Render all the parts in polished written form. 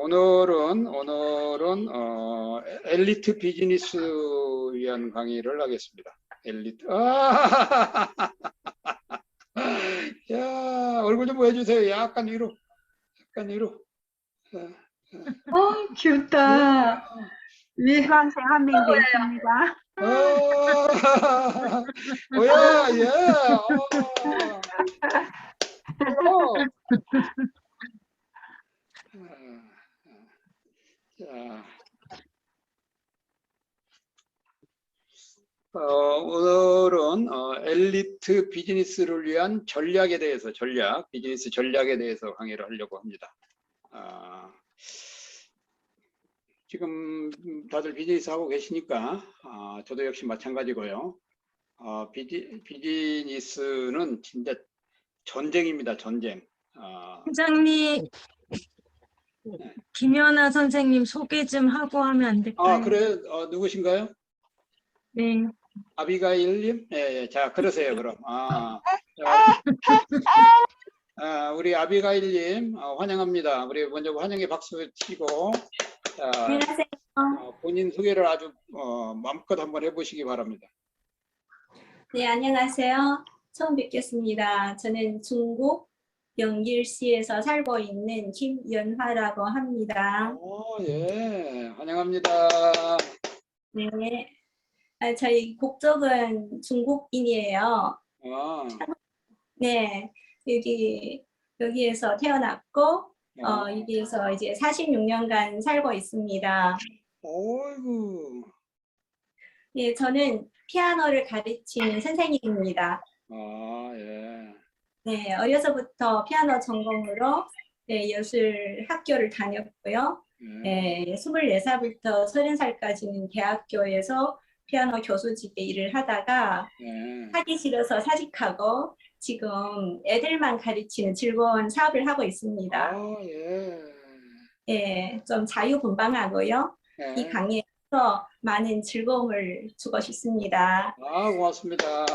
오늘은 엘리트 비즈니스 위한 강의를 하겠습니다. 엘리트. 야, 얼굴 좀 보여주세요. 약간 위로. 약간 위로. 귀엽다. 예. 수강생 한 명 더 있습니다. 뭐야, 예. 자, 오늘은 엘리트 비즈니스를 위한 전략에 대해서 비즈니스 전략에 대해서 강의를 하려고 합니다. 지금 다들 비즈니스 하고 계시니까 저도 역시 마찬가지고요. 비즈니스는 진짜 전쟁입니다. 전쟁. 팀장님, 김연아 선생님 소개 좀 하고 하면 안 될까요? 그래, 누구신가요? 네. 아비가일님? 예, 자, 그러세요, 그럼. 우리 아비가일님, 환영합니다. 우리 먼저 환영의 박수 치고, 안녕하세요. 본인 소개를 아주 마음껏 한번 해보시기 바랍니다. 네, 안녕하세요. 처음 뵙겠습니다. 저는 중국 영길시에서 살고 있는 김연화라고 합니다. 예, 환영합니다. 네. 저희 국적은 중국인이에요. 네, 여기에서 태어났고, 여기에서 이제 46년간 살고 있습니다. 어이구. 예, 저는 피아노를 가르치는 선생님입니다. 예. 네, 어려서부터 피아노 전공으로 예술 학교를 다녔고요. 네, 24살부터 30살까지는 대학교에서 피아노 교수직에 일을 하다가 하기 싫어서 사직하고 지금 애들만 가르치는 즐거운 사업을 하고 있습니다. 예, 좀 자유분방하고요. 이 강의에서 많은 즐거움을 주고 싶습니다. 고맙습니다.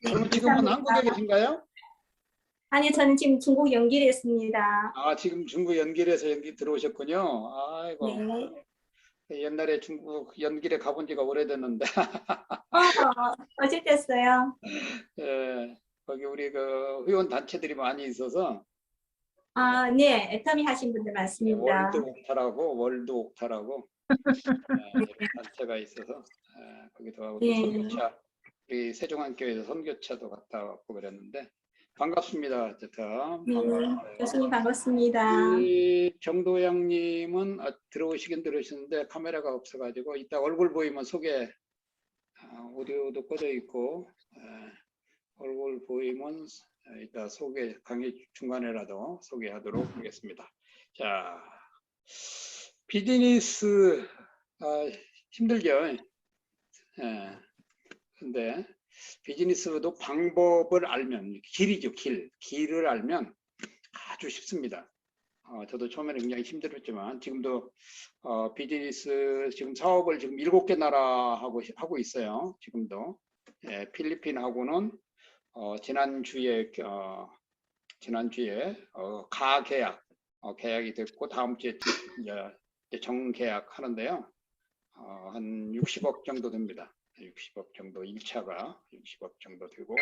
네, 그럼 지금은 한국에 계신가요? 아니, 저는 지금 중국 연길에 있습니다. 지금 중국 연길에서 연길 들어오셨군요. 아이고. 네. 옛날에 중국 연길에 가본 지가 오래됐는데. 어제 됐어요. 예, 거기 우리 그 회원 단체들이 많이 있어서. 네, 애터미 하신 분들 많습니다. 월드 옥타라고 단체가 있어서 거기도 하고 또 선교차, 우리 세종안교에서 선교차도 갔다 왔고 그랬는데 반갑습니다. 어쨌든. 교수님 반갑습니다. 우리 정도양님은 들어오시긴 들으시는데 카메라가 없어가지고 이따 얼굴 보이면 소개, 오디오도 꺼져 있고 얼굴 보이면 이따 소개, 강의 중간에라도 소개하도록 하겠습니다. 자, 비즈니스 힘들죠. 근데 비즈니스도 방법을 알면, 길이죠, 길을 알면 아주 쉽습니다. 저도 처음에는 굉장히 힘들었지만 지금도 비즈니스 지금 사업을 지금 7개 나라 하고 있어요. 지금도. 필리핀하고는 지난주에 가계약 계약이 됐고 다음 주에 이제 정계약 하는데요. 한 60억 정도 됩니다. 60억 정도 1차가 60억 정도 되고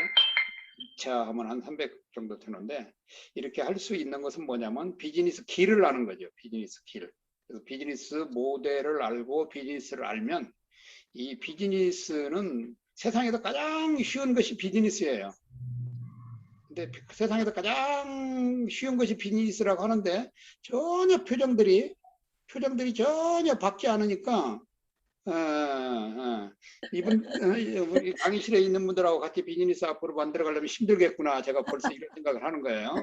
2차 하면 한 300 정도 되는데 이렇게 할 수 있는 것은 뭐냐면 비즈니스 길을 아는 거죠. 비즈니스 길. 그래서 비즈니스 모델을 알고 비즈니스를 알면 이 비즈니스는 세상에서 가장 쉬운 것이 비즈니스예요. 근데 세상에서 가장 쉬운 것이 비즈니스라고 하는데 전혀 표정들이 전혀 밝지 않으니까 이분 우리 강의실에 있는 분들하고 같이 비즈니스 앞으로 만들어 가려면 힘들겠구나. 제가 벌써 이런 생각을 하는 거예요.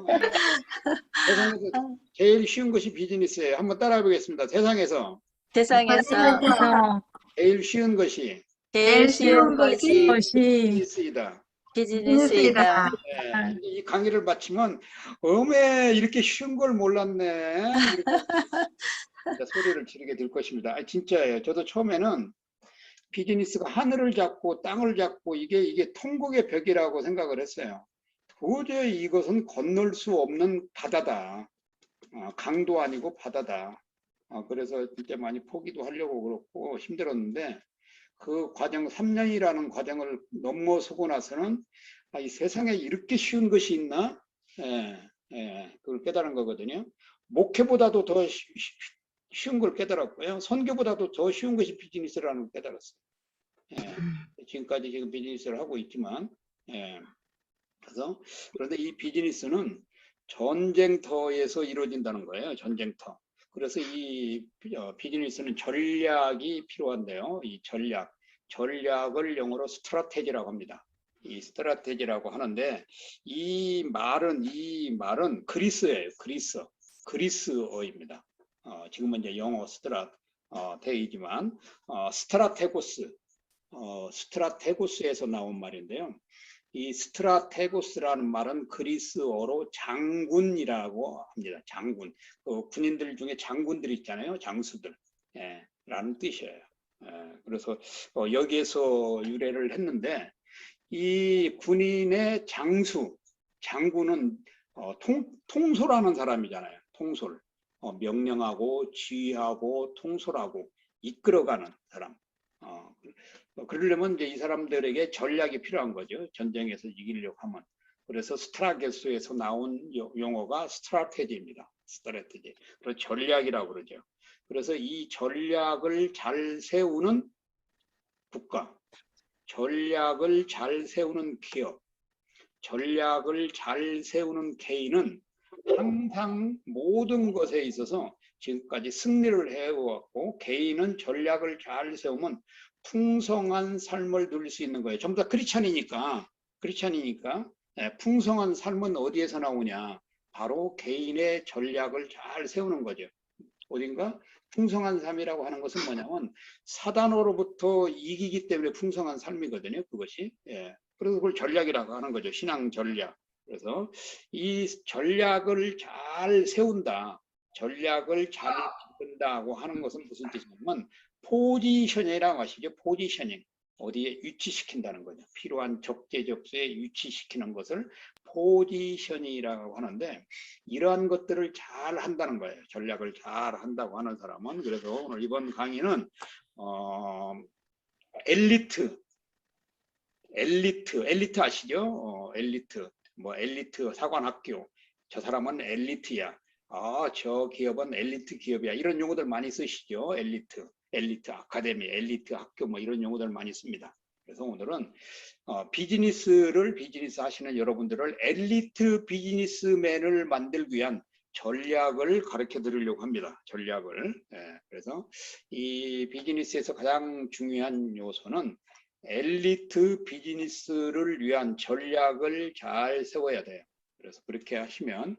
세상에서 제일 쉬운 것이 비즈니스예요. 한번 따라해 보겠습니다. 세상에서 제일 쉬운 것이 비즈니스이다. 이 강의를 마치면 이렇게 쉬운 걸 몰랐네. 소리를 지르게 될 것입니다. 진짜예요. 저도 처음에는 비즈니스가 하늘을 잡고 땅을 잡고 이게 통곡의 벽이라고 생각을 했어요. 도저히 이것은 건널 수 없는 바다다. 강도 아니고 바다다. 그래서 진짜 많이 포기도 하려고 그렇고 힘들었는데 그 과정 3년이라는 과정을 넘어서고 나서는 이 세상에 이렇게 쉬운 것이 있나? 그걸 깨달은 거거든요. 목회보다도 더 쉬운 걸 깨달았고요. 선교보다도 더 쉬운 것이 비즈니스라는 걸 깨달았어요. 지금까지 지금 비즈니스를 하고 있지만, 그래서 그런데 이 비즈니스는 전쟁터에서 이루어진다는 거예요. 전쟁터. 그래서 이 비즈니스는 전략이 필요한데요. 이 전략을 영어로 스트라테지라고 합니다. 이 스트라테지라고 하는데 이 말은 그리스예요. 그리스어입니다. 지금은 이제 영어 스트라테이지만 스트라테고스에서 나온 말인데요. 이 스트라테고스라는 말은 그리스어로 장군이라고 합니다. 장군. 군인들 중에 장군들 있잖아요. 장수들. 라는 뜻이에요. 그래서 여기에서 유래를 했는데 이 군인의 장군은 통솔하는 사람이잖아요. 통솔. 명령하고 지휘하고 통솔하고 이끌어가는 사람. 그러려면 이제 이 사람들에게 전략이 필요한 거죠. 전쟁에서 이기려고 하면. 그래서 스트라테고스에서 나온 용어가 스트라테지입니다. 스트라테지. 그래서 전략이라고 그러죠. 그래서 이 전략을 잘 세우는 국가, 전략을 잘 세우는 기업, 전략을 잘 세우는 개인은 항상 모든 것에 있어서 지금까지 승리를 해왔고 개인은 전략을 잘 세우면 풍성한 삶을 누릴 수 있는 거예요. 전부 다 크리스찬이니까 풍성한 삶은 어디에서 나오냐? 바로 개인의 전략을 잘 세우는 거죠. 어딘가 풍성한 삶이라고 하는 것은 뭐냐면 사단으로부터 이기기 때문에 풍성한 삶이거든요. 그것이. 그래서 그걸 전략이라고 하는 거죠. 신앙 전략. 그래서 이 전략을 잘 세운다. 전략을 잘 이끈다고 하는 것은 무슨 뜻이냐면 포지셔닝이라고 하시죠. 포지셔닝. 어디에 위치시킨다는 거죠. 필요한 적재적소에 위치시키는 것을 포지셔닝이라고 하는데 이러한 것들을 잘 한다는 거예요. 전략을 잘 한다고 하는 사람은. 그래서 오늘 이번 강의는 엘리트 아시죠? 엘리트 사관학교. 저 사람은 엘리트야. 저 기업은 엘리트 기업이야. 이런 용어들 많이 쓰시죠? 엘리트 아카데미, 엘리트 학교 이런 용어들 많이 씁니다. 그래서 오늘은 비즈니스 하시는 여러분들을 엘리트 비즈니스맨을 만들기 위한 전략을 가르쳐 드리려고 합니다. 전략을. 그래서 이 비즈니스에서 가장 중요한 요소는 엘리트 비즈니스를 위한 전략을 잘 세워야 돼요. 그래서 그렇게 하시면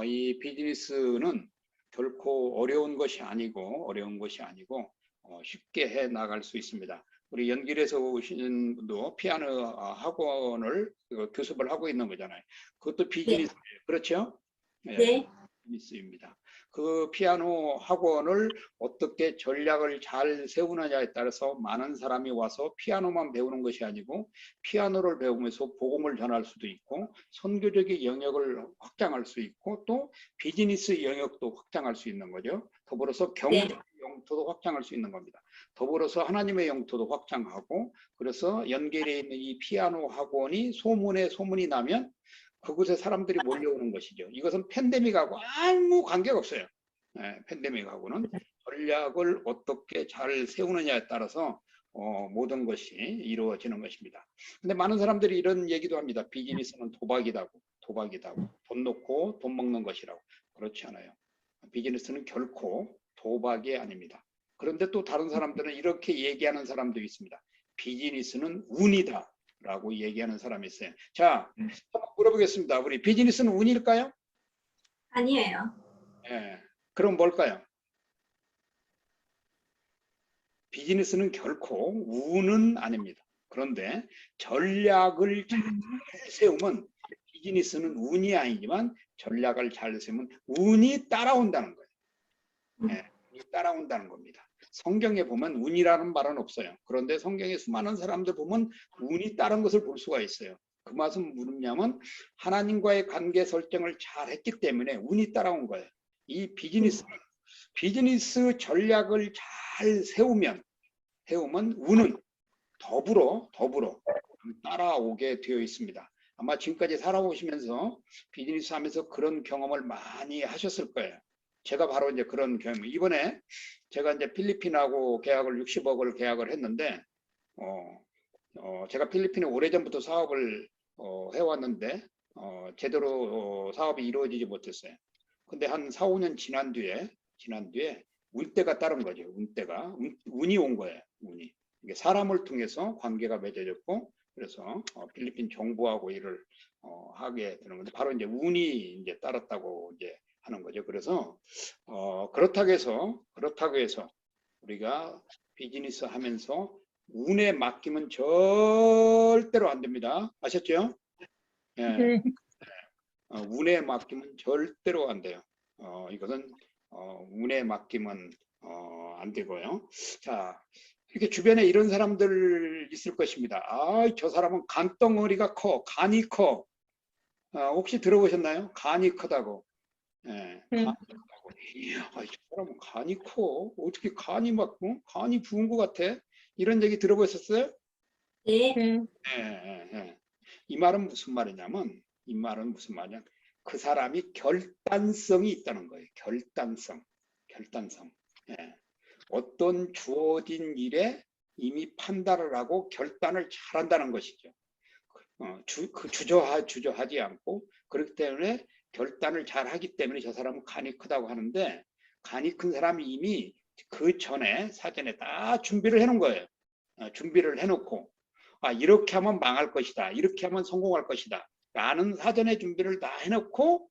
이 비즈니스는 결코 어려운 것이 아니고 쉽게 해 나갈 수 있습니다. 우리 연길에서 오시는 분도 피아노 학원을 교습을 하고 있는 거잖아요. 그것도 비즈니스예요. 네. 그렇죠? 네. 비즈니스입니다. 그 피아노 학원을 어떻게 전략을 잘 세우느냐에 따라서 많은 사람이 와서 피아노만 배우는 것이 아니고 피아노를 배우면서 복음을 전할 수도 있고 선교적인 영역을 확장할 수 있고 또 비즈니스 영역도 확장할 수 있는 거죠. 더불어서 경제 영토도 확장할 수 있는 겁니다. 더불어서 하나님의 영토도 확장하고 그래서 연결해 있는 이 피아노 학원이 소문이 나면 그곳에 사람들이 몰려오는 것이죠. 이것은 팬데믹하고 아무 관계가 없어요. 팬데믹하고는 전략을 어떻게 잘 세우느냐에 따라서 모든 것이 이루어지는 것입니다. 근데 많은 사람들이 이런 얘기도 합니다. 비즈니스는 도박이다고. 돈 놓고 돈 먹는 것이라고. 그렇지 않아요. 비즈니스는 결코 도박이 아닙니다. 그런데 또 다른 사람들은 이렇게 얘기하는 사람도 있습니다. 비즈니스는 운이다. 라고 얘기하는 사람이 있어요. 자, 한번 물어보겠습니다. 우리 비즈니스는 운일까요? 아니에요. 그럼 뭘까요? 비즈니스는 결코 운은 아닙니다. 그런데 전략을 잘 세우면 비즈니스는 운이 아니지만 전략을 잘 세우면 운이 따라온다는 거예요. 운이 따라온다는 겁니다. 성경에 보면 운이라는 말은 없어요. 그런데 성경에 수많은 사람들 보면 운이 따른 것을 볼 수가 있어요. 그 말은 뭐냐면 하나님과의 관계 설정을 잘 했기 때문에 운이 따라온 거예요. 이 비즈니스는 비즈니스 전략을 잘 세우면 운은 더불어 따라오게 되어 있습니다. 아마 지금까지 살아오시면서 비즈니스 하면서 그런 경험을 많이 하셨을 거예요. 제가 바로 이제 그런 경험, 이번에 제가 이제 필리핀하고 계약을 60억을 계약을 했는데, 제가 필리핀에 오래전부터 사업을 해왔는데, 제대로 사업이 이루어지지 못했어요. 근데 한 4, 5년 지난 뒤에 운때가 따른 거죠. 운이 온 거예요. 운이. 이게 사람을 통해서 관계가 맺어졌고, 그래서 필리핀 정부하고 일을 하게 되는 건데, 바로 이제 운이 이제 따랐다고 이제 하는 거죠. 그래서 그렇다고 해서 우리가 비즈니스 하면서 운에 맡기면 절대로 안 됩니다. 아셨죠? 예. 네. 운에 맡기면 절대로 안 돼요. 이것은 운에 맡기면 안 되고요. 자, 이렇게 주변에 이런 사람들 있을 것입니다. 아, 저 사람은 간덩어리가 커, 간이 커. 혹시 들어보셨나요? 간이 크다고. 예, 네. 간이 크다고. 아, 저 사람은 간이 커. 어떻게 간이 막 간이 부은 것 같아? 이런 얘기 들어보셨어요? 네. 네. 예. 이 말은 무슨 말이냐면, 그 사람이 결단성이 있다는 거예요. 결단성. 예. 어떤 주어진 일에 이미 판단을 하고 결단을 잘한다는 것이죠. 주저하지 않고, 그렇기 때문에 결단을 잘하기 때문에 저 사람은 간이 크다고 하는데, 간이 큰 사람이 이미 그 전에 사전에 다 준비를 해놓은 거예요. 준비를 해놓고, 이렇게 하면 망할 것이다, 이렇게 하면 성공할 것이다 라는 사전에 준비를 다 해놓고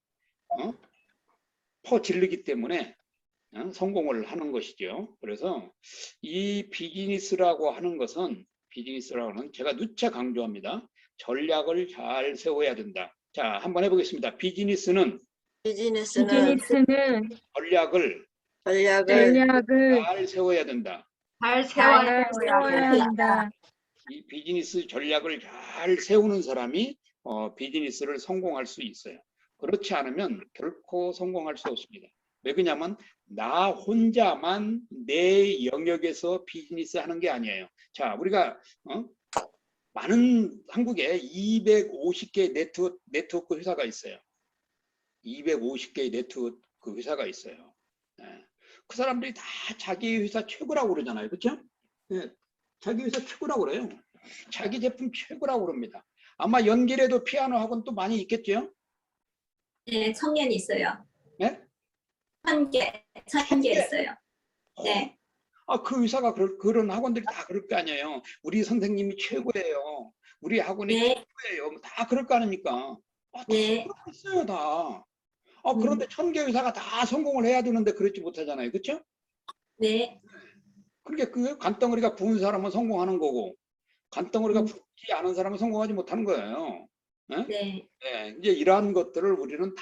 퍼질르기 때문에 성공을 하는 것이죠. 그래서 이 비즈니스라고 하는 것은 제가 누차 강조합니다. 전략을 잘 세워야 된다. 자, 한번 해보겠습니다. 비즈니스는 비즈니스는 전략을 전략을 잘 세워야 된다. 잘 잘 세워야 세워야 한다. 이 비즈니스 전략을 잘 세우는 사람이 비즈니스를 성공할 수 있어요. 그렇지 않으면 결코 성공할 수 없습니다. 왜 그러냐면 나 혼자만 내 영역에서 비즈니스 하는 게 아니에요. 자, 우리가 많은 한국에 250개 네트워크 회사가 있어요. 250개의 네트워크 회사가 있어요. 그 사람들이 다 자기 회사 최고라고 그러잖아요. 그렇죠? 네, 자기 회사 최고라고 그래요. 자기 제품 최고라고 그럽니다. 아마 연길에도 피아노 학원 또 많이 있겠죠? 네, 1000개 있어요. 네? 1000개 있어요. 네. 그 회사가 그런 학원들이 다 그럴 거 아니에요. 우리 선생님이 최고예요. 우리 학원이 네. 최고예요. 다 그럴 거 아닙니까? 다 네. 그러고 있어요, 다. 그런데 1000개 회사가 다 성공을 해야 되는데 그렇지 못하잖아요. 그렇죠? 네. 그러니까 그 간덩어리가 부은 사람은 성공하는 거고, 간덩어리가 부지 않은 사람은 성공하지 못하는 거예요. 네? 네. 네, 이제 이러한 것들을 우리가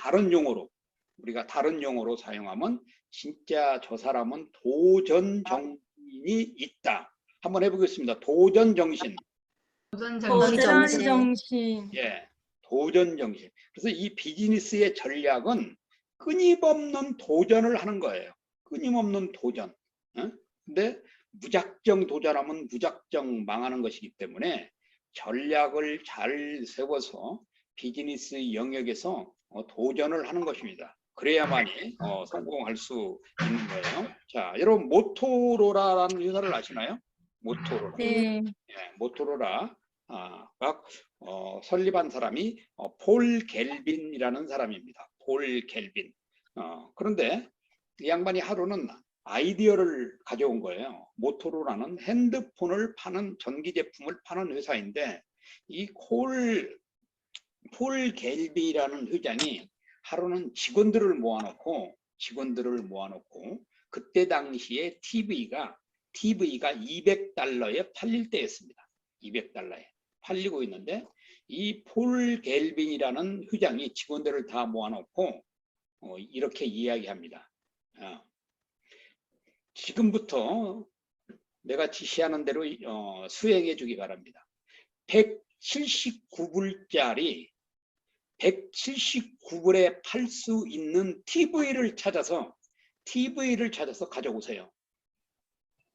다른 용어로 사용하면 진짜 저 사람은 도전 정신이 있다. 한번 해보겠습니다. 도전 정신. 도전 도전 정신. 정신. 예, 도전 정신. 그래서 이 비즈니스의 전략은 끊임없는 도전을 하는 거예요. 끊임없는 도전. 근데 무작정 도전하면 무작정 망하는 것이기 때문에 전략을 잘 세워서 비즈니스 영역에서 도전을 하는 것입니다. 그래야만이 성공할 수 있는 거예요. 자, 여러분 모토로라라는 회사를 아시나요? 모토로라. 네. 예, 모토로라 설립한 사람이 폴 갤빈이라는 사람입니다. 폴 갤빈. 그런데 이 양반이 하루는 아이디어를 가져온 거예요. 모토로라는 핸드폰을 파는 전기 제품을 파는 회사인데 이 폴 갤빈이라는 회장이 하루는 직원들을 모아놓고 그때 당시에 TV가 200달러에 팔릴 때였습니다. 200달러에 팔리고 있는데 이 폴 갤빈이라는 회장이 직원들을 다 모아놓고 이렇게 이야기합니다. 지금부터 내가 지시하는 대로 수행해 주기 바랍니다. 179불짜리 179불에 팔 수 있는 TV를 찾아서 TV를 찾아서 가져오세요.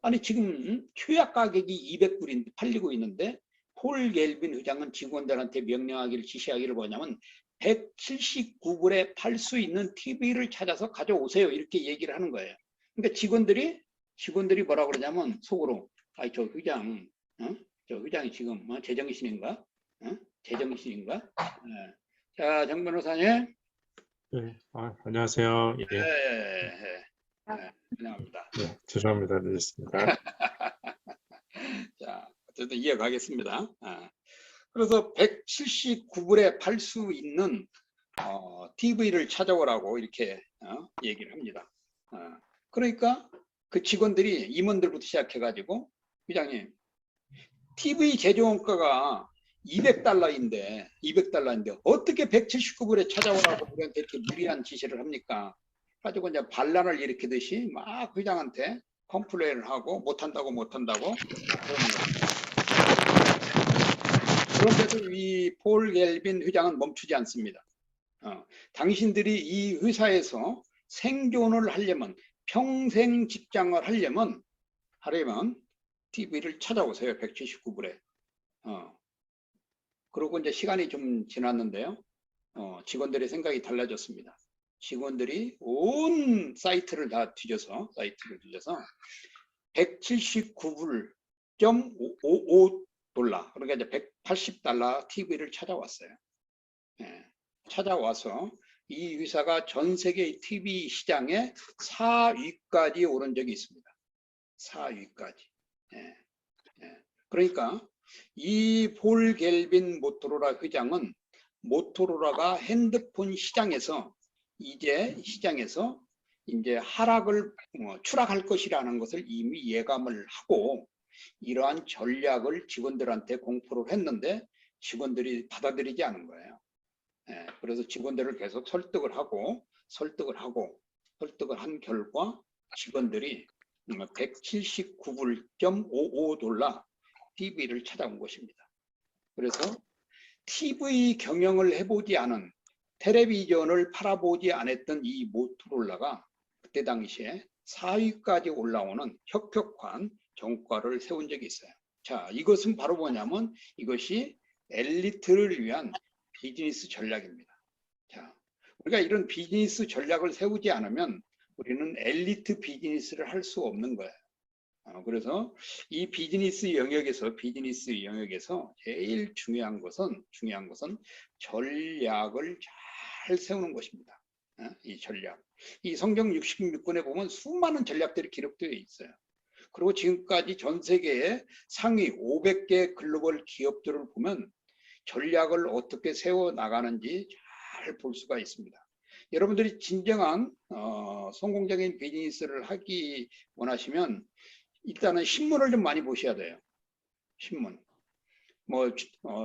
아니 지금 최악 가격이 200불인데 팔리고 있는데 폴 갤빈 회장은 직원들한테 명령하기를 지시하기를 뭐냐면 179불에 팔 수 있는 TV를 찾아서 가져오세요. 이렇게 얘기를 하는 거예요. 그러니까 직원들이 뭐라 그러냐면 속으로 아이 저 회장 저 회장이 지금 제정신인가? 제정신인가? 예. 자, 정 변호사님. 네, 안녕하세요. 예, 예, 예, 환영합니다. 네, 죄송합니다. 늦었습니다. 자, 어쨌든 이어가겠습니다. 그래서 179불에 팔 수 있는 TV를 찾아오라고 이렇게 얘기를 합니다. 그러니까 그 직원들이 임원들부터 시작해가지고 회장님, TV 제조원가가 200달러인데 어떻게 179불에 찾아오라고 우리한테 이렇게 무리한 지시를 합니까? 가지고 이제 반란을 일으키듯이 막 회장한테 컴플레인을 하고 못한다고 그런데도 이 폴 갤빈 회장은 멈추지 않습니다. 당신들이 이 회사에서 생존을 하려면 평생 직장을 하려면 TV를 찾아오세요. 179불에. 그리고 이제 시간이 좀 지났는데요. 직원들의 생각이 달라졌습니다. 직원들이 온 사이트를 다 뒤져서 179불.55 $, 그러니까 이제 180달러 TV를 찾아왔어요. 예, 찾아와서 이 회사가 전 세계 TV 시장의 4위까지 오른 적이 있습니다. 4위까지. 그러니까 이 폴 갤빈 모토로라 회장은 모토로라가 핸드폰 시장에서 이제 하락을 추락할 것이라는 것을 이미 예감을 하고 이러한 전략을 직원들한테 공포를 했는데 직원들이 받아들이지 않은 거예요. 그래서 직원들을 계속 설득을 한 결과 직원들이 179불.55 $, TV를 찾아온 것입니다. 그래서 TV 경영을 해보지 않은, 텔레비전을 팔아보지 않았던 이 모토로라가 그때 당시에 4위까지 올라오는 혁혁한 정가를 세운 적이 있어요. 자, 이것은 바로 뭐냐면 이것이 엘리트를 위한 비즈니스 전략입니다. 자, 우리가 이런 비즈니스 전략을 세우지 않으면 우리는 엘리트 비즈니스를 할 수 없는 거예요. 그래서 이 비즈니스 영역에서 제일 중요한 것은 전략을 잘 세우는 것입니다. 이 전략. 이 성경 66권에 보면 수많은 전략들이 기록되어 있어요. 그리고 지금까지 전 세계의 상위 500개 글로벌 기업들을 보면 전략을 어떻게 세워 나가는지 잘 볼 수가 있습니다. 여러분들이 진정한 성공적인 비즈니스를 하기 원하시면 일단은 신문을 좀 많이 보셔야 돼요. 신문.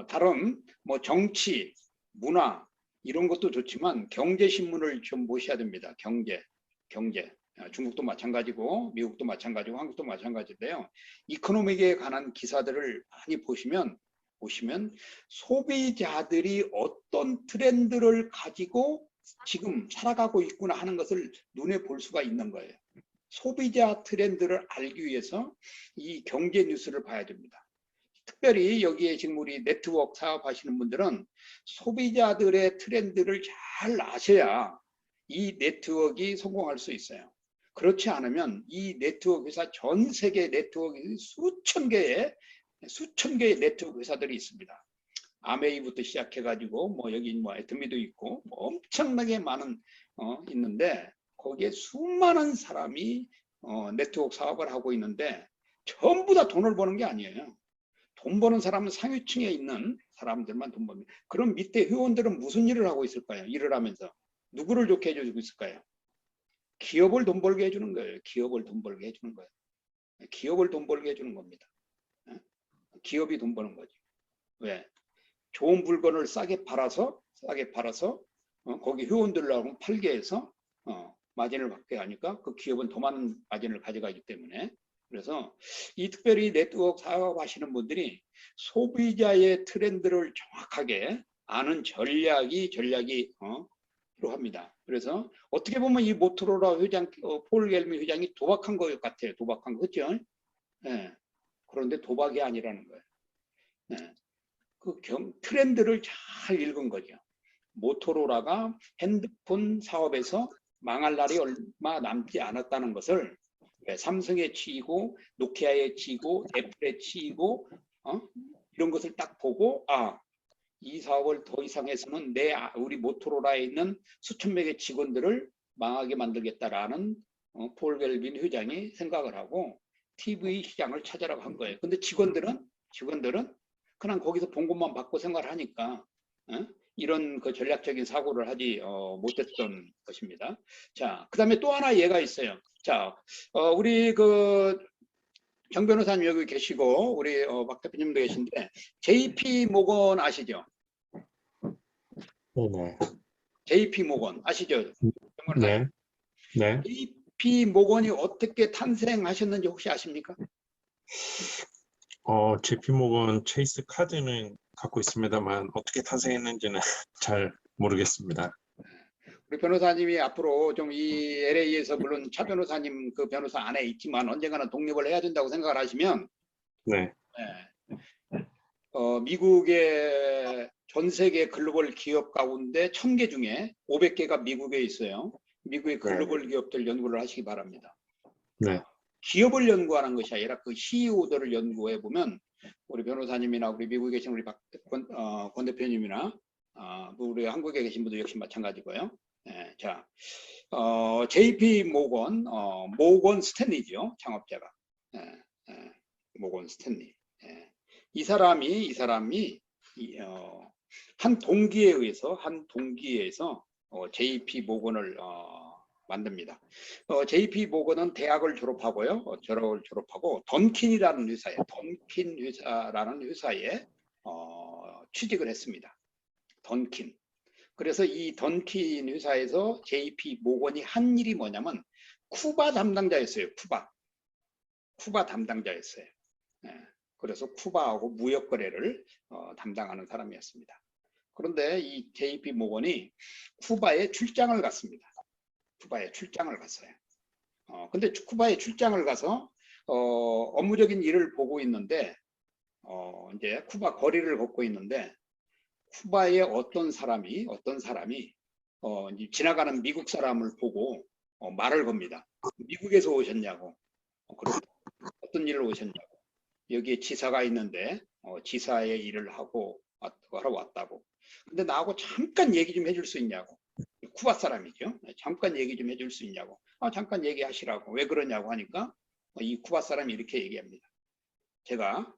다른 정치, 문화 이런 것도 좋지만 경제 신문을 좀 보셔야 됩니다. 경제. 중국도 마찬가지고 미국도 마찬가지고 한국도 마찬가지인데요. 이코노믹에 관한 기사들을 많이 보시면 소비자들이 어떤 트렌드를 가지고 지금 살아가고 있구나 하는 것을 눈에 볼 수가 있는 거예요. 소비자 트렌드를 알기 위해서 이 경제 뉴스를 봐야 됩니다. 특별히 여기에 지금 우리 네트워크 사업하시는 분들은 소비자들의 트렌드를 잘 아셔야 이 네트워크가 성공할 수 있어요. 그렇지 않으면 이 네트워크 회사, 전 세계 네트워크 수천 개의 네트워크 회사들이 있습니다. 아메이부터 시작해가지고 여기 애터미도 있고 엄청나게 많은 있는데 거기에 수많은 사람이 네트워크 사업을 하고 있는데 전부 다 돈을 버는 게 아니에요. 돈 버는 사람은 상위층에 있는 사람들만 돈 법니다. 그럼 밑에 회원들은 무슨 일을 하고 있을까요? 일을 하면서 누구를 좋게 해주고 있을까요? 기업을 돈 벌게 해주는 거예요. 기업을 돈 벌게 해주는 겁니다. 기업이 돈 버는 거지. 왜? 좋은 물건을 싸게 팔아서 거기 회원들하고 팔게 해서 마진을 받게 하니까 그 기업은 더 많은 마진을 가져가기 때문에, 그래서 이 특별히 네트워크 사업하시는 분들이 소비자의 트렌드를 정확하게 아는 전략이 합니다. 그래서 어떻게 보면 이 모토로라 회장, 폴 겔미 회장이 도박한 것 같아요. 도박한 거, 그렇죠? 예. 그런데 도박이 아니라는 거예요. 예. 그 트렌드를 잘 읽은 거죠. 모토로라가 핸드폰 사업에서 망할 날이 얼마 남지 않았다는 것을 삼성에 치이고 노키아에 치이고 애플에 치이고 이런 것을 딱 보고 이 사업을 더 이상 해서는 우리 모토로라에 있는 수천 명의 직원들을 망하게 만들겠다라는 폴 겔빈 회장이 생각을 하고 TV 시장을 찾으라고 한 거예요. 근데 직원들은 그냥 거기서 본 것만 받고 생각을 하니까 이런 그 전략적인 사고를 하지 못했던 것입니다. 자, 그다음에 또 하나 예가 있어요. 자, 우리 정 변호사님 여기 계시고 우리 박 대표님도 계신데 JP 모건 아시죠? 네네. JP 모건 아시죠? 네. 네. JP 모건이 어떻게 탄생하셨는지 혹시 아십니까? JP 모건 체이스 카드는 갖고 있습니다만 어떻게 탄생했는지는 잘 모르겠습니다. 우리 변호사님이 앞으로 좀 이 LA에서 물론 차 변호사님 그 변호사 안에 있지만 언젠가는 독립을 해야 된다고 생각을 하시면 네. 미국의 전 세계 글로벌 기업 가운데 1000개 중에 500개가 미국에 있어요. 미국의 글로벌 기업들 연구를 하시기 바랍니다. 네. 기업을 연구하는 것이 아니라 그 CEO들을 연구해 보면 우리 변호사님이나 우리 미국에 계신 우리 권 대표님이나 우리 한국에 계신 분들 역시 마찬가지고요. 자, JP 모건, 모건 스탠리죠, 창업자가. 모건 스탠리. 이 사람이 한 동기에 의해서 JP 모건을 만듭니다. JP 모건은 대학을 졸업하고요. 졸업하고 던킨이라는 회사에 던킨 회사라는 회사에 취직을 했습니다. 던킨. 그래서 이 던킨 회사에서 JP 모건이 한 일이 뭐냐면 쿠바 담당자였어요. 쿠바 담당자였어요. 그래서 쿠바하고 무역 거래를 담당하는 사람이었습니다. 그런데 이 JP 모건이 쿠바에 출장을 갔습니다. 쿠바에 출장을 갔어요. 근데 쿠바에 출장을 가서 업무적인 일을 보고 있는데 이제 쿠바 거리를 걷고 있는데 쿠바의 어떤 사람이 이제 지나가는 미국 사람을 보고 말을 겁니다. 미국에서 오셨냐고. 그리고 어떤 일을 오셨냐고. 여기에 지사가 있는데 지사의 일을 하러 왔다고. 근데 나하고 잠깐 얘기 좀 해줄 수 있냐고. 쿠바 사람이죠. 잠깐 얘기 좀 해줄 수 있냐고. 잠깐 얘기하시라고. 왜 그러냐고 하니까 이 쿠바 사람이 이렇게 얘기합니다. 제가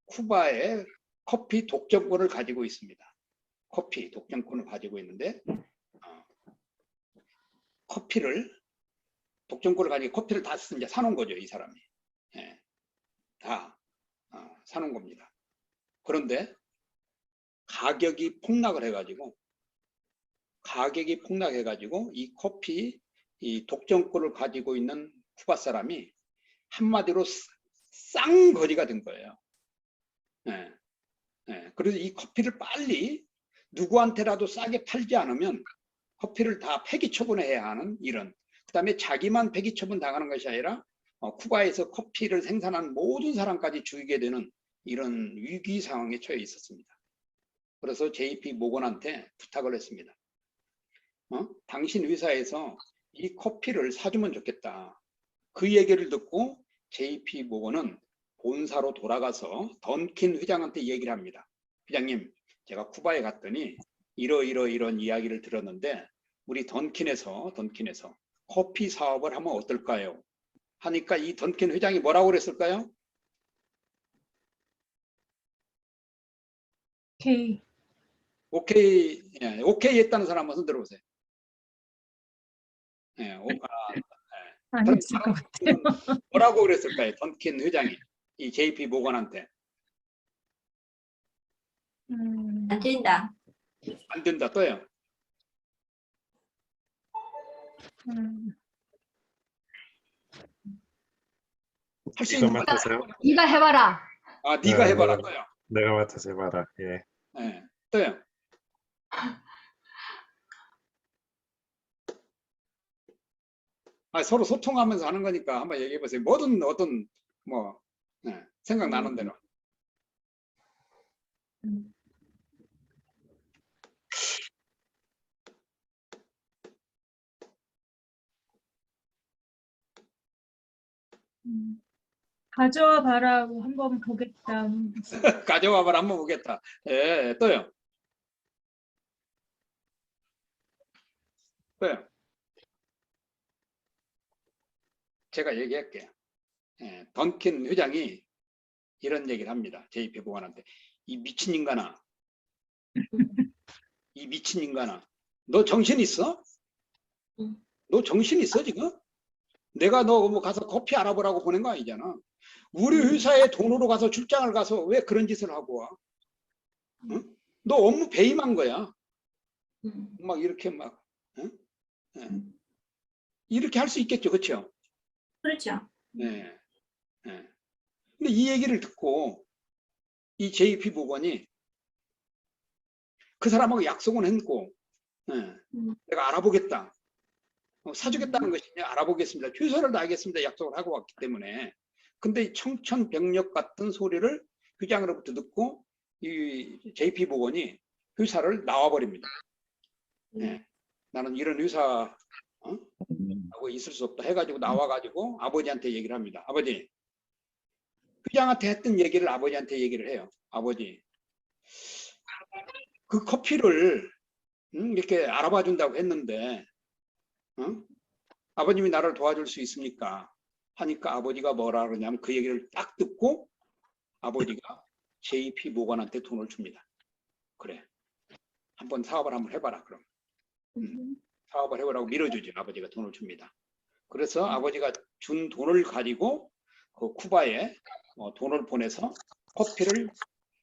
쿠바에 커피 독점권을 가지고 있습니다. 커피 독점권을 가지고 있는데 독점권을 가지고 커피를 다 이제 사놓은 거죠. 이 사람이. 다 사놓은 겁니다. 그런데 가격이 폭락을 해가지고 이 커피 이 독점권을 가지고 있는 쿠바 사람이 한마디로 쌍거지가 된 거예요. 그래서 이 커피를 빨리 누구한테라도 싸게 팔지 않으면 커피를 다 폐기 처분해야 하는 이런, 그 다음에 자기만 폐기 처분 당하는 것이 아니라 쿠바에서 커피를 생산한 모든 사람까지 죽이게 되는 이런 위기 상황에 처해 있었습니다. 그래서 JP 모건한테 부탁을 했습니다. 당신 회사에서 이 커피를 사주면 좋겠다. 그 얘기를 듣고 JP 모건은 본사로 돌아가서 던킨 회장한테 얘기를 합니다. 회장님, 제가 쿠바에 갔더니 이런 이야기를 들었는데 우리 던킨에서 커피 사업을 하면 어떨까요? 하니까 이 던킨 회장이 뭐라고 그랬을까요? 오케이 했다는 사람 한번 손 들어보세요. 아니었을 것 같아요. 뭐라고 그랬을까요? 던킨 회장이 이 JP 모건한테. 안 된다. 안 된다. 또요. 할 수 네가 있는 거. 맡으세요. 네가 해봐라. 네가 해봐라. 네. 또요. 내가 맡아서 해봐라. 예. 또요. 서로 소통하면서 하는 거니까 한번 얘기해 보세요. 뭐든 어떤 뭐 생각나는 대로. 가져와 봐라고 한번 보겠다. 가져와 봐라 한번 보겠다. 예, 또요. 또요. 제가 얘기할게요. 예, 던킨 회장이 이런 얘기를 합니다. JP 보관한테. 이 미친 인간아. 이 미친 인간아. 너 정신 있어? 너 정신 있어 지금? 내가 너 뭐 가서 커피 알아보라고 보낸 거 아니잖아. 우리 회사에 돈으로 가서 출장을 가서 왜 그런 짓을 하고 와? 응? 너 업무 배임한 거야. 막 이렇게 막 응? 네. 이렇게 할 수 있겠죠, 그렇죠? 그렇죠. 네. 네. 근데 이 얘기를 듣고 이 JP 보건이 그 사람하고 약속은 했고, 네. 내가 알아보겠다. 사주겠다는 것이 알아보겠습니다. 최선을 다하겠습니다. 약속을 하고 왔기 때문에. 근데 청천벽력 같은 소리를 회장으로부터 듣고 이 JP 보건이 회사를 나와버립니다. 네. 나는 이런 회사 하고 있을 수 없다 해가지고 나와가지고 아버지한테 얘기를 합니다. 아버지, 회장한테 했던 얘기를 아버지한테 얘기를 해요. 아버지, 그 커피를 이렇게 알아봐 준다고 했는데 아버님이 나를 도와줄 수 있습니까? 하니까 아버지가 뭐라 그러냐면 그 얘기를 딱 듣고 아버지가 JP 모건한테 돈을 줍니다. 그래, 한번 사업을 한번 해봐라. 그럼 사업을 해보라고 밀어주죠. 아버지가 돈을 줍니다. 그래서 아버지가 준 돈을 가지고 그 쿠바에 돈을 보내서 커피를,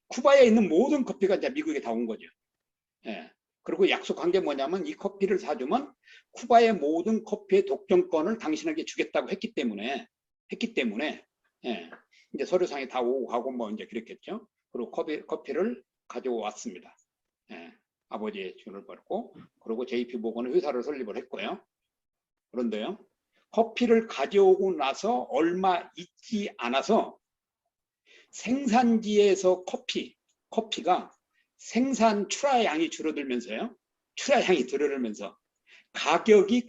쿠바에 있는 모든 커피가 이제 미국에 다 온 거죠. 예. 그리고 약속한 게 뭐냐면 이 커피를 사주면 쿠바의 모든 커피의 독점권을 당신에게 주겠다고 했기 때문에 예. 이제 서류상에 다 오고 가고 뭐 이제 그랬겠죠. 그리고 커피를 가져왔습니다. 예. 아버지의 돈을 벌고, 그리고 JP 모건은 회사를 설립을 했고요. 그런데요, 커피를 가져오고 나서 얼마 있지 않아서 생산지에서 커피가 생산 출하량이 줄어들면서요. 출하량이 줄어들면서 가격이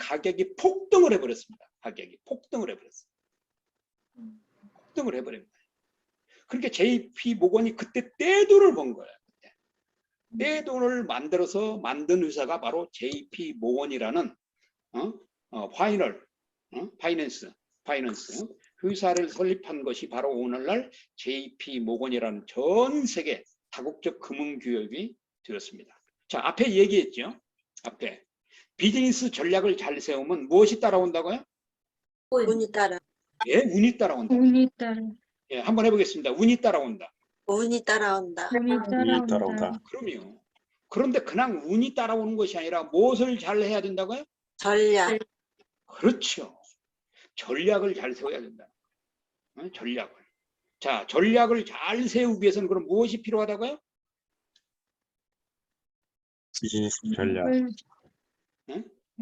폭등을 해버렸습니다. 가격이 폭등을 해버렸어요. 폭등을 해버립니다. 그러니까 JP 모건이 그때 떼돈을 번 거예요. 그때. 떼돈을 만들어서 만든 회사가 바로 JP 모건이라는 파이낸스 회사를 설립한 것이 바로 오늘날 JP 모건이라는 전 세계 다국적 금융기업이 되었습니다. 자, 앞에 얘기했죠. 앞에 비즈니스 전략을 잘 세우면 무엇이 따라온다고요? 운이 따라. 예, 운이 따라온다. 운이 따라. 예, 한번 해보겠습니다. 운이 따라온다. 운이 따라온다. 운이 운이 따라온다. 그럼요. 그런데 그냥 운이 따라오는 것이 아니라 무엇을 잘 해야 된다고요? 전략. 그렇죠. 전략을 잘 세워야 된다. 전략을. 자, 전략을 잘 세우기 위해서는 그럼 무엇이 필요하다고요? 비즈니스 전략.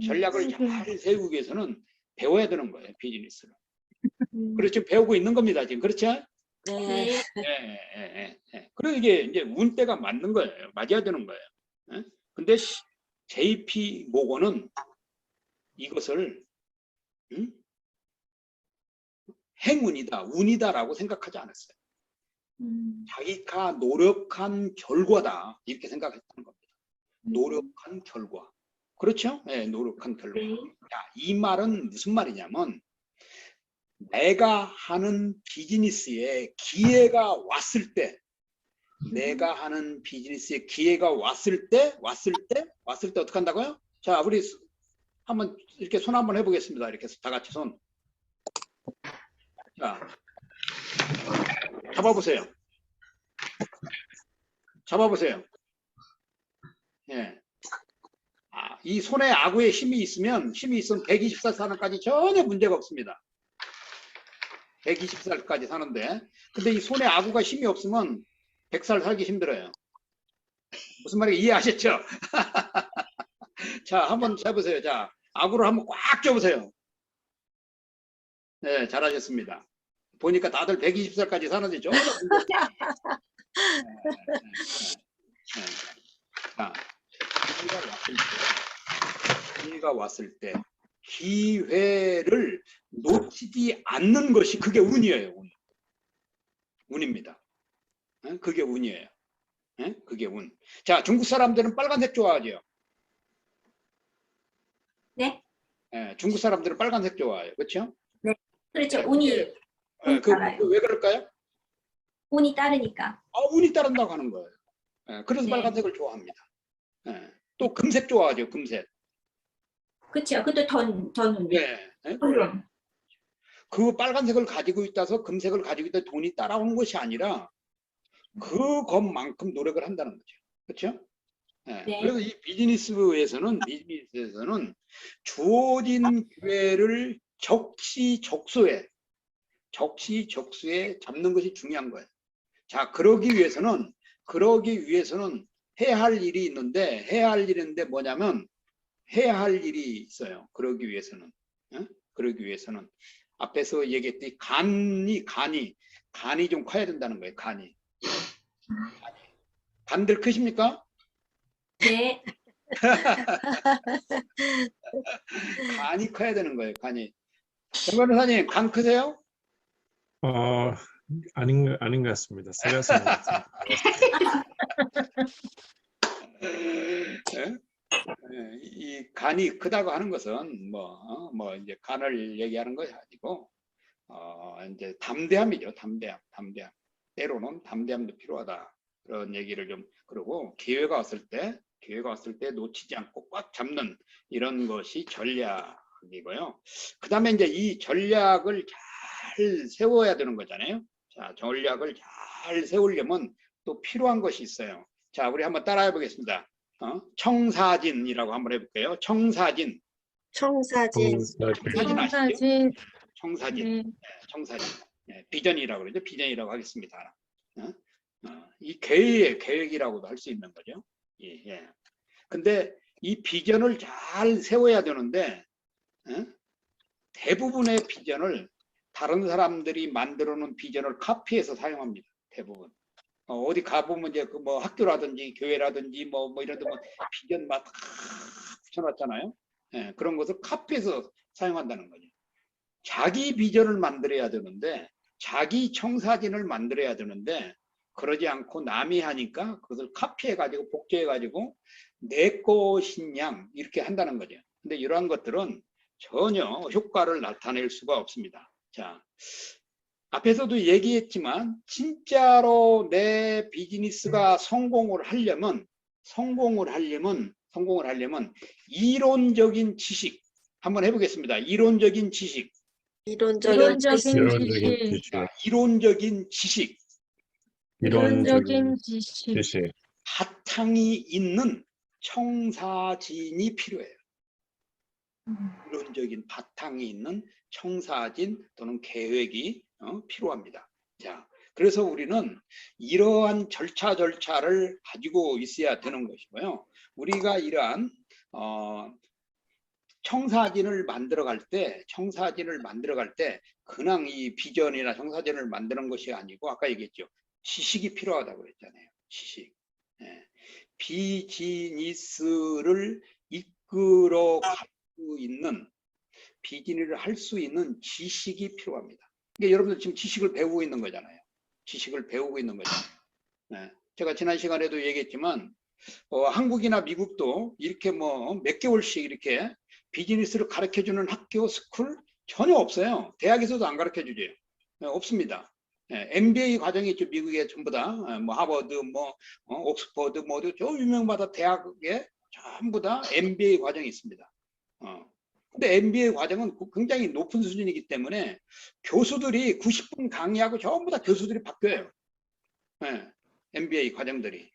전략을 잘 세우기 위해서는 배워야 되는 거예요. 비즈니스를. 그래서 지금 배우고 있는 겁니다. 지금. 그렇죠? 네. 그래서 이게 이제 운때가 맞는 거예요. 맞아야 되는 거예요. 근데 JP 모건은 이것을 행운이다, 운이다라고 생각하지 않았어요. 자기가 노력한 결과다 이렇게 생각했다는 겁니다. 노력한 결과. 그렇죠? 네, 노력한 결과. 자, 이 말은 무슨 말이냐면 내가 하는 비즈니스에 기회가 왔을 때, 내가 하는 비즈니스에 기회가 왔을 때 어떻게 한다고요? 자, 우리 한번 이렇게 손 한번 해보겠습니다. 이렇게 해서 다 같이 손. 자, 잡아보세요. 잡아보세요. 예. 이 손에 아구에 힘이 있으면 120살 사는까지 전혀 문제가 없습니다. 120살까지 사는데, 근데 이 손에 아구가 힘이 없으면 100살 살기 힘들어요. 무슨 말인지 이해하셨죠? 자, 한번 해보세요. 자, 아구를 한번 꽉 껴보세요. 네, 잘하셨습니다. 보니까 다들 120살까지 사는데 좀 자, 기회가 왔을 때 기회를 놓치지 않는 것이 그게 운이에요. 운입니다. 그게 운이에요. 그게 운. 자, 중국 사람들은 빨간색 좋아하죠. 네, 중국 사람들은 빨간색 좋아해요. 그렇죠? 그렇죠. 운이 왜 그럴까요? 운이 따르니까. 운이 따른다고 하는 거예요. 그래서 네. 빨간색을 좋아합니다. 또 금색 좋아하죠. 금색. 그렇죠. 그것도 돈 운. 네. 돈. 그 빨간색을 가지고 있다서 금색을 가지고 있다 돈이 따라오는 것이 아니라 그것만큼 노력을 한다는 거죠. 그렇죠? 네. 그래서 이 비즈니스에서는 주어진 기회를 적시적소에 잡는 것이 중요한 거예요. 자, 그러기 위해서는 해야 할 일이 있는데 뭐냐면 해야 할 일이 있어요. 그러기 위해서는 앞에서 얘기했듯이 간이 좀 커야 된다는 거예요. 간들 크십니까? 네. 간이 커야 되는 거예요. 간이. 정 변호사님, 간 크세요? 아닌 것 같습니다. 세가슴 같습니다. 이 간이 크다고 하는 것은 뭐 이제 간을 얘기하는 것이 아니고 이제 담대함이죠. 담대함. 때로는 담대함도 필요하다. 그런 얘기를 좀 그러고 기회가 왔을 때 놓치지 않고 꽉 잡는 이런 것이 전략이고요. 그다음에 이제 이 전략을 잘 세워야 되는 거잖아요. 자, 전략을 잘 세우려면 또 필요한 것이 있어요. 자, 우리 한번 따라해 보겠습니다. 청사진이라고 한번 해볼게요. 청사진. 청사진. 사진 아시죠? 청사진. 네. 비전이라고 그러죠. 비전이라고 하겠습니다. 이 계획이라고도 할 수 있는 거죠. 예. 근데 이 비전을 잘 세워야 되는데 대부분의 비전을 다른 사람들이 만들어 놓은 비전을 카피해서 사용합니다. 대부분. 어디 가보면 이제 그 뭐 학교라든지 교회라든지 뭐 이런 데 뭐 비전 막 붙여놨잖아요. 그런 것을 카피해서 사용한다는 거죠. 자기 비전을 만들어야 되는데, 자기 청사진을 만들어야 되는데, 그러지 않고 남이 하니까 그것을 카피해가지고 복제해가지고 내 것인 양 이렇게 한다는 거죠. 근데 이러한 것들은 전혀 효과를 나타낼 수가 없습니다. 자, 앞에서도 얘기했지만 진짜로 내 비즈니스가 성공을 하려면 이론적인 지식 한번 해보겠습니다. 이론적인 지식. 이론적인 지식. 바탕이 있는 청사진이 필요해요. 이론적인 바탕이 있는 청사진 또는 계획이 필요합니다. 자, 그래서 우리는 이러한 절차를 가지고 있어야 되는 것이고요. 우리가 이러한 청사진을 만들어 갈 때 그냥 이 비전이나 청사진을 만드는 것이 아니고 아까 얘기했죠. 지식이 필요하다고 그랬잖아요. 지식. 비즈니스를 이끌어 갈 수 있는 비즈니스를 할 수 있는 지식이 필요합니다. 그러니까 여러분들 지금 지식을 배우고 있는 거잖아요. 제가 지난 시간에도 얘기했지만 한국이나 미국도 이렇게 뭐 몇 개월씩 이렇게 비즈니스를 가르쳐주는 학교, 스쿨 전혀 없어요. 대학에서도 안 가르쳐주죠. 없습니다. MBA 과정이 있죠. 미국에 전부 다 뭐 하버드, 뭐 옥스퍼드, 뭐 저 유명마다 대학에 전부 다 MBA 과정이 있습니다. 근데 MBA 과정은 굉장히 높은 수준이기 때문에 교수들이 90분 강의하고 전부 다 교수들이 바뀌어요. MBA 과정들이.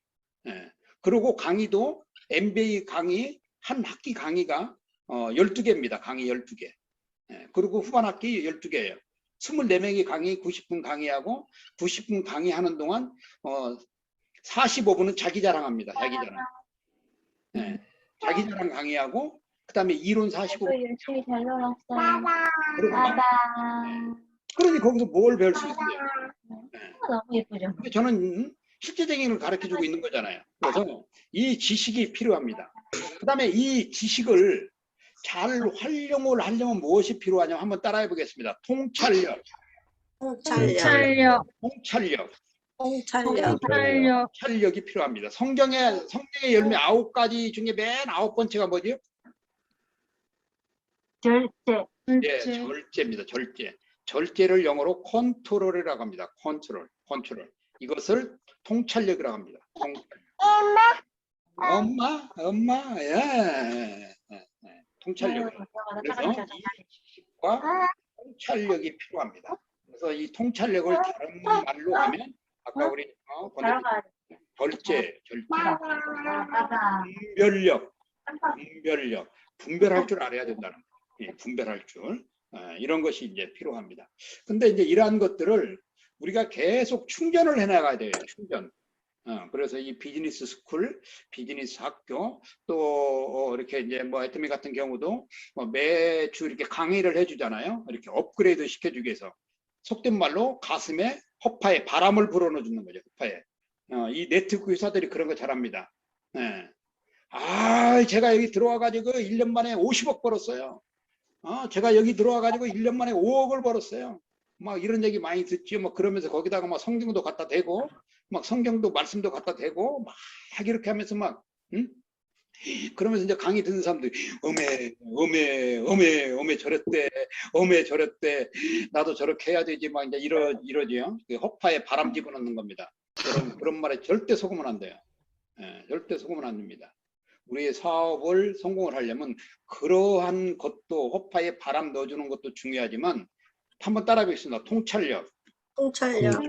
그리고 강의도 MBA 강의 한 학기 강의가 12개입니다. 강의 12개. 그리고 후반 학기 12개예요. 24명이 강의 90분 강의하고 90분 강의하는 동안 45분은 자기 자랑합니다. 자기 자랑. 자기 자랑 강의하고 그다음에 이론 45. 열심히 잘 놀았어요. 그러니 거기서 뭘 배울 수 있어요? 너무 예쁘죠? 근데 저는 실제적인 걸 가르쳐주고 있는 거잖아요. 그래서 이 지식이 필요합니다. 그다음에 이 지식을 잘 활용을 하려면 무엇이 필요하냐 한번 따라해 보겠습니다. 통찰력, 통찰력, 통찰력, 통찰력, 통찰력이 필요합니다. 성경의 열매 9가지 중에 맨 9번째가 뭐죠? 절제. 예, 절제입니다. 절제. 절제를 영어로 컨트롤이라고 합니다. 컨트롤. 이것을 통찰력이라고 합니다. 엄마, 예. 통찰력. 그래서 이 지식과 통찰력이 필요합니다. 그래서 이 통찰력을 다른 말로 하면 아까 우리 절제, 분별할 줄 알아야 된다는 거예요. 분별할 줄. 이런 것이 이제 필요합니다. 근데 이제 이러한 것들을 우리가 계속 충전을 해나가야 돼요. 충전. 그래서 이 비즈니스 스쿨, 비즈니스 학교, 또 이렇게 이제 뭐 애터미 같은 경우도 뭐 매주 이렇게 강의를 해주잖아요. 이렇게 업그레이드 시켜주기 위해서. 속된 말로 가슴에 허파에 바람을 불어넣어주는 거죠. 허파에. 이 네트워크 회사들이 그런 거 잘합니다. 예. 제가 여기 들어와가지고 1년 만에 50억 벌었어요. 제가 여기 들어와가지고 1년 만에 5억을 벌었어요. 막 이런 얘기 많이 듣죠. 뭐 그러면서 거기다가 막 성경도 갖다 대고, 막 성경도 말씀도 갖다 대고, 막 이렇게 하면서 막, 응? 그러면서 이제 강의 듣는 사람들이 어메 저랬대 나도 저렇게 해야 되지 막 이제 이러지요. 허파에 바람 집어넣는 겁니다. 여러분 그런 말에 절대 속으면 안 돼요. 예, 절대 속으면 안 됩니다. 우리의 사업을 성공을 하려면 그러한 것도 허파에 바람 넣어주는 것도 중요하지만 한번 따라 뵙겠습니다. 통찰력. 통찰력이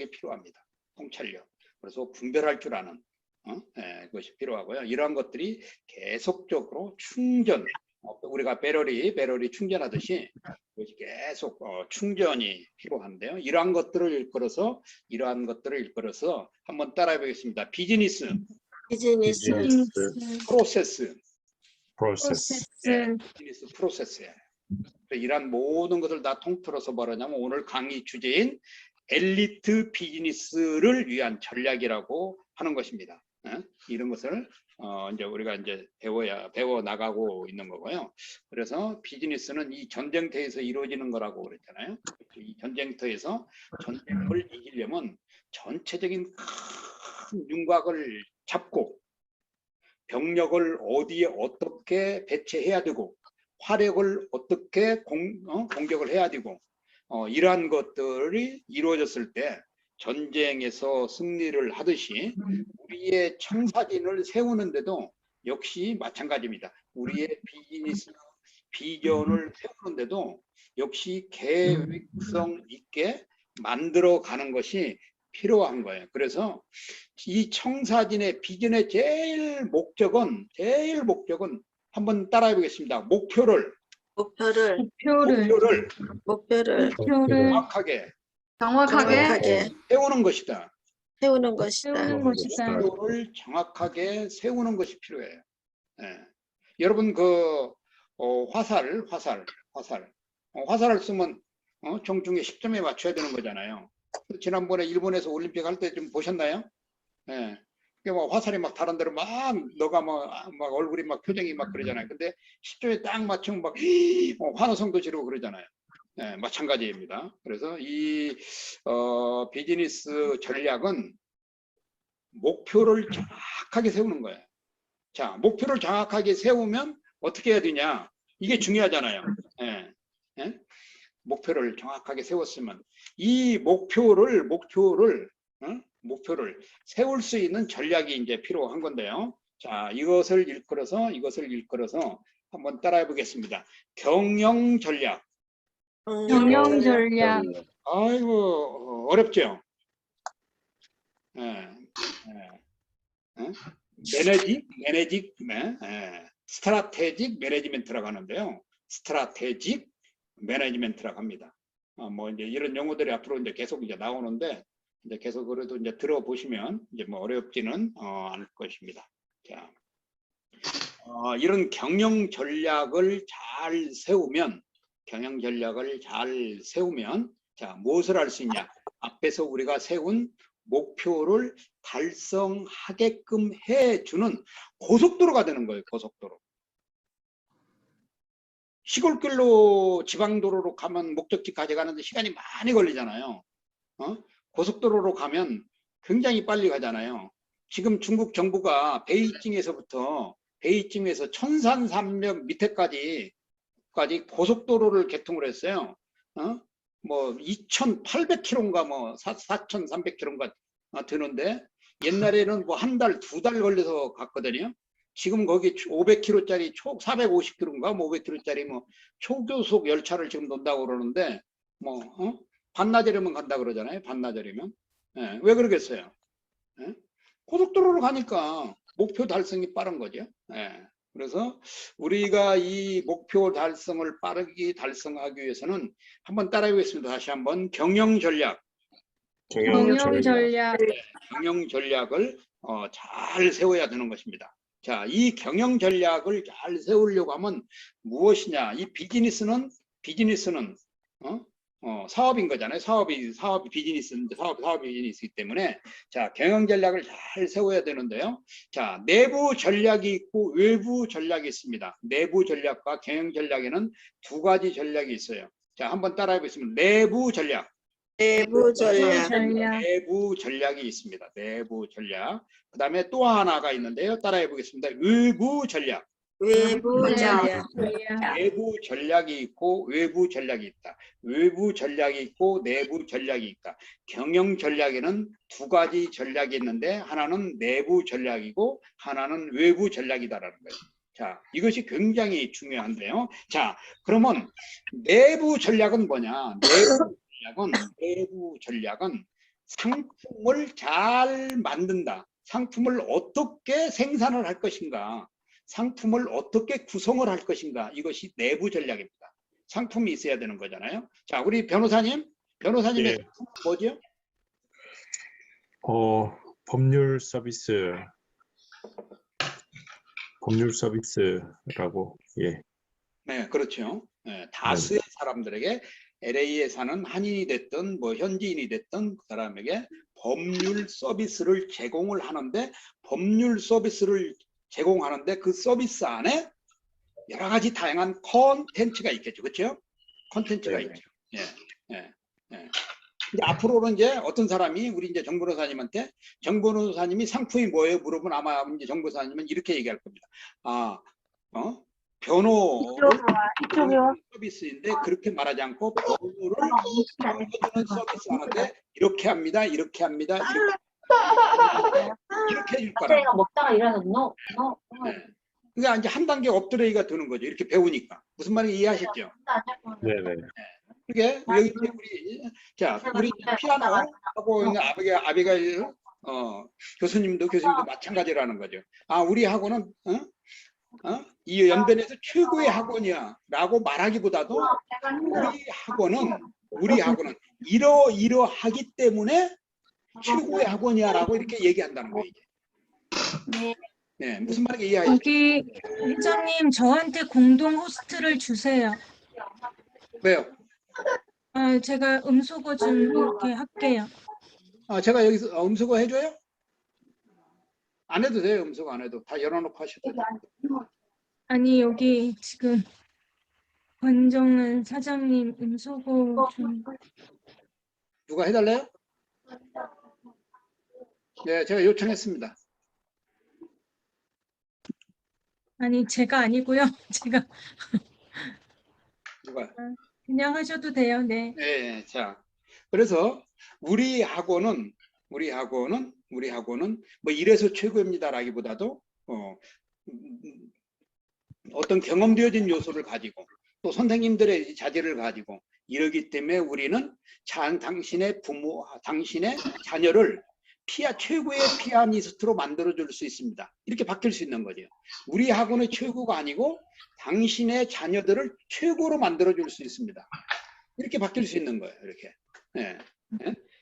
필요합니다. 통찰력. 그래서 분별할 줄 아는 그것이 필요하고요. 이러한 것들이 계속적으로 충전, 우리가 배럴이 충전하듯이 그것이 계속 충전이 필요한데요. 이러한 것들을 일컬어서 한번 따라해 보겠습니다. 비즈니스 프로세스. 비즈니스 프로세스예요. 이러한 모든 것을 다 통틀어서 뭐라냐면 오늘 강의 주제인 엘리트 비즈니스를 위한 전략이라고 하는 것입니다. 이런 것을 이제 우리가 이제 배워 나가고 있는 거고요. 그래서 비즈니스는 이 전쟁터에서 이루어지는 거라고 그랬잖아요. 이 전쟁터에서 전쟁을 이기려면 전체적인 큰 윤곽을 잡고 병력을 어디에 어떻게 배치해야 되고 화력을 어떻게 공격을 해야 되고 이러한 것들이 이루어졌을 때 전쟁에서 승리를 하듯이 우리의 청사진을 세우는데도 역시 마찬가지입니다. 우리의 비즈니스 비전을 세우는데도 역시 계획성 있게 만들어가는 것이 필요한 거예요. 그래서 이 청사진의 비전의 제일 목적은 한번 따라해 보겠습니다. 목표를 정확하게 세우는 것이다. 목표를 정확하게 세우는 것이 필요해요. 예. 여러분 그 화살을 쓰면 정중에 10점에 맞춰야 되는 거잖아요. 지난번에 일본에서 올림픽 할 때 좀 보셨나요? 예. 뭐 화살이 막 다른 데로 막 너가 막 얼굴이 막 표정이 막 그러잖아요. 근데 10점에 딱 맞추면 막 환호성도 지르고 그러잖아요. 네, 마찬가지입니다. 그래서 이 비즈니스 전략은 목표를 정확하게 세우는 거예요. 자, 목표를 정확하게 세우면 어떻게 해야 되냐? 이게 중요하잖아요. 예, 예? 목표를 정확하게 세웠으면 이 목표를 세울 수 있는 전략이 이제 필요한 건데요. 자, 이것을 일컬어서 한번 따라해 보겠습니다. 경영 전략. 아이고 어렵죠. 스트라테직 매니지먼트라고 하는데요. 스트라테직 매니지먼트라고 합니다. 뭐 이제 이런 용어들이 앞으로 이제 계속 이제 나오는데 이제 계속 그래도 이제 들어보시면 이제 뭐 어렵지는 않을 것입니다. 자, 이런 경영 전략을 잘 세우면 자, 무엇을 할 수 있냐? 앞에서 우리가 세운 목표를 달성하게끔 해주는 고속도로가 되는 거예요. 고속도로. 시골길로 지방도로로 가면 목적지까지 가는데 시간이 많이 걸리잖아요. 고속도로로 가면 굉장히 빨리 가잖아요. 지금 중국 정부가 베이징에서 천산산맥 밑에까지 고속도로를 개통을 했어요. 뭐 2,800km인가 뭐 4,300km인가 드는데 옛날에는 뭐 한 달, 두 달 걸려서 갔거든요. 지금 거기 500km짜리 450km인가 뭐 500km짜리 뭐 초고속 열차를 지금 논다고 그러는데 뭐 반나절이면 간다 그러잖아요. 반나절이면. 예, 왜 그러겠어요? 예? 고속도로로 가니까 목표 달성이 빠른 거죠. 예. 그래서 우리가 이 목표 달성을 빠르게 달성하기 위해서는 한번 따라해 보겠습니다. 다시 한번 경영 전략을 잘 세워야 되는 것입니다. 자, 이 경영 전략을 잘 세우려고 하면 무엇이냐? 이 비즈니스는 사업인 거잖아요. 사업이 비즈니스인데 사업이 비즈니스이기 때문에 자, 경영 전략을 잘 세워야 되는데요. 자, 내부 전략이 있고 외부 전략이 있습니다. 내부 전략과 경영 전략에는 두 가지 전략이 있어요. 자, 한번 따라해 보겠습니다. 내부 전략이 있습니다. 내부 전략. 그 다음에 또 하나가 있는데요. 따라해 보겠습니다. 외부 전략. 내부 전략이 있고 외부 전략이 있다. 외부 전략이 있고 내부 전략이 있다. 경영 전략에는 두 가지 전략이 있는데 하나는 내부 전략이고 하나는 외부 전략이다라는 거예요. 자, 이것이 굉장히 중요한데요. 자, 그러면 내부 전략은 뭐냐? 내부 전략은 상품을 잘 만든다. 상품을 어떻게 생산을 할 것인가? 상품을 어떻게 구성을 할 것인가? 이것이 내부 전략입니다. 상품이 있어야 되는 거잖아요. 자, 우리 변호사님의 예. 상품은 뭐죠? 법률 서비스라고. 예. 네, 그렇죠. 네, 다수의 사람들에게 LA에 사는 한인이 됐든 뭐 현지인이 됐든 그 사람에게 법률 서비스를 제공을 하는데 그 서비스 안에 여러 가지 다양한 콘텐츠가 있겠죠. 그렇죠? 콘텐츠가 네. 있죠. 예. 이제 앞으로는 이제 어떤 사람이 우리 이제 정 변호사님한테 정 변호사님이 상품이 뭐예요? 물어보면 아마 이제 정 변호사님은 이렇게 얘기할 겁니다. 변호를 서비스인데 그렇게 말하지 않고 변호를 해주는 서비스 하는데 이렇게 합니다. 이렇게 해줄 거라. 제가 먹다가 일어나서 no. 그러니까 이제 한 단계 업그레이드가 되는 거죠. 이렇게 배우니까. 무슨 말인지 이해하셨죠? 네네. 그게 여기 우리 피아노하고 있는 아비가일 교수님도 마찬가지라는 거죠. 우리 학원은 이 연변에서 최고의 학원이야라고 말하기보다도 우리 학원은 이러하기 때문에 최고의 학원이야라고 이렇게 얘기한다는 거예요. 네, 무슨 말인지 이해하시죠? 여기 회장님 저한테 공동 호스트를 주세요. 왜요? 제가 음소거 좀 이렇게 할게요. 제가 여기서 음소거 해줘요? 안 해도 돼요. 음소거 안 해도 다 열어놓고 하셔도 돼요. 아니 여기 지금 권정은 사장님 음소거 좀. 누가 해달래요? 네, 제가 요청했습니다. 아니 제가 아니고요. 제가 누가? 그냥 하셔도 돼요. 네. 네, 자, 그래서 우리 학원은 뭐 이래서 최고입니다라기보다도 어떤 경험되어진 요소를 가지고 또 선생님들의 자질을 가지고 이러기 때문에 우리는 당신의 자녀를 최고의 피아니스트로 만들어줄 수 있습니다. 이렇게 바뀔 수 있는 거죠. 우리 학원의 최고가 아니고 당신의 자녀들을 최고로 만들어줄 수 있습니다. 이렇게 바뀔 수 있는 거예요. 이렇게.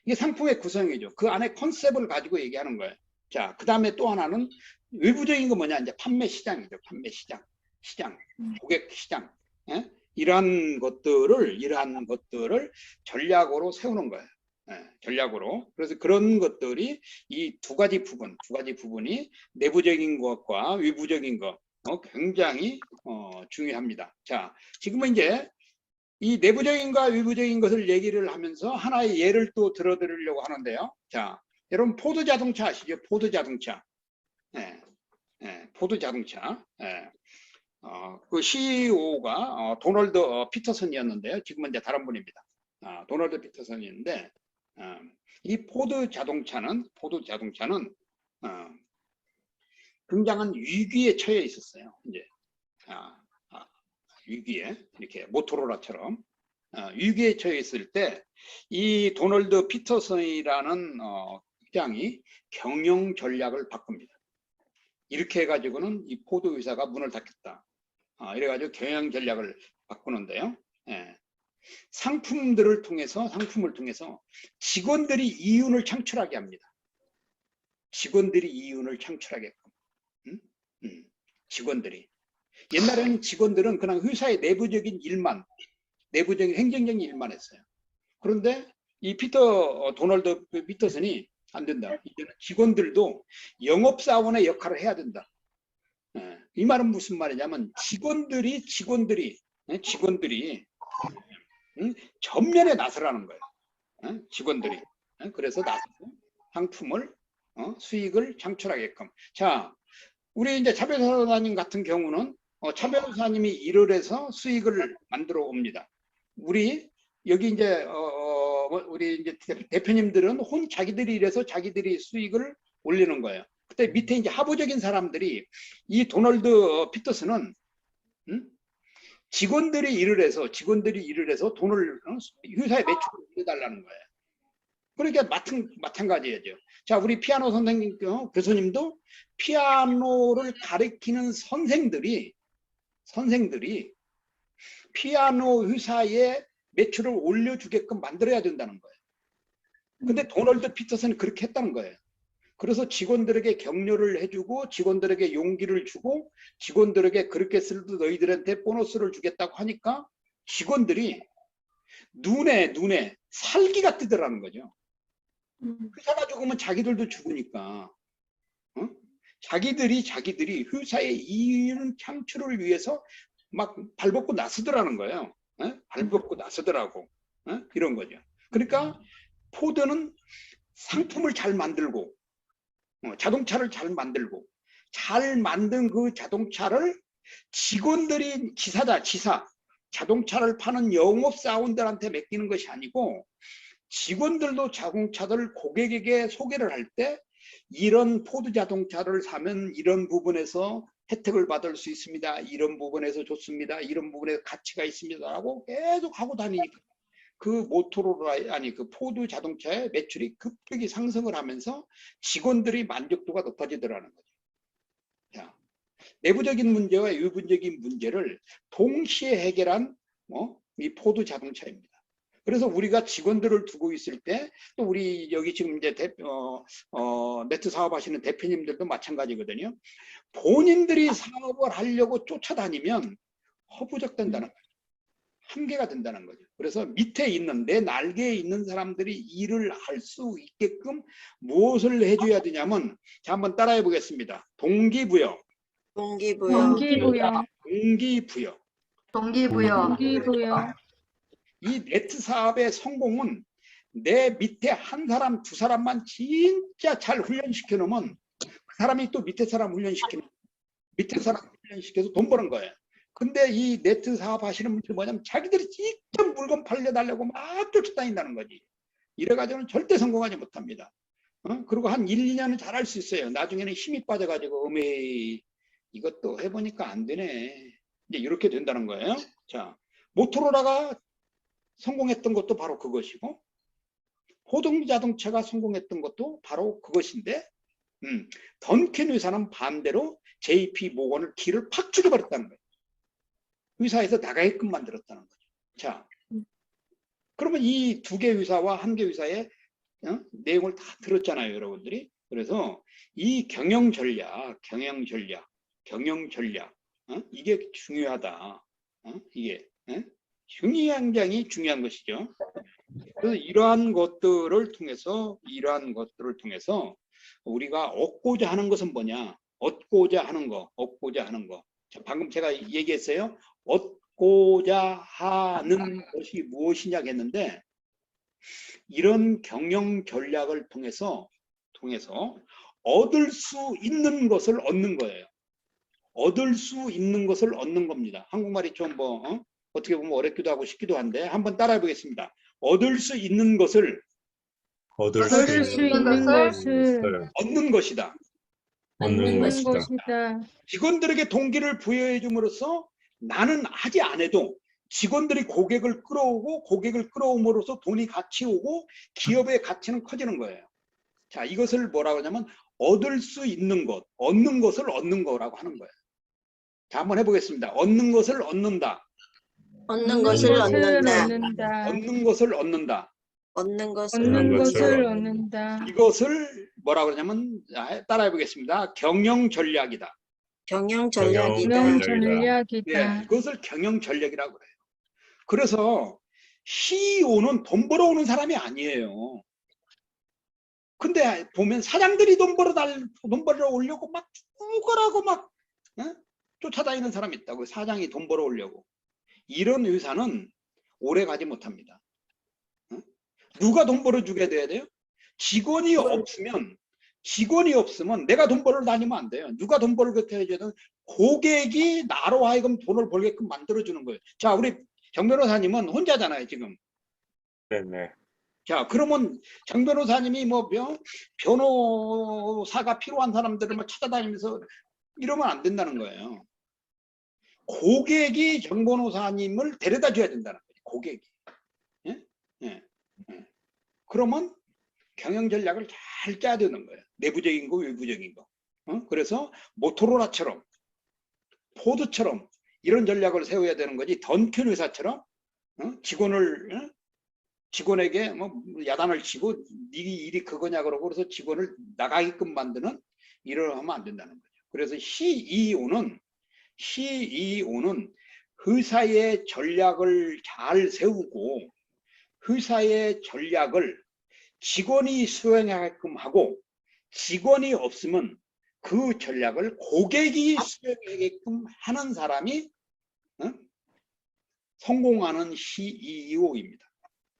이게 상품의 구성이죠. 그 안에 컨셉을 가지고 얘기하는 거예요. 자, 그 다음에 또 하나는 외부적인 거 뭐냐? 이제 판매 시장이죠. 판매 시장, 고객 시장. 예? 이러한 것들을 전략으로 세우는 거예요. 예, 전략으로. 그래서 그런 것들이 이 두 가지 부분이 내부적인 것과 외부적인 것 굉장히 중요합니다. 자, 지금은 이제 이 내부적인과 외부적인 것을 얘기를 하면서 하나의 예를 또 들어드리려고 하는데요. 자, 여러분 포드 자동차 아시죠? 포드 자동차. 예, 포드 자동차. 예. 그 CEO가 도널드 피터슨이었는데요. 지금은 이제 다른 분입니다. 도널드 피터슨이었는데 이 포드 자동차는 굉장한 위기에 처해 있었어요. 이제 위기에 이렇게 모토로라처럼 위기에 처해 있을 때 이 도널드 피터슨이라는 회장이 경영 전략을 바꿉니다. 이렇게 해가지고는 이 포드 회사가 문을 닫겠다. 이래가지고 경영 전략을 바꾸는데요. 예. 상품을 통해서 직원들이 이윤을 창출하게 합니다. 직원들이 이윤을 창출하게끔. 직원들이. 옛날에는 직원들은 그냥 회사의 내부적인 행정적인 일만 했어요. 그런데 이 도널드 피터슨이 안 된다. 이제는 직원들도 영업사원의 역할을 해야 된다. 이 말은 무슨 말이냐면 직원들이 전면에 나서라는 거예요. 직원들이. 그래서 나서서 상품을 수익을 창출하게끔. 자, 우리 이제 차 변호사님 같은 경우는 차 변호사님이 일을 해서 수익을 만들어 옵니다. 우리 여기 이제 우리 이제 대표님들은 자기들이 일해서 자기들이 수익을 올리는 거예요. 그때 밑에 이제 하부적인 사람들이 이 도널드 피터슨은 직원들이 일을 해서 돈을 회사에 매출을 올려달라는 거예요. 그러니까 마찬가지죠. 자, 우리 피아노 선생님, 교수님도 피아노를 가르치는 선생들이 피아노 회사에 매출을 올려주게끔 만들어야 된다는 거예요. 근데 도널드 피터슨은 그렇게 했다는 거예요. 그래서 직원들에게 격려를 해주고 직원들에게 용기를 주고 직원들에게 그렇게 쓸도 너희들한테 보너스를 주겠다고 하니까 직원들이 눈에 살기가 뜨더라는 거죠. 회사가 죽으면 자기들도 죽으니까 자기들이 회사의 이윤 창출을 위해서 막 발벗고 나서더라는 거예요. 발벗고 나서더라고. 이런 거죠. 그러니까 포드는 상품을 잘 만들고 자동차를 잘 만들고 잘 만든 그 자동차를 직원들이 지사 자동차를 파는 영업사원들한테 맡기는 것이 아니고 직원들도 자동차들 고객에게 소개를 할 때 이런 포드 자동차를 사면 이런 부분에서 혜택을 받을 수 있습니다. 이런 부분에서 좋습니다. 이런 부분에서 가치가 있습니다. 라고 계속 하고 다니니까 그 그 포드 자동차의 매출이 급격히 상승을 하면서 직원들이 만족도가 높아지더라는 거죠. 자, 내부적인 문제와 외부적인 문제를 동시에 해결한 이 포드 자동차입니다. 그래서 우리가 직원들을 두고 있을 때 또 우리 여기 지금 이제 네트 사업하시는 대표님들도 마찬가지거든요. 본인들이 사업을 하려고 쫓아다니면 허부적된다는 거죠. 한계가 된다는 거죠. 그래서 밑에 있는 내 날개에 있는 사람들이 일을 할 수 있게끔 무엇을 해줘야 되냐면 자 한번 따라해 보겠습니다. 동기부여. 이 네트 사업의 성공은 내 밑에 한 사람, 두 사람만 진짜 잘 훈련시켜 놓으면 그 사람이 또 밑에 사람 훈련시켜서 돈 버는 거예요. 근데 이 네트 사업 하시는 분들이 뭐냐면 자기들이 직접 물건 팔려달라고 막 쫓아다닌다는 거지. 이래가지고는 절대 성공하지 못합니다. 그리고 한 1, 2년은 잘할 수 있어요. 나중에는 힘이 빠져가지고 이것도 해보니까 안 되네. 이제 이렇게 된다는 거예요. 자, 모토로라가 성공했던 것도 바로 그것이고 포드 자동차가 성공했던 것도 바로 그것인데 던킨 회사는 반대로 JP 모건을 길을 팍 죽여버렸다는 거예요. 회사에서 나가게끔 만들었다는 거죠. 자, 그러면 이 두 개 회사와 한 개 회사의 내용을 다 들었잖아요, 여러분들이. 그래서 이 경영 전략, 이게 중요하다. 이게 굉장히 중요한 것이죠. 그래서 이러한 것들을 통해서 우리가 얻고자 하는 것은 뭐냐? 얻고자 하는 거. 자, 방금 제가 얘기했어요. 얻고자 하는 것이 무엇이냐 했는데, 이런 경영 전략을 통해서 얻을 수 있는 것을 얻는 거예요. 얻을 수 있는 것을 얻는 겁니다. 한국말이 좀 어떻게 보면 어렵기도 하고 쉽기도 한데 한번 따라해 보겠습니다. 얻을 수 있는 것을 얻을 얻을 수 수 있는 있는 것을 얻는 것이다. 얻는 것이다. 직원들에게 동기를 부여해 줌으로써 나는 하지 않아도 직원들이 고객을 끌어오고 고객을 끌어옴으로써 돈이 같이 오고 기업의 가치는 커지는 거예요. 자, 이것을 뭐라고 하냐면 얻을 수 있는 것, 얻는 것을 얻는 거라고 하는 거예요. 자, 한번 해보겠습니다. 얻는 것을 얻는다. 얻는 것을 얻는다. 얻는 것을 얻는다. 얻는 것을 얻는 것을 얻는다. 이것을 뭐라고 그러냐면 따라해 보겠습니다. 경영 전략이다. 경영 전략이다. 경영 전략이다. 네, 이것을 경영 전략이라고 그래요. 그래서 CEO는 돈 벌어오는 사람이 아니에요. 근데 보면 사장들이 돈 벌어 오려고 막 죽어라고 막 쫓아다니는 사람이 있다고. 사장이 돈 벌어 오려고. 이런 회사는 오래 가지 못합니다. 누가 돈 벌어주게 돼야 돼요? 직원이 없으면 내가 돈 벌어 다니면 안 돼요. 누가 돈 벌게 해줘야 돼요? 고객이 나로 하여금 돈을 벌게끔 만들어주는 거예요. 자, 우리 정 변호사님은 혼자잖아요, 지금. 네네. 자, 그러면 정 변호사님이 뭐 변호사가 필요한 사람들을 막 찾아다니면서 이러면 안 된다는 거예요. 고객이 정 변호사님을 데려다 줘야 된다는 거예요. 고객이. 예? 예. 예. 그러면 경영 전략을 잘 짜야 되는 거예요. 내부적인 거, 외부적인 거. 그래서 모토로라처럼, 포드처럼 이런 전략을 세워야 되는 거지. 던킨 회사처럼 직원에게 뭐 야단을 치고 네 일이 그거냐 그러고 그래서 직원을 나가게끔 만드는 일을 하면 안 된다는 거죠. 그래서 CEO는 회사의 전략을 잘 세우고 회사의 전략을 직원이 수행하게끔 하고 직원이 없으면 그 전략을 고객이 수행하게끔 하는 사람이 성공하는 CEO입니다.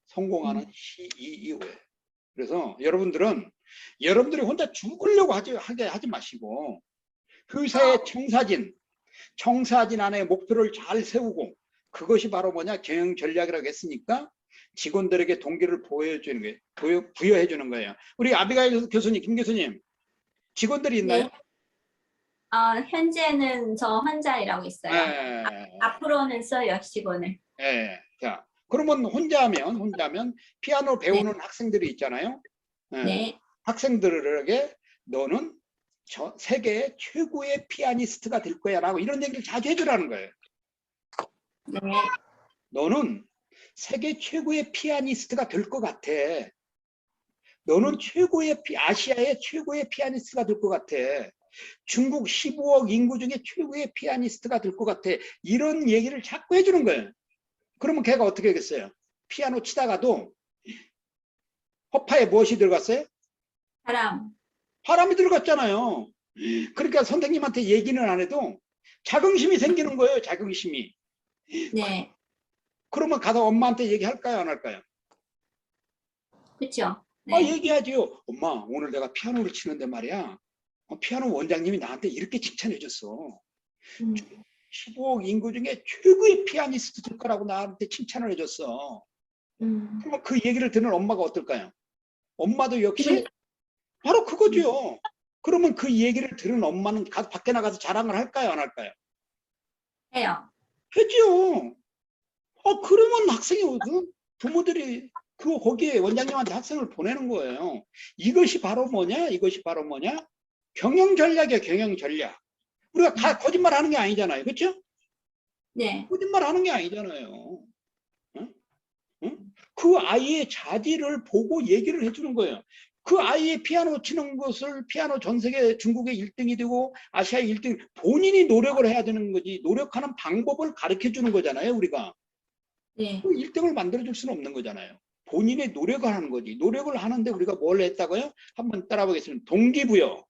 성공하는 CEO예요. 그래서 여러분들이 혼자 죽으려고 하지 마시고 회사의 청사진 안에 목표를 잘 세우고 그것이 바로 뭐냐? 경영 전략이라고 했으니까 직원들에게 동기를 부여해 주는 거예요. 우리 아비가일 교수님, 김 교수님, 직원들이 있나요? 네. 현재는 저 혼자 일하고 있어요. 네. 앞으로는 써요, 직원을. 네. 자, 그러면 혼자면 피아노 배우는 학생들이 있잖아요. 네. 네. 학생들에게 너는 세계 최고의 피아니스트가 될 거야 라고 이런 얘기를 자주 해주라는 거예요. 네. 너는 세계 최고의 피아니스트가 될 것 같아. 너는 아시아의 최고의 피아니스트가 될 것 같아. 중국 15억 인구 중에 최고의 피아니스트가 될 것 같아. 이런 얘기를 자꾸 해주는 거예요. 그러면 걔가 어떻게 하겠어요? 피아노 치다가도 허파에 무엇이 들어갔어요? 바람이 들어갔잖아요. 그러니까 선생님한테 얘기는 안 해도 자긍심이 생기는 거예요. 자긍심이. 네. 그러면 가서 엄마한테 얘기할까요? 안 할까요? 그렇죠. 네. 얘기하죠. 엄마, 오늘 내가 피아노를 치는데 말이야. 피아노 원장님이 나한테 이렇게 칭찬해 줬어. 15억 인구 중에 최고의 피아니스트 될 거라고 나한테 칭찬을 해줬어. 그러면 그 얘기를 듣는 엄마가 어떨까요? 엄마도 역시 바로 그거죠. 그러면 그 얘기를 들은 엄마는 밖에 나가서 자랑을 할까요? 안 할까요? 해요. 했죠. 그러면 학생이 부모들이 거기에 원장님한테 학생을 보내는 거예요. 이것이 바로 뭐냐? 경영 전략이야, 경영 전략. 우리가 거짓말 하는 게 아니잖아요. 그렇죠? 네. 거짓말 하는 게 아니잖아요. 응? 그 아이의 자질을 보고 얘기를 해주는 거예요. 그 아이의 피아노 치는 것을 피아노 전 세계 중국의 1등이 되고 아시아의 1등 본인이 노력을 해야 되는 거지 노력하는 방법을 가르쳐 주는 거잖아요. 우리가 네. 그 1등을 만들어 줄 수는 없는 거잖아요. 본인의 노력을 하는 거지. 노력을 하는데 우리가 뭘 했다고요? 한번 따라 보겠습니다. 동기부여.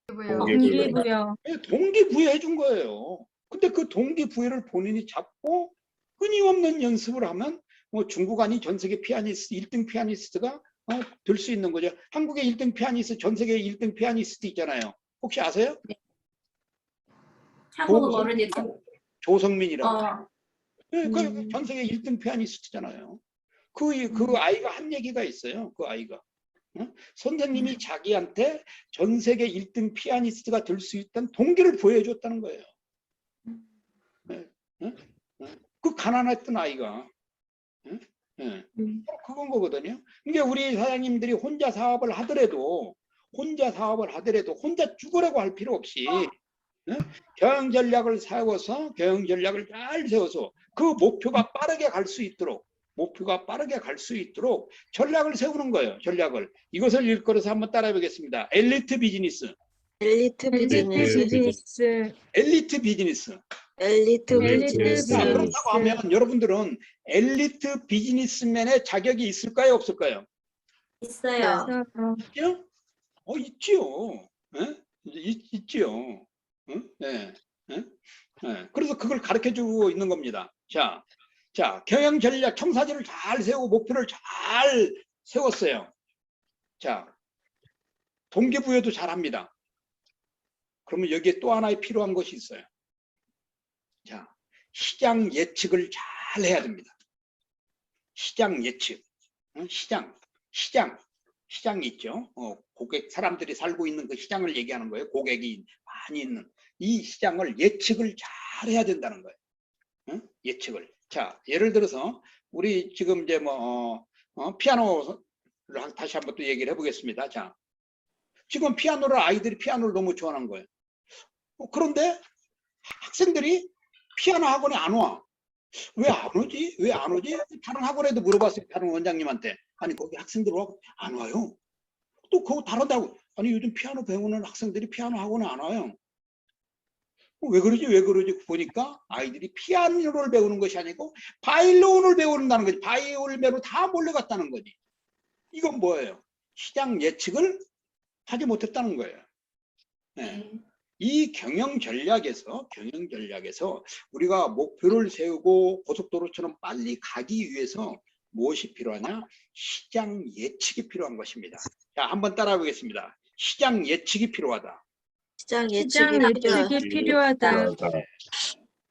동기부여. 동기부여 해준 거예요. 근데 그 동기부여를 본인이 잡고 끊임없는 연습을 하면 뭐 중국 아니 전 세계 피아니스트 1등 피아니스트가 될 수 있는 거죠. 한국의 1등 피아니스트 전 세계 1등 피아니스트 있잖아요. 혹시 아세요? 한국어 모르겠죠. 조성민이라고. 전 세계 1등 피아니스트잖아요. 그 아이가 한 얘기가 있어요. 그 아이가. 선생님이 자기한테 전 세계 1등 피아니스트가 될 수 있다는 동기를 보여줬다는 거예요. 그 가난했던 아이가. 그건 거거든요. 이게 우리 사장님들이 혼자 사업을 하더라도 혼자 죽으라고 할 필요 없이 경영 전략을 세워서 그 목표가 빠르게 갈 수 있도록 전략을 세우는 거예요. 전략을. 이것을 일컬어서 한번 따라해 보겠습니다. 엘리트 비즈니스. 엘리트 비즈니스. 엘리트 비즈니스. 엘리트 비즈니스. 자, 그렇다고 하면 여러분들은 엘리트 비즈니스맨의 자격이 있을까요? 없을까요? 있어요. 있죠? 있지요. 있지요. 네. 그래서 그걸 가르쳐주고 있는 겁니다. 자, 경영 전략 청사진을 잘 세우고 목표를 잘 세웠어요. 자, 동기부여도 잘합니다. 그러면 여기에 또 하나의 필요한 것이 있어요. 자, 시장 예측을 잘 해야 됩니다. 시장 예측. 시장이 있죠. 고객 사람들이 살고 있는 그 시장을 얘기하는 거예요. 고객이 많이 있는 이 시장을 예측을 잘 해야 된다는 거예요. 예측을. 자, 예를 들어서 우리 지금 이제 피아노를 다시 한번 또 얘기를 해보겠습니다. 자, 지금 아이들이 피아노를 너무 좋아하는 거예요. 그런데 학생들이 피아노 학원에 안 와. 왜 안 오지? 다른 학원에도 물어봤어요. 다른 원장님한테. 아니 거기 학생들 안 와요. 또 그거 다른다고. 아니 요즘 피아노 배우는 학생들이 피아노 학원에 안 와요. 왜 그러지 보니까 아이들이 피아노를 배우는 것이 아니고 바이올린을 배운다는 거지. 바이올린으로 다 몰려갔다는 거지. 이건 뭐예요? 시장 예측을 하지 못했다는 거예요. 네. 이 경영 전략에서 우리가 목표를 세우고 고속도로처럼 빨리 가기 위해서 무엇이 필요하냐? 시장 예측이 필요한 것입니다. 자, 한번 따라해 보겠습니다. 시장 예측이 필요하다. 시장 시장 예측이 예측이 필요하다.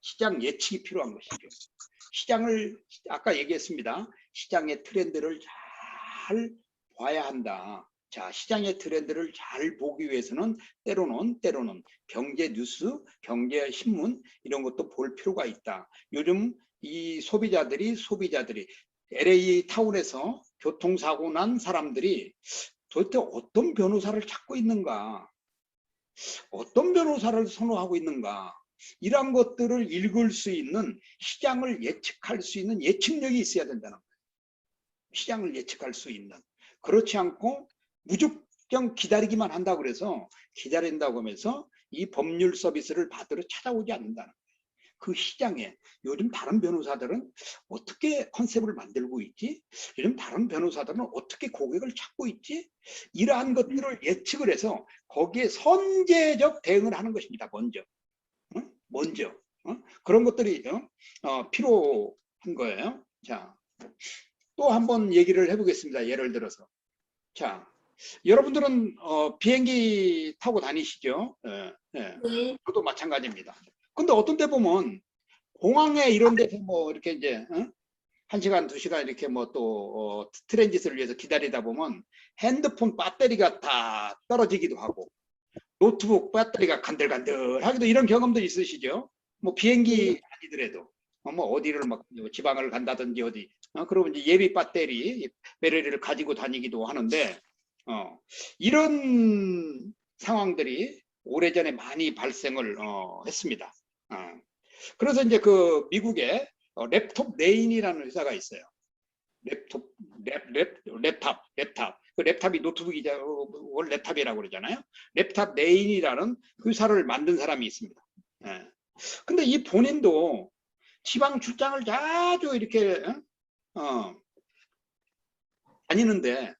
시장 예측이 필요한 것이죠. 시장을 아까 얘기했습니다. 시장의 트렌드를 잘 봐야 한다. 자, 시장의 트렌드를 잘 보기 위해서는 때로는 경제 뉴스, 경제 신문 이런 것도 볼 필요가 있다. 요즘 이 소비자들이 LA 타운에서 교통사고 난 사람들이 도대체 어떤 변호사를 찾고 있는가, 어떤 변호사를 선호하고 있는가, 이런 것들을 읽을 수 있는 시장을 예측할 수 있는 예측력이 있어야 된다는 거예요. 시장을 예측할 수 있는. 그렇지 않고 무조건 기다리기만 한다고 그래서 기다린다고 하면서 이 법률 서비스를 받으러 찾아오지 않는다는 거예요. 그 시장에 요즘 다른 변호사들은 어떻게 컨셉을 만들고 있지? 요즘 다른 변호사들은 어떻게 고객을 찾고 있지? 이러한 것들을 예측을 해서 거기에 선제적 대응을 하는 것입니다. 먼저. 그런 것들이 필요한 거예요. 자, 또 한번 얘기를 해보겠습니다. 예를 들어서. 자, 여러분들은 비행기 타고 다니시죠? 네. 그것도 마찬가지입니다. 근데 어떤 때 보면 공항에 이런 데서 이렇게 이제 1시간, 2시간 이렇게 또 트랜짓을 위해서 기다리다 보면 핸드폰 배터리가 다 떨어지기도 하고 노트북 배터리가 간들간들하기도 이런 경험도 있으시죠? 비행기 아니더라도 어디를 지방을 간다든지 어디 그러면 이제 예비 배터리를 가지고 다니기도 하는데 이런 상황들이 오래전에 많이 발생을 했습니다. 그래서 이제 그 미국에 랩톱 레인이라는 회사가 있어요. 랩탑. 그 랩탑이 노트북이자 월 랩탑이라고 그러잖아요. 랩탑 레인이라는 회사를 만든 사람이 있습니다. 예. 근데 이 본인도 지방 출장을 자주 이렇게 다니는데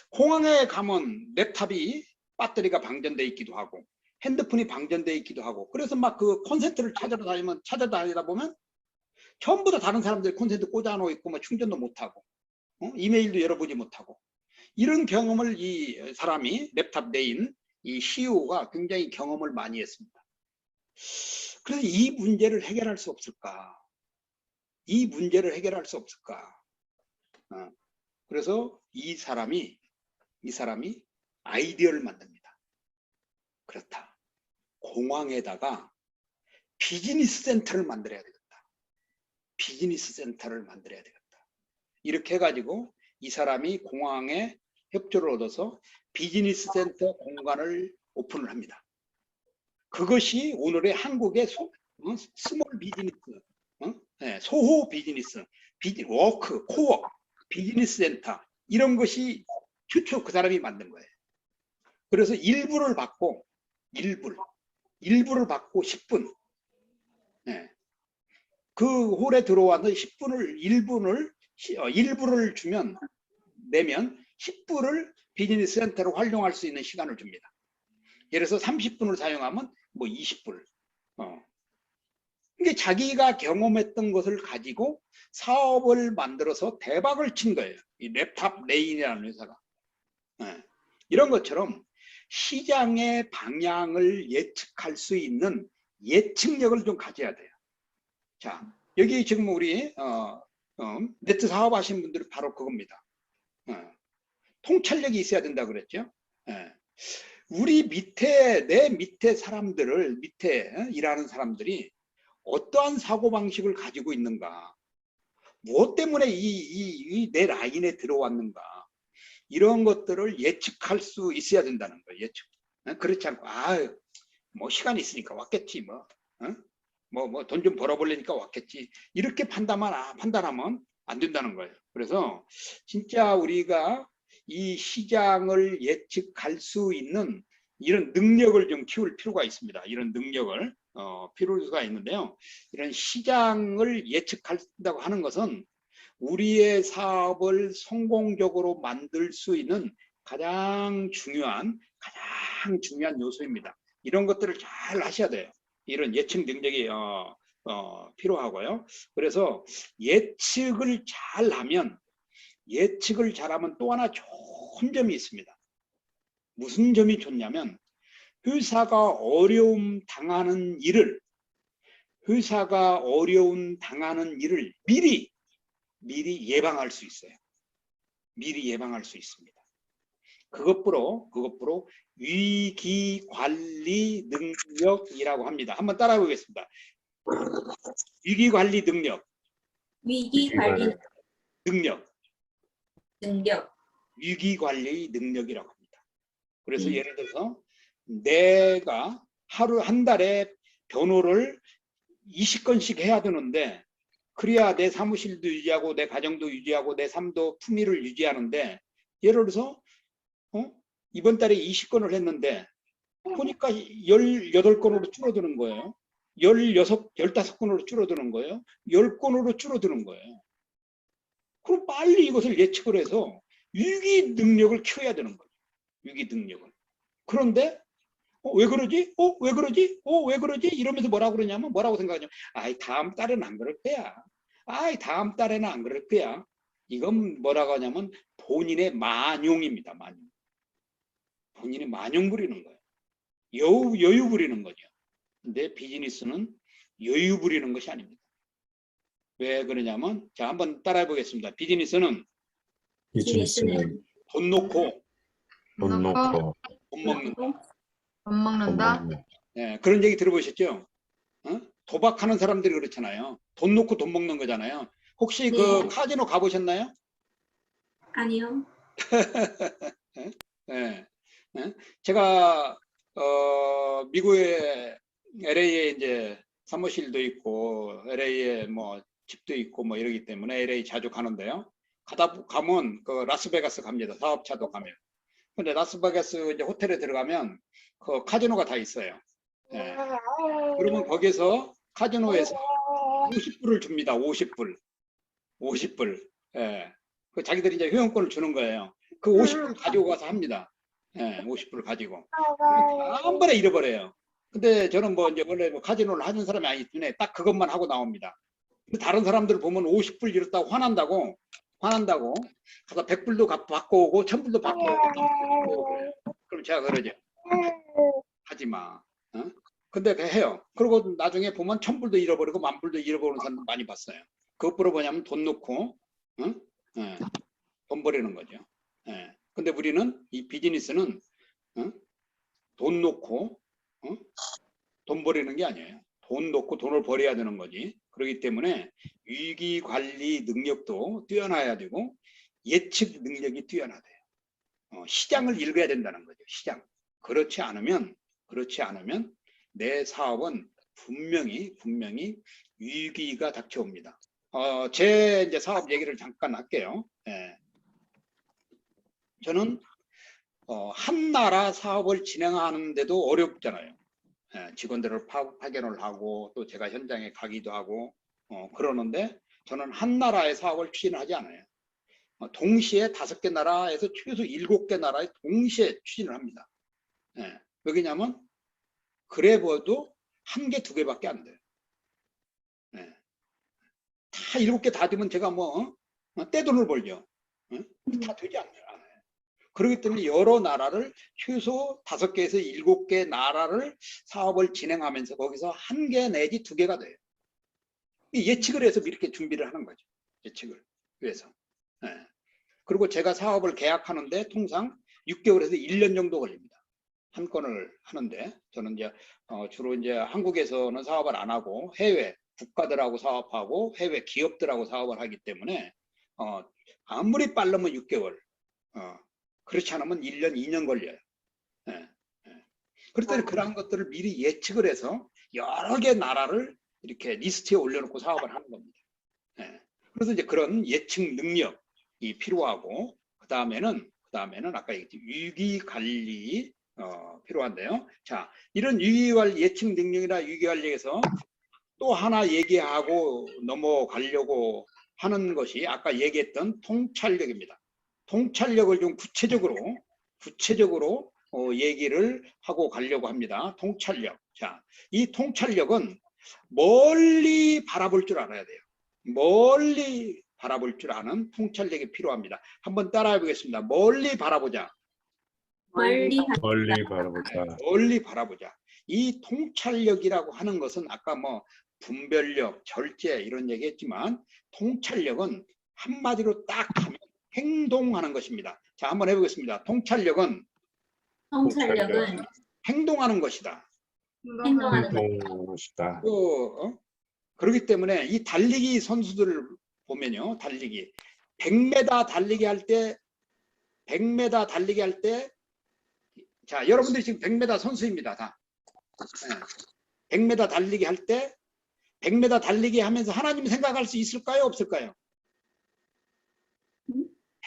공항에 가면 랩탑이 배터리가 방전돼 있기도 하고 핸드폰이 방전돼 있기도 하고 그래서 막 그 콘센트를 찾아다니다 보면 전부 다 다른 사람들이 콘센트 꽂아놓고 있고 뭐 충전도 못하고 이메일도 열어보지 못하고 이런 경험을 이 사람이 랩탑 레인 이 CEO가 굉장히 경험을 많이 했습니다. 그래서 이 문제를 해결할 수 없을까? 이 문제를 해결할 수 없을까? 그래서 이 사람이 아이디어를 만듭니다. 그렇다. 공항에다가 비즈니스 센터를 만들어야 되겠다. 비즈니스 센터를 만들어야 되겠다. 이렇게 해가지고 이 사람이 공항에 협조를 얻어서 비즈니스 센터 공간을 오픈을 합니다. 그것이 오늘의 한국의 스몰 비즈니스, 소호 비즈니스, 워크, 코어, 비즈니스 센터 이런 것이 최초 그 사람이 만든 거예요. 그래서 일부를 받고 10분 그 홀에 들어와서 1불을 내면 10불을 비즈니스 센터로 활용할 수 있는 시간을 줍니다. 예를 들어서 30분을 사용하면 뭐 20불. 이게 자기가 경험했던 것을 가지고 사업을 만들어서 대박을 친 거예요. 이 랩탑 레인이라는 회사가. 이런 것처럼 시장의 방향을 예측할 수 있는 예측력을 좀 가져야 돼요. 자, 여기 지금 우리 네트 사업 하시는 분들이 바로 그겁니다. 통찰력이 있어야 된다 그랬죠. 우리 내 밑에 사람들을 밑에 일하는 사람들이 어떠한 사고방식을 가지고 있는가, 무엇 때문에 내 라인에 들어왔는가, 이런 것들을 예측할 수 있어야 된다는 거예요. 예측. 그렇지 않고 뭐 시간이 있으니까 왔겠지, 뭐 돈 좀 벌어보려니까 왔겠지, 이렇게 판단하면 안 된다는 거예요. 그래서 진짜 우리가 이 시장을 예측할 수 있는 이런 능력을 좀 키울 필요가 있습니다. 이런 능력을 필요가 있는데요. 이런 시장을 예측한다고 하는 것은 우리의 사업을 성공적으로 만들 수 있는 가장 중요한 요소입니다. 이런 것들을 잘 하셔야 돼요. 이런 예측 능력이 필요하고요. 그래서 예측을 잘하면 또 하나 좋은 점이 있습니다. 무슨 점이 좋냐면 회사가 어려움 당하는 일을 미리 예방할 수 있어요. 미리 예방할 수 있습니다. 그것으로 위기관리 능력이라고 합니다. 한번 따라해 보겠습니다. 위기관리 능력. 위기관리 능력이라고 합니다. 그래서 예를 들어서 내가 한 달에 변호를 20건씩 해야 되는데, 그래야 내 사무실도 유지하고 내 가정도 유지하고 내 삶도 품위를 유지하는데, 예를 들어서 이번 달에 20건을 했는데 보니까 18건으로 줄어드는 거예요. 15건으로 줄어드는 거예요. 10건으로 줄어드는 거예요. 그럼 빨리 이것을 예측을 해서 위기 능력을 키워야 되는 거예요. 위기 능력을. 그런데 왜 그러지? 왜 그러지? 이러면서 뭐라고 생각하냐면 다음 달에는 안 그럴 거야. 이건 뭐라고 하냐면 본인의 만용입니다. 본인이 만용 부리는 거예요. 여유 부리는 거죠. 근데 비즈니스는 여유 부리는 것이 아닙니다. 왜 그러냐면, 자, 한번 따라해 보겠습니다. 비즈니스는 돈 놓고 돈 돈 먹는다. 네, 그런 얘기 들어보셨죠? 도박하는 사람들이 그렇잖아요. 돈 놓고 돈 먹는 거잖아요. 혹시 그 카지노 가보셨나요? 아니요. 네. 제가 미국의 LA에 이제 사무실도 있고 LA에 뭐 집도 있고 뭐 이러기 때문에 LA 자주 가는데요. 가면 그 라스베가스 갑니다. 사업차도 가면. 근데 라스베가스 이제 호텔에 들어가면 그 카지노가 다 있어요. 예. 그러면 거기서 카지노에서 50불을 줍니다. 50불. 50불. 예. 그 자기들이 이제 회원권을 주는 거예요. 그 50불 가지고 가서 합니다. 예, 50불 가지고. 한 번에 잃어버려요. 근데 저는 뭐 이제 원래 뭐 카지노를 하는 사람이 아니기 때문에 딱 그것만 하고 나옵니다. 근데 다른 사람들 보면 50불 잃었다고 화난다고 가서 100불도 받고 오고 1000불도 받고 오고. 그럼 제가 그러죠. 하지 마. 어? 근데 해요. 그리고 나중에 보면 1000불도 잃어버리고 10,000불도 잃어버리는 사람 많이 봤어요. 그것보다 뭐냐면 돈 넣고 예, 돈 버리는 거죠. 예. 근데 우리는 이 비즈니스는 돈 놓고 돈 버리는 게 아니에요. 돈 놓고 돈을 버려야 되는 거지. 그렇기 때문에 위기 관리 능력도 뛰어나야 되고 예측 능력이 뛰어나야 돼요. 시장을 읽어야 된다는 거죠. 시장. 그렇지 않으면 내 사업은 분명히 위기가 닥쳐옵니다. 제 이제 사업 얘기를 잠깐 할게요. 예. 저는 한 나라 사업을 진행하는데도 어렵잖아요. 예, 직원들을 파견을 하고 또 제가 현장에 가기도 하고 그러는데 저는 한 나라의 사업을 추진하지 않아요. 동시에 5개 나라에서 최소 7개 나라에 동시에 추진을 합니다. 예, 왜냐면 그래봐도 1개, 2개밖에 안 돼요. 예. 다 7개 다 되면 제가 뭐 떼돈을 벌죠. 다 되지 않아요. 그렇기 때문에 여러 나라를 최소 5개에서 7개 나라를 사업을 진행하면서 거기서 1개 내지 2개가 돼요. 예측을 해서 이렇게 준비를 하는 거죠. 예측을 위해서. 네. 그리고 제가 사업을 계약하는데 통상 6개월에서 1년 정도 걸립니다. 한 건을 하는데 저는 이제 주로 이제 한국에서는 사업을 안 하고 해외 국가들하고 사업하고 해외 기업들하고 사업을 하기 때문에 아무리 빠르면 6개월 그렇지 않으면 1년, 2년 걸려요. 예, 예. 그럴 때는 그런 것들을 미리 예측을 해서 여러 개 나라를 이렇게 리스트에 올려놓고 사업을 하는 겁니다. 예. 그래서 이제 그런 예측 능력이 필요하고 그 다음에는 아까 얘기했듯이 위기 관리 필요한데요. 자, 이런 위기 관리 예측 능력이나 위기 관리에서 또 하나 얘기하고 넘어가려고 하는 것이 아까 얘기했던 통찰력입니다. 통찰력을 좀 구체적으로 얘기를 하고 가려고 합니다. 통찰력. 자, 이 통찰력은 멀리 바라볼 줄 알아야 돼요. 멀리 바라볼 줄 아는 통찰력이 필요합니다. 한번 따라해 보겠습니다. 멀리 바라보자. 멀리 바라보자. 멀리 바라보자. 이 통찰력이라고 하는 것은 아까 뭐 분별력, 절제 이런 얘기했지만 통찰력은 한마디로 딱 하면 행동하는 것입니다. 자, 한번 해보겠습니다. 통찰력은 행동하는 것이다. 행동하는 것이다. 그렇기 때문에 이 달리기 선수들을 보면요, 달리기 100m 달리기 할 때, 자, 여러분들이 지금 100m 선수입니다. 다. 100m 달리기 할 때, 100m 달리기 하면서 하나님 생각할 수 있을까요? 없을까요?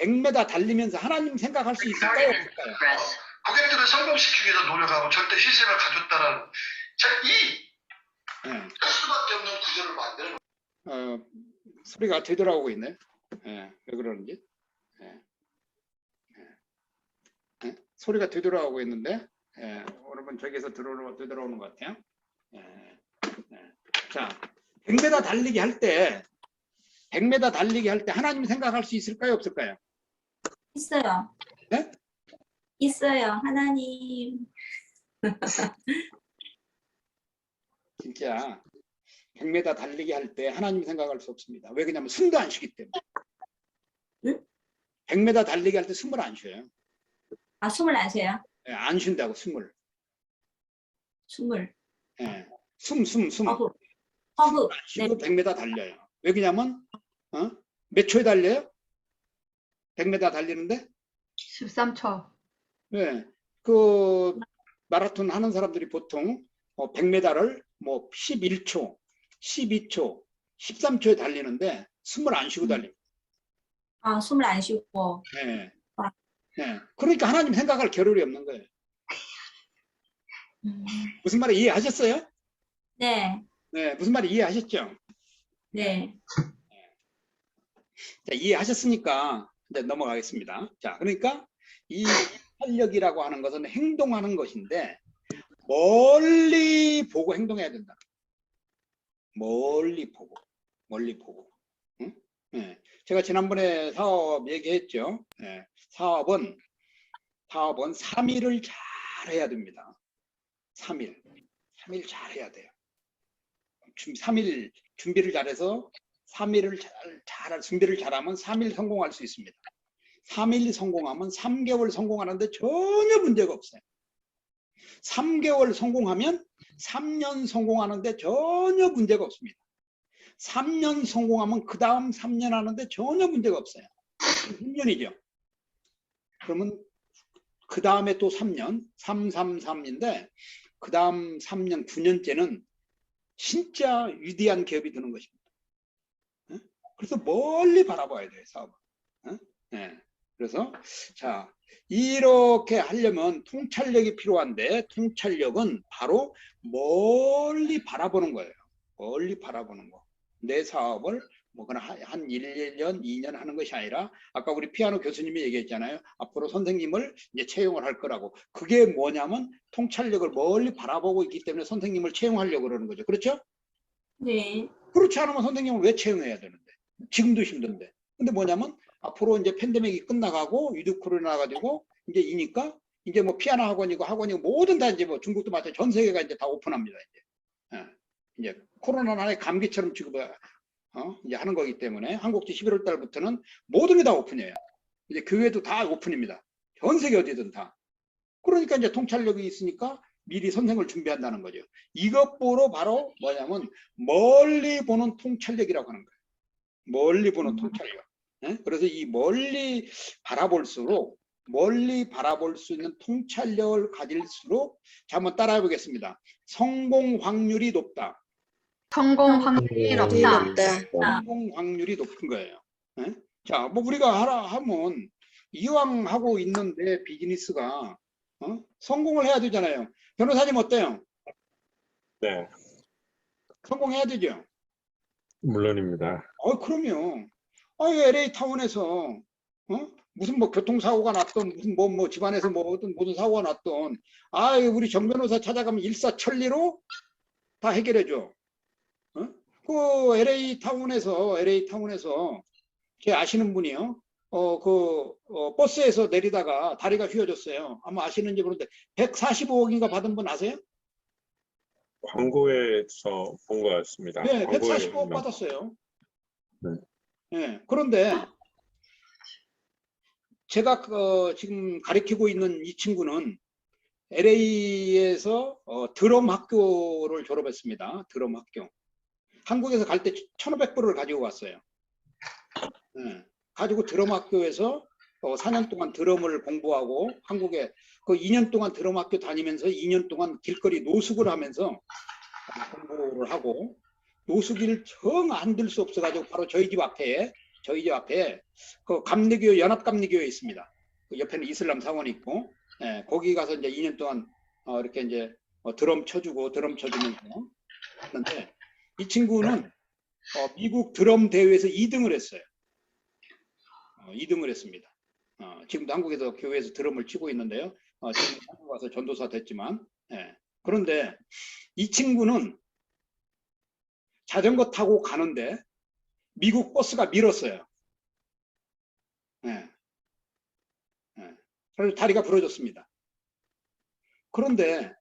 100m 달리면서 하나님 생각할 수 있을까요? 없을까요? 고객들을 성공시키기 위해서 노력하고 절대 희생을 가졌다라는 할 수밖에 없는 구조를 만드는 소리가 되돌아오고 있네. 왜 그러는지. 소리가 되돌아오고 있는데 여러분 저기서 되돌아오는 것 같아요. 자, 100m 달리기 할 때 100m 달리기 할 때 하나님 생각할 수 있을까요? 없을까요? 있어요. 네? 있어요. 하나님. 진짜 100m 달리기 할 때 하나님 생각할 수 없습니다. 왜 그러냐면 숨도 안 쉬기 때문에. 응? 100m 달리기 할 때 숨을 안 쉬어요. 아, 숨을 안 쉬어요? 안 쉰다고 숨을. 숨을. 숨. 허브. 안 쉬고 100m 달려요. 왜 그러냐면 몇 초에 달려요? 100m 달리는데? 13초. 네. 그 마라톤 하는 사람들이 보통 100m를 뭐 11초, 12초, 13초에 달리는데 숨을 안 쉬고 달립니다. 숨을 안 쉬고. 예. 아. 예. 그러니까 하나님 생각할 겨를이 없는 거예요. 음. 무슨 말인지 이해하셨어요? 네, 네, 무슨 말인지 이해하셨죠? 네. 자, 이해하셨으니까 이제 넘어가겠습니다. 자, 그러니까 이 활력이라고 하는 것은 행동하는 것인데 멀리 보고 행동해야 된다. 멀리 보고, 멀리 보고. 응? 네. 제가 지난번에 사업 얘기했죠. 네. 사업은 3일을 잘 해야 됩니다. 3일 잘 해야 돼요. 3일 준비를 잘해서 3일을 준비를 잘하면 3일 성공할 수 있습니다. 3일 성공하면 3개월 성공하는데 전혀 문제가 없어요. 3개월 성공하면 3년 성공하는데 전혀 문제가 없습니다. 3년 성공하면 그 다음 3년 하는데 전혀 문제가 없어요. 6년이죠. 그러면 그 다음에 또 3년, 3인데 그 다음 3년, 9년째는 진짜 위대한 기업이 되는 것입니다. 그래서 멀리 바라봐야 돼요, 사업은. 네. 그래서 자, 이렇게 하려면 통찰력이 필요한데 통찰력은 바로 멀리 바라보는 거예요. 멀리 바라보는 거. 내 사업을 뭐 그냥 한 1년, 2년 하는 것이 아니라 아까 우리 피아노 교수님이 얘기했잖아요. 앞으로 선생님을 이제 채용을 할 거라고. 그게 뭐냐면 통찰력을 멀리 바라보고 있기 때문에 선생님을 채용하려고 그러는 거죠. 그렇죠? 네. 그렇지 않으면 선생님을 왜 채용해야 되는데? 지금도 힘든데. 근데 뭐냐면 앞으로 이제 팬데믹이 끝나가고 위드 코로나 가지고 이제 이니까 이제 뭐 피아노 학원이고 모든 다 이제 뭐 중국도 마찬가지 전 세계가 이제 다 오픈합니다. 이제 코로나는 하나의 감기처럼 취급을 이제 하는 거기 때문에 한국도 11월 달부터는 모든 게 다 오픈이에요. 이제 교회도 다 오픈입니다. 전 세계 어디든 다. 그러니까 이제 통찰력이 있으니까 미리 선생을 준비한다는 거죠. 이것 보러 바로 뭐냐면 멀리 보는 통찰력이라고 하는 거예요. 멀리 보는 통찰력. 그래서 이 멀리 바라볼수록 멀리 바라볼 수 있는 통찰력을 가질수록 자 한번 따라해 보겠습니다. 성공 확률이 높다. 성공 확률이 높다. 성공 확률이 높은 거예요. 자, 뭐 우리가 하면 이왕 하고 있는데 비즈니스가 성공을 해야 되잖아요. 변호사님 어때요? 네, 성공해야 되죠. 물론입니다. 그럼요. LA 타운에서 무슨 뭐 교통사고가 났던 무슨 뭐 집안에서 무슨 사고가 났던 우리 정 변호사 찾아가면 일사천리로 다 해결해줘. 그 LA 타운에서 제 아시는 분이요. 버스에서 내리다가 다리가 휘어졌어요. 아마 아시는지 모르는데 145억인가 받은 분 아세요? 광고에서 본 것 같습니다. 네, 광고에 145억 받았어요. 네. 네, 그런데 제가 지금 가르치고 있는 이 친구는 LA에서 드럼 학교를 졸업했습니다. 드럼 학교. 한국에서 갈 때 1,500불을 가지고 왔어요. 네, 가지고 드럼 학교에서 4년 동안 드럼을 공부하고 한국에 그 2년 동안 드럼 학교 다니면서 2년 동안 길거리 노숙을 하면서 공부를 하고 노숙일 정 안 들 수 없어가지고 바로 저희 집 앞에 그 감리교 연합감리교회 있습니다. 그 옆에는 이슬람 사원이 있고 거기 가서 이제 2년 동안 이렇게 이제 드럼 쳐주면서 그런데 이 친구는 미국 드럼 대회에서 2등을 했어요. 2등을 했습니다. 지금도 한국에서 교회에서 드럼을 치고 있는데요. 지금 한국 와서 전도사 됐지만 그런데 이 친구는 자전거 타고 가는데 미국 버스가 밀었어요. 그래서 다리가 부러졌습니다. 그런데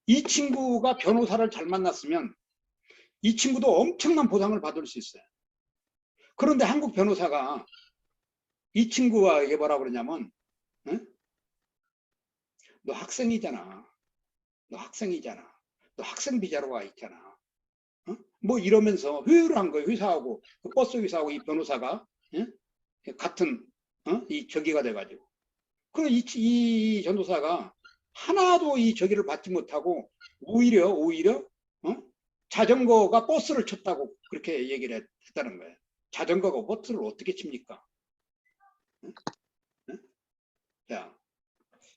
이 친구가 변호사를 잘 만났으면 이 친구도 엄청난 보상을 받을 수 있어요. 그런데 한국 변호사가 이 친구가 뭐라 그러냐면 너 학생이잖아. 너 학생 비자로 와 있잖아. 뭐 이러면서 회유를 한 거예요. 회사하고 그 버스 회사하고 이 변호사가 같은 이 저기가 돼가지고 그럼 이 전도사가 하나도 이 저기를 받지 못하고 오히려 자전거가 버스를 쳤다고 그렇게 얘기를 했다는 거예요. 자전거가 버스를 어떻게 칩니까? 자,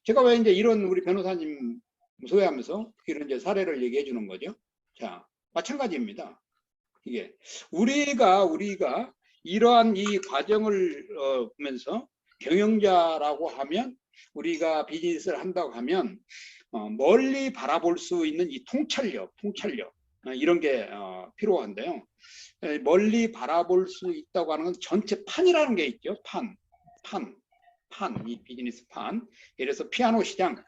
제가 왜 이제 이런 우리 변호사님 소개하면서 이런 이제 사례를 얘기해 주는 거죠. 자, 마찬가지입니다. 이게 우리가 이러한 이 과정을 보면서 경영자라고 하면 우리가 비즈니스를 한다고 하면 멀리 바라볼 수 있는 이 통찰력 이런 게 필요한데요. 멀리 바라볼 수 있다고 하는 건 전체 판이라는 게 있죠. 판, 이 비즈니스 판. 예를 들어서 피아노 시장,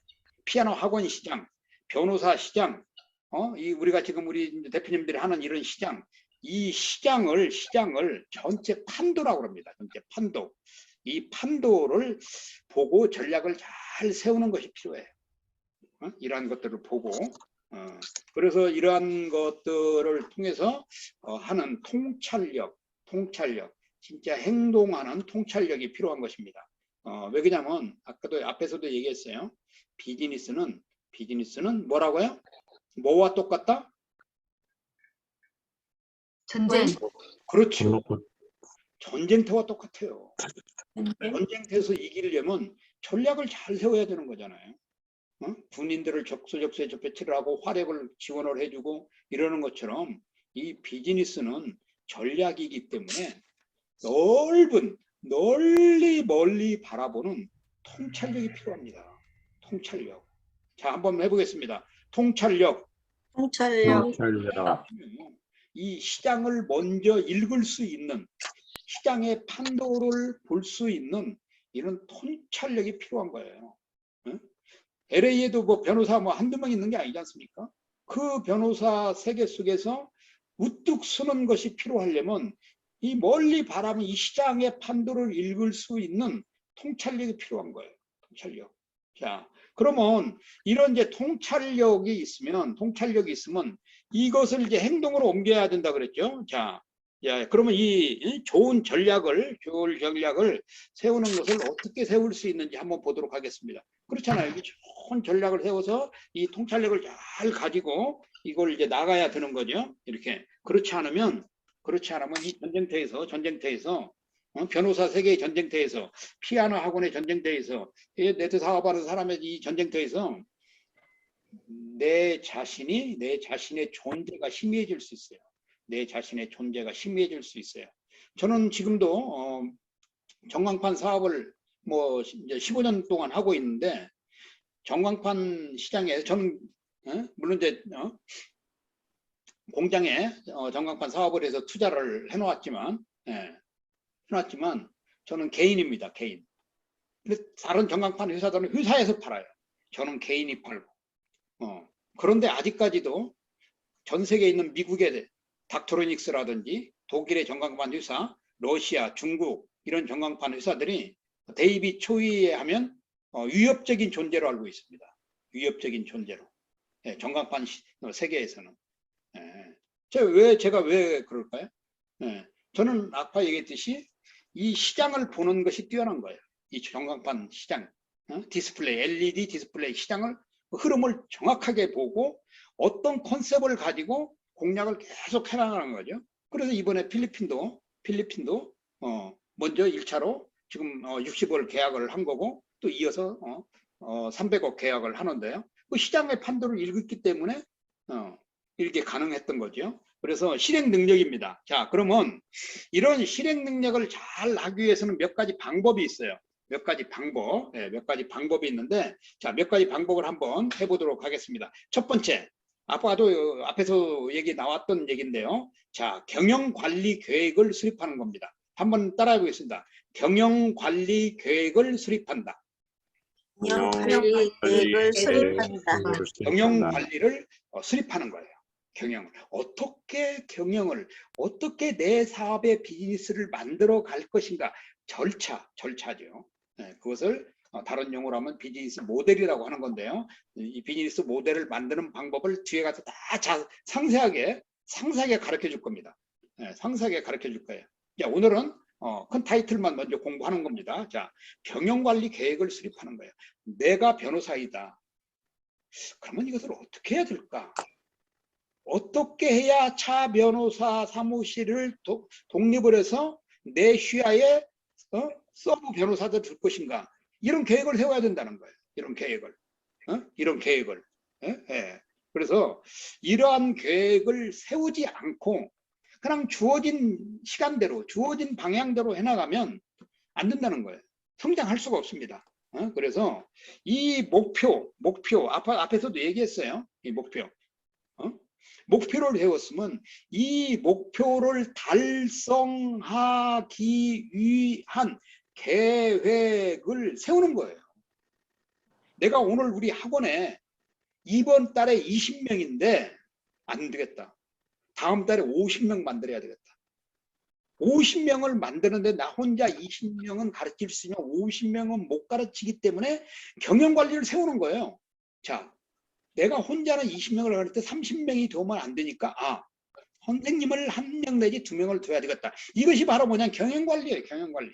피아노 학원 시장, 변호사 시장, 우리가 지금 우리 대표님들이 하는 이런 시장, 이 시장을 전체 판도라고 합니다. 전체 판도. 이 판도를 보고 전략을 잘 세우는 것이 필요해요. 이러한 것들을 보고 그래서 이러한 것들을 통해서 하는 통찰력, 진짜 행동하는 통찰력이 필요한 것입니다. 왜 그러냐면 아까도 앞에서도 얘기했어요. 비즈니스는 뭐라고요? 뭐와 똑같다? 전쟁. 그렇죠. 전쟁터와 똑같아요. 네. 전쟁터에서 이기려면 전략을 잘 세워야 되는 거잖아요. 군인들을 적수에 배치를 하고 화력을 지원을 해주고 이러는 것처럼 이 비즈니스는 전략이기 때문에 멀리 바라보는 통찰력이 필요합니다. 통찰력. 자, 한번 해보겠습니다. 통찰력. 이 시장을 먼저 읽을 수 있는, 시장의 판도를 볼 수 있는 이런 통찰력이 필요한 거예요. LA에도 뭐 변호사 한두 명 있는 게 아니지 않습니까? 그 변호사 세계 속에서 우뚝 서는 것이 필요하려면 이 멀리 바라보는 이 시장의 판도를 읽을 수 있는 통찰력이 필요한 거예요. 통찰력. 자, 그러면 이런 이제 통찰력이 있으면 이것을 이제 행동으로 옮겨야 된다 그랬죠. 자, 그러면 이 좋은 전략을 세우는 것을 어떻게 세울 수 있는지 한번 보도록 하겠습니다. 그렇잖아요. 좋은 전략을 세워서 이 통찰력을 잘 가지고 이걸 이제 나가야 되는 거죠. 이렇게. 그렇지 않으면 이 전쟁터에서 변호사 세계의 전쟁터에서, 피아노 학원의 전쟁터에서, 네트 사업하는 사람의 이 전쟁터에서 내 자신의 존재가 희미해질 수 있어요. 내 자신의 존재가 희미해질 수 있어요. 저는 지금도 전광판 사업을 이제 15년 동안 하고 있는데, 전광판 시장에 저는 물론 이제 공장에 전광판 사업을 해서 투자를 해놓았지만 저는 개인입니다. 개인. 근데 다른 전광판 회사들은 회사에서 팔아요. 저는 개인이 팔고. 그런데 아직까지도 전 세계에 있는 미국의 닥트로닉스라든지 독일의 전광판 회사, 러시아, 중국 이런 전광판 회사들이 데이빗 초이에 하면 위협적인 존재로 알고 있습니다. 위협적인 존재로. 전광판 세계에서는. 제가 왜 그럴까요? 저는 아까 얘기했듯이 이 시장을 보는 것이 뛰어난 거예요. 이 전광판 시장, 디스플레이, LED 디스플레이 시장을 흐름을 정확하게 보고 어떤 컨셉을 가지고 공략을 계속 해나가는 거죠. 그래서 이번에 필리핀도 먼저 1차로 지금 60억 계약을 한 거고 또 이어서 300억 계약을 하는데요. 그 시장의 판도를 읽었기 때문에 이렇게 가능했던 거죠. 그래서 실행 능력입니다. 자, 그러면 이런 실행 능력을 잘 하기 위해서는 몇 가지 방법이 있어요. 몇 가지 방법이 있는데, 자, 몇 가지 방법을 한번 해보도록 하겠습니다. 첫 번째, 앞에서 얘기 나왔던 얘기인데요. 자, 경영관리 계획을 수립하는 겁니다. 한번 따라해 보겠습니다. 경영관리 계획을 수립한다. 경영관리를 수립하는 거예요. 어떻게 내 사업의 비즈니스를 만들어 갈 것인가. 절차죠. 그것을 다른 용어로 하면 비즈니스 모델이라고 하는 건데요. 이 비즈니스 모델을 만드는 방법을 뒤에 가서 다 상세하게 가르쳐 줄 겁니다. 상세하게 가르쳐 줄 거예요. 자, 오늘은 큰 타이틀만 먼저 공부하는 겁니다. 자, 경영관리 계획을 수립하는 거예요. 내가 변호사이다. 그러면 이것을 어떻게 해야 될까? 어떻게 해야 차 변호사 사무실을 독립을 해서 내 시야에 서브 변호사들 줄 것인가? 이런 계획을 세워야 된다는 거예요. 이런 계획을. 이런 계획을. 예? 예. 그래서 이러한 계획을 세우지 않고 그냥 주어진 시간대로, 주어진 방향대로 해나가면 안 된다는 거예요. 성장할 수가 없습니다. 그래서 이 목표, 앞에서도 얘기했어요. 이 목표. 목표를 세웠으면 이 목표를 달성하기 위한 계획을 세우는 거예요. 내가 오늘 우리 학원에 이번 달에 20명인데 안 되겠다. 다음 달에 50명 만들어야 되겠다. 50명을 만드는데 나 혼자 20명은 가르칠 수 있으면 50명은 못 가르치기 때문에 경영관리를 세우는 거예요. 자, 내가 혼자는 20명을 가르칠 때 30명이 도우면 안 되니까 선생님을 1명 내지 2명을 둬야 되겠다. 이것이 바로 뭐냐, 경영관리예요. 경영관리.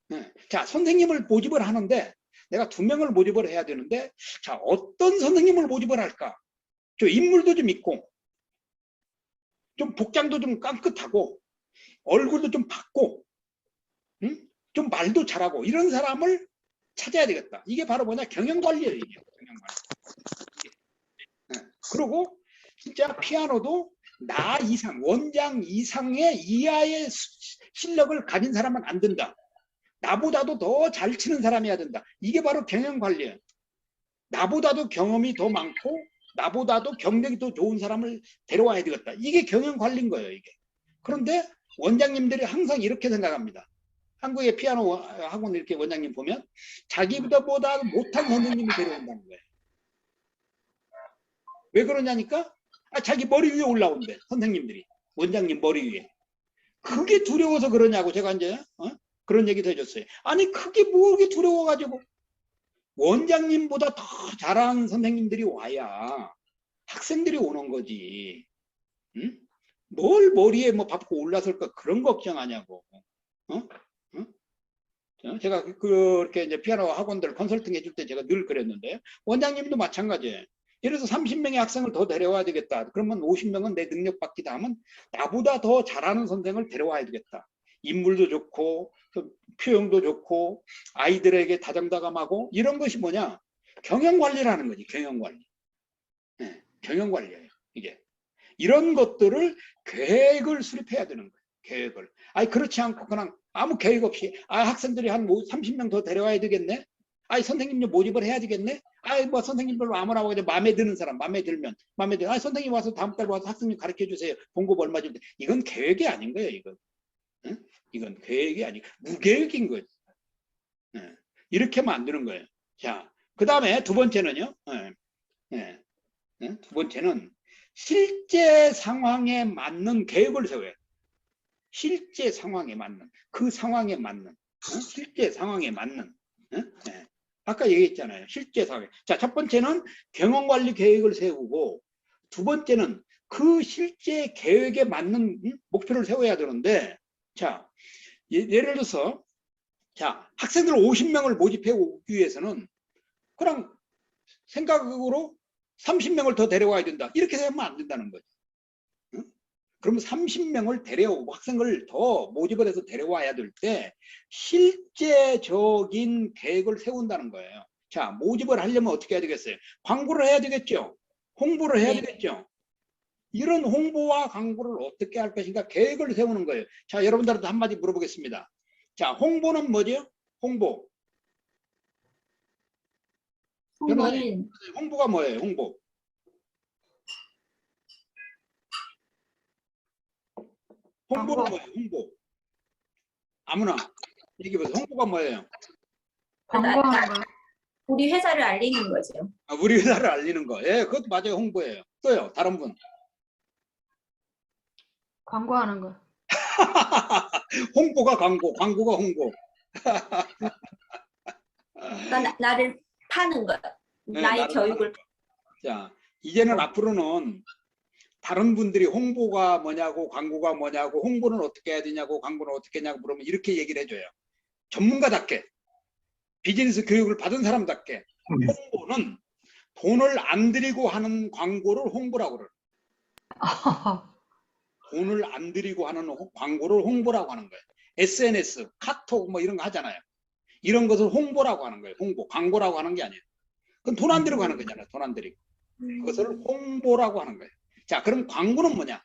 네. 자, 선생님을 모집을 하는데 내가 2명을 모집을 해야 되는데, 자, 어떤 선생님을 모집을 할까? 저 인물도 좀 있고 좀 복장도 좀 깡끗하고 얼굴도 좀 밝고 좀 말도 잘하고 이런 사람을 찾아야 되겠다. 이게 바로 뭐냐, 경영관리예요. 이게 경영관리. 네. 그리고 진짜 피아노도 나 이상, 원장 이상의 이하의 실력을 가진 사람은 안 된다. 나보다도 더 잘 치는 사람이어야 된다. 이게 바로 경영관리예요. 나보다도 경험이 더 많고 나보다도 경력이 더 좋은 사람을 데려와야 되겠다. 이게 경영관리인 거예요. 이게. 그런데 원장님들이 항상 이렇게 생각합니다. 한국의 피아노 학원 이렇게 원장님 보면 자기보다 못한 선생님을 데려온다는 거예요. 왜 그러냐니까 자기 머리 위에 올라온대. 선생님들이. 원장님 머리 위에. 그게 두려워서 그러냐고 제가 이제 그런 얘기도 해줬어요. 아니 그게 뭐 이렇게 두려워가지고. 원장님보다 더 잘하는 선생님들이 와야 학생들이 오는 거지. 응? 뭘 머리에 뭐 밟고 올라설까 그런 걱정하냐고. 제가 그렇게 이제 피아노 학원들 컨설팅 해줄 때 제가 늘 그랬는데 원장님도 마찬가지예요. 예를 들어서 30명의 학생을 더 데려와야 되겠다. 그러면 50명은 내 능력 받기 다음은 나보다 더 잘하는 선생을 데려와야 되겠다. 인물도 좋고 표현도 좋고 아이들에게 다정다감하고 이런 것이 뭐냐, 경영관리라는 거지. 경영관리. 네, 경영관리예요. 이게 이런 것들을 계획을 수립해야 되는 거예요. 계획을. 아니 그렇지 않고 그냥 아무 계획 없이 학생들이 한 30명 더 데려와야 되겠네. 선생님들 모집을 해야 되겠네. 뭐 선생님들로 아무나 하고 마음에 드는 사람, 마음에 들면 선생님 와서 다음 달 와서 학생님 가르쳐 주세요. 봉급 얼마 줄 때. 이건 계획이 아닌 거예요. 이건. 응? 이건 계획이 아니고 무계획인 거지. 네. 이렇게 만드는 거예요. 자, 그 다음에 두 번째는요. 두 번째는 실제 상황에 맞는 계획을 세워요. 실제 상황에 맞는, 그 상황에 맞는, 실제 상황에 맞는. 아까 얘기했잖아요. 실제 상황에. 자, 첫 번째는 경영관리 계획을 세우고, 두 번째는 그 실제 계획에 맞는 목표를 세워야 되는데, 자, 예를 들어서, 자, 학생들 50명을 모집해 오기 위해서는 그냥 생각으로 30명을 더 데려와야 된다. 이렇게 생각하면 안 된다는 거죠. 그러면 30명을 데려오고 학생을 더 모집을 해서 데려와야 될 때 실제적인 계획을 세운다는 거예요. 자, 모집을 하려면 어떻게 해야 되겠어요? 광고를 해야 되겠죠. 홍보를 해야 되겠죠. 이런 홍보와 광고를 어떻게 할 것인가 계획을 세우는 거예요. 자, 여러분들한테 한마디 물어보겠습니다. 자, 홍보는 뭐죠? 홍보. 홍보가 뭐예요? 홍보. 홍보는 뭐예요? 홍보. 아무나 얘기해보세요. 홍보가 뭐예요? 광고하는 거. 우리 회사를 알리는 거죠. 우리 회사를 알리는 거. 예, 그것도 맞아요. 홍보예요. 또요. 다른 분. 광고하는 거. 홍보가 광고, 광고가 홍보. 나를 파는 거. 네, 나의 나를 교육을. 자, 이제는 앞으로는 다른 분들이 홍보가 뭐냐고 광고가 뭐냐고 홍보는 어떻게 해야 되냐고 광고는 어떻게 하냐고 물으면 이렇게 얘기를 해줘요. 전문가답게 비즈니스 교육을 받은 사람답게 홍보는 돈을 안 들이고 하는 광고를 홍보라고 그래요. 돈을 안 들이고 하는 광고를 홍보라고 하는 거예요. SNS, 카톡 뭐 이런 거 하잖아요. 이런 것을 홍보라고 하는 거예요. 홍보, 광고라고 하는 게 아니에요. 그건 돈 안 들이고 하는 거잖아요. 돈 안 들이고. 그것을 홍보라고 하는 거예요. 자, 그럼 광고는 뭐냐?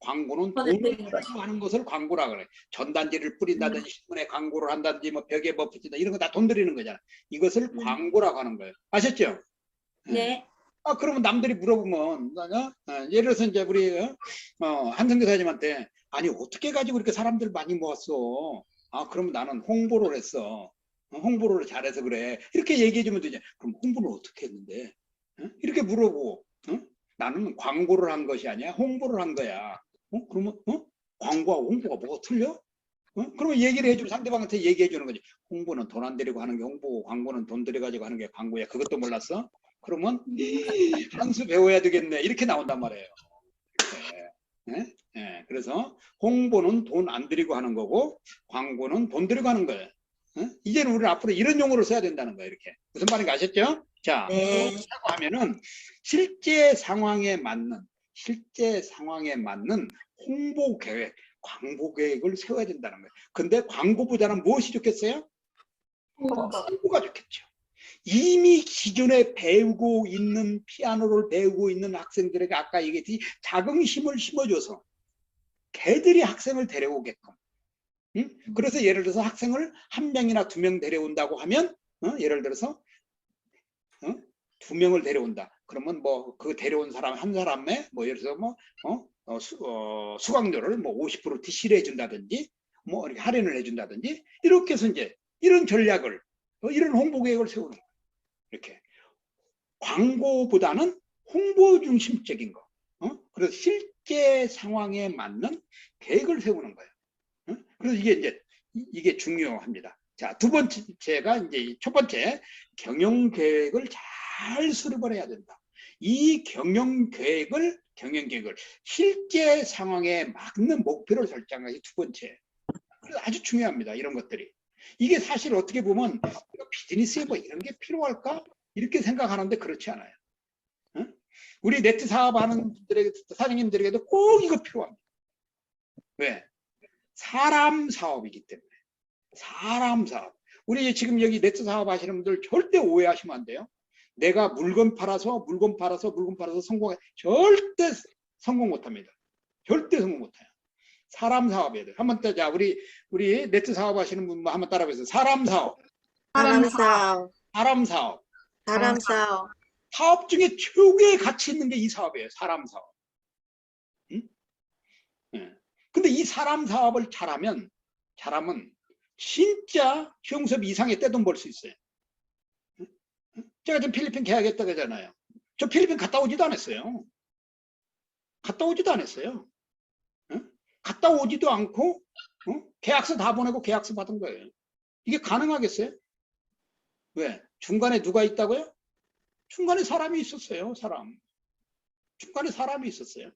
광고는 돈을 돈을 들이는 거죠. 들이고 하는 것을 광고라고 그래요. 전단지를 뿌린다든지 신문에 광고를 한다든지 뭐 벽에 뭐 붙인다 이런 거 다 돈 들이는 거잖아요. 이것을 광고라고 하는 거예요. 아셨죠? 네. 아, 그러면 남들이 물어보면, 예를 들어서 이제 우리, 한성교 사님한테, 아니, 어떻게 가지고 이렇게 사람들 많이 모았어? 아, 그러면 나는 홍보를 했어. 홍보를 잘해서 그래. 이렇게 얘기해주면 되지. 그럼 홍보를 어떻게 했는데? 이렇게 물어보고, 나는 광고를 한 것이 아니야. 홍보를 한 거야. 그러면, 광고와 홍보가 뭐가 틀려? 그러면 얘기를 해주면 상대방한테 얘기해 주는 거지. 홍보는 돈 안 들이고 하는 게 홍보고 광고는 돈 들여가지고 하는 게 광고야. 그것도 몰랐어? 그러면 한 수 배워야 되겠네. 이렇게 나온단 말이에요. 네? 네. 그래서 홍보는 돈 안 들이고 하는 거고 광고는 돈 들이고 하는 거예요. 이제는 우리는 앞으로 이런 용어를 써야 된다는 거예요. 이렇게. 무슨 말인지 아셨죠? 자, 네. 그렇다고 하면은 실제 상황에 맞는 홍보 계획, 광고 계획을 세워야 된다는 거예요. 근데 광고보다는 무엇이 좋겠어요? 홍보가 좋겠죠. 이미 기존에 배우고 있는 피아노를 배우고 있는 학생들에게 아까 얘기했듯이 자긍심을 심어줘서 걔들이 학생을 데려오게끔. 그래서 예를 들어서 학생을 한 명이나 두 명 데려온다고 하면 예를 들어서 2명을 데려온다. 그러면 뭐 그 데려온 사람 한 사람에 뭐 예를 들어서 뭐 수강료를 뭐 50% TC를 해준다든지 뭐 이렇게 할인을 해준다든지 이렇게 해서 이제 이런 전략을 이런 홍보 계획을 세우는 거예요. 이렇게 광고보다는 홍보 중심적인 거. 그래서 실제 상황에 맞는 계획을 세우는 거예요. 그래서 이게 중요합니다. 자, 두 번째가 이제 첫 번째 경영 계획을 잘 수립을 해야 된다. 이 경영 계획을 실제 상황에 맞는 목표를 설정하는 게 두 번째. 그래서 아주 중요합니다. 이런 것들이. 이게 사실 어떻게 보면 비즈니스에 뭐 이런 게 필요할까? 이렇게 생각하는데 그렇지 않아요. 우리 네트 사업하는 분들에게, 사장님들에게도 꼭 이거 필요합니다. 왜? 사람 사업이기 때문에. 사람 사업. 우리 지금 여기 네트 사업 하시는 분들 절대 오해하시면 안 돼요. 내가 물건 팔아서 성공해. 절대 성공 못합니다. 절대 성공 못해요. 사람 사업이야 돼. 한번 자 우리 네트 사업 하시는 분 한번 따라해보세요. 사람 사업. 사람 사업. 사람 사업. 사람 사업. 사업 중에 최고의 가치 있는 게 이 사업이에요. 사람 사업. 근데 이 사람 사업을 잘하면 진짜 형섭 이상의 떼돈 벌 수 있어요. 제가 지금 필리핀 계약했다고 하잖아요. 저 필리핀 갔다 오지도 않았어요. 갔다 오지도 않고 계약서 다 보내고 계약서 받은 거예요. 이게 가능하겠어요? 왜? 중간에 누가 있다고요? 중간에 사람이 있었어요. 중간에 사람이 있었어요.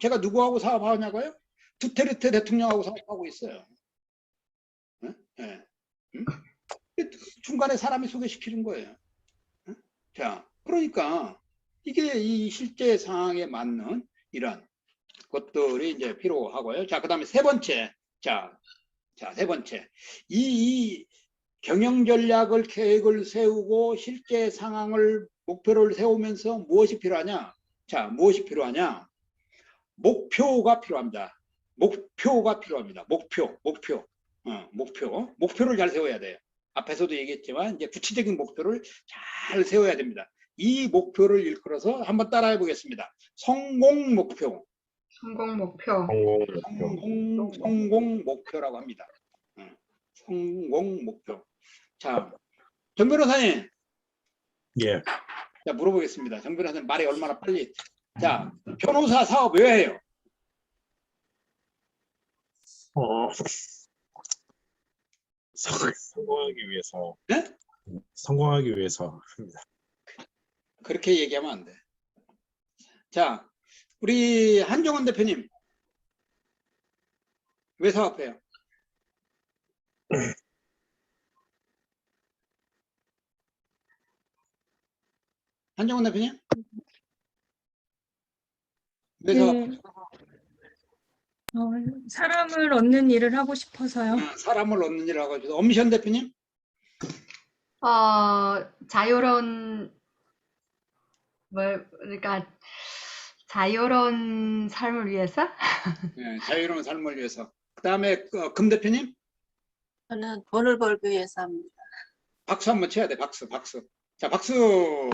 제가 누구하고 사업하냐고요? 두테르테 대통령하고 사업하고 있어요. 중간에 사람이 소개시키는 거예요. 자, 그러니까 이게 이 실제 상황에 맞는 이런 것들이 이제 필요하고요. 자, 그 다음에 세 번째. 세 번째. 이 경영 전략을 계획을 세우고 실제 상황을 목표를 세우면서 무엇이 필요하냐? 자, 무엇이 필요하냐? 목표가 필요합니다. 목표를 잘 세워야 돼요. 앞에서도 얘기했지만 이제 구체적인 목표를 잘 세워야 됩니다. 이 목표를 일컬어서 한번 따라해 보겠습니다. 성공 목표라고 합니다. 성공 목표. 자, 정 변호사님. 예. 자, 물어보겠습니다. 정 변호사님 말이 얼마나 빨리. 자, 변호사 사업 왜 해요? 성공하기 위해서. 네? 성공하기 위해서 합니다. 그렇게 얘기하면 안 돼. 자, 우리 한정원 대표님 왜 사업해요? 한정원 대표님? 왜 사업? 사람을 얻는 일을 하고 싶어서요. 사람을 얻는 일이라고 하죠. 엄시현 대표님? 자유로운, 그러니까, 자유로운 삶을 위해서? 네, 자유로운 삶을 위해서. 그 다음에 금 대표님? 저는 돈을 벌기 위해서 합니다. 박수 한번 쳐야 돼. 박수. 자, 박수.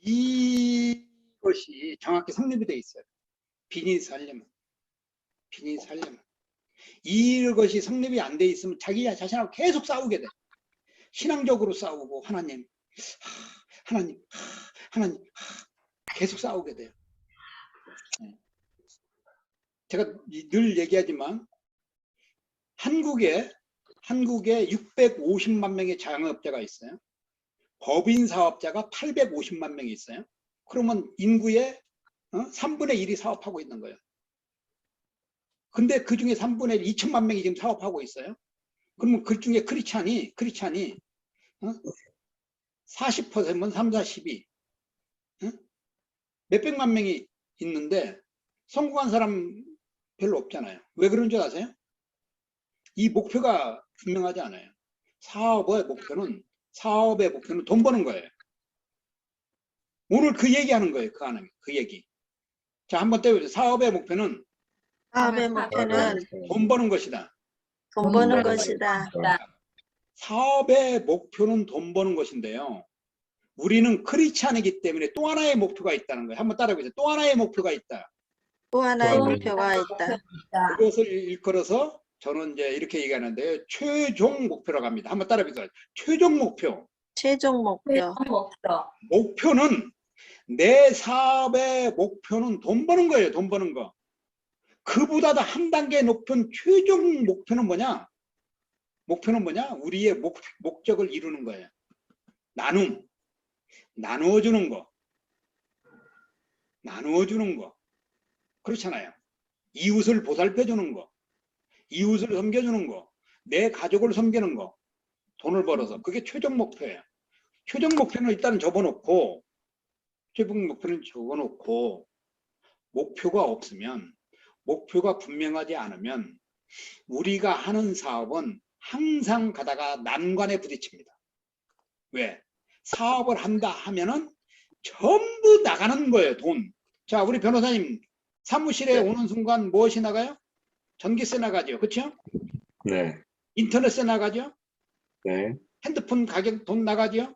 이것이 정확히 성립이 돼 있어요. 비즈니스 하려면. 이것이 성립이 안 돼 있으면 자기 자신하고 계속 싸우게 돼. 신앙적으로 싸우고 하나님 계속 싸우게 돼요. 제가 늘 얘기하지만 한국에 650만 명의 자영업자가 있어요. 법인 사업자가 850만 명이 있어요. 그러면 인구의 3분의 1이 사업하고 있는 거예요. 근데 그 중에 3분의 1, 2천만 명이 지금 사업하고 있어요. 그러면 그 중에 크리스찬이 40%면 3, 42 몇백만 명이 있는데 성공한 사람 별로 없잖아요. 왜 그런 줄 아세요? 이 목표가 분명하지 않아요. 사업의 목표는 돈 버는 거예요. 오늘 그 얘기하는 거예요. 그 얘기. 자, 한번 떼보세요. 사업의 목표는 돈 버는 것이다. 돈 버는 것이다. 사업의 목표는 돈 버는 것인데요. 우리는 크리스찬이기 때문에 또 하나의 목표가 있다는 거예요. 한번 따라해보세요. 또 하나의 목표가 있다. 또 하나의 목표가 있다. 그것을 일컬어서 저는 이제 이렇게 얘기하는데요. 최종 목표라고 합니다. 한번 따라해보세요. 최종 목표. 목표는 내 사업의 목표는 돈 버는 거예요. 돈 버는 거. 그보다도 한 단계 높은 최종 목표는 뭐냐? 우리의 목적을 이루는 거예요. 나누어주는 거. 그렇잖아요. 이웃을 보살펴주는 거, 이웃을 섬겨주는 거, 내 가족을 섬기는 거, 돈을 벌어서. 그게 최종 목표예요. 최종 목표는 일단 접어놓고, 목표가 없으면, 목표가 분명하지 않으면 우리가 하는 사업은 항상 가다가 난관에 부딪힙니다. 왜? 사업을 한다 하면은 전부 나가는 거예요. 돈. 자, 우리 변호사님 사무실에 오는 순간 무엇이 나가요? 전기세 나가죠. 그렇죠? 네. 인터넷세 나가죠. 네. 핸드폰 가격 돈 나가죠.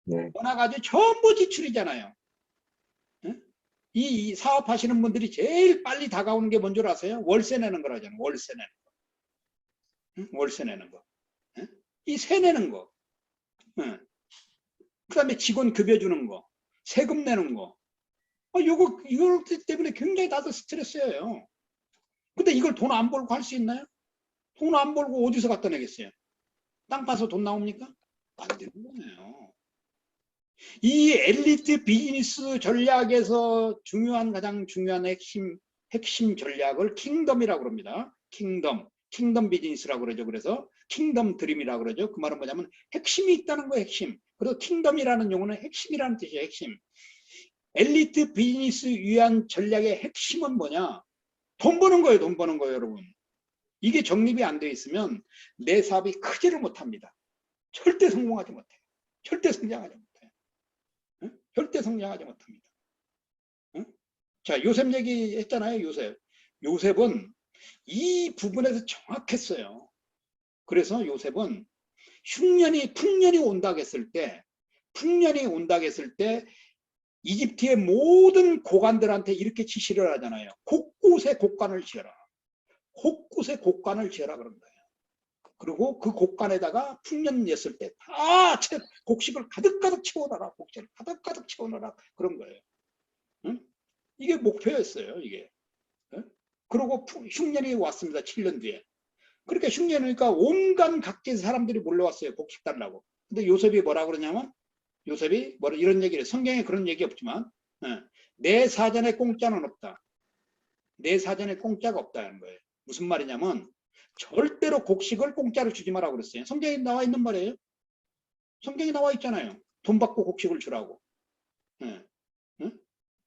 네. 뭐 나가죠? 전부 지출이잖아요. 이 사업하시는 분들이 제일 빨리 다가오는 게 뭔 줄 아세요? 월세 내는 거라잖아요. 월세 내는 거. 이 세 내는 거. 그 다음에 직원 급여 주는 거. 세금 내는 거. 이거 때문에 굉장히 다들 스트레스예요. 근데 이걸 돈 안 벌고 할 수 있나요? 돈 안 벌고 어디서 갖다 내겠어요? 땅 파서 돈 나옵니까? 안 되는 거예요. 이 엘리트 비즈니스 전략에서 가장 중요한 핵심 전략을 킹덤이라고 합니다. 킹덤 비즈니스라고 그러죠. 그래서 킹덤 드림이라고 그러죠. 그 말은 뭐냐면 핵심이 있다는 거예요. 핵심. 그리고 킹덤이라는 용어는 핵심이라는 뜻이에요. 핵심. 엘리트 비즈니스 위한 전략의 핵심은 뭐냐? 돈 버는 거예요. 돈 버는 거예요, 여러분. 이게 정립이 안 돼 있으면 내 사업이 크지를 못합니다. 절대 성공하지 못해요. 절대 성장하지 못해요. 절대 성장하지 못합니다. 자, 요셉 얘기했잖아요. 요셉은 이 부분에서 정확했어요. 그래서 요셉은 풍년이 온다고 했을 때 이집트의 모든 고관들한테 이렇게 지시를 하잖아요. 곳곳에 곡간을 지어라. 그런 거예요. 그리고 그 곡간에다가 풍년 냈을 때 다 곡식을 가득가득 채워놔라. 그런 거예요. 이게 목표였어요. 이게. 그리고 흉년이 왔습니다. 7년 뒤에. 그러니까 흉년이니까 온갖 각지의 사람들이 몰려왔어요. 곡식 달라고. 근데 요셉이 뭐라 그러냐면 이런 얘기를, 성경에 그런 얘기 없지만 내 사전에 공짜는 없다. 내 사전에 공짜가 없다는 거예요. 무슨 말이냐면 절대로 곡식을 공짜로 주지 마라고 그랬어요. 성경에 나와 있는 말이에요. 성경에 나와 있잖아요. 돈 받고 곡식을 주라고.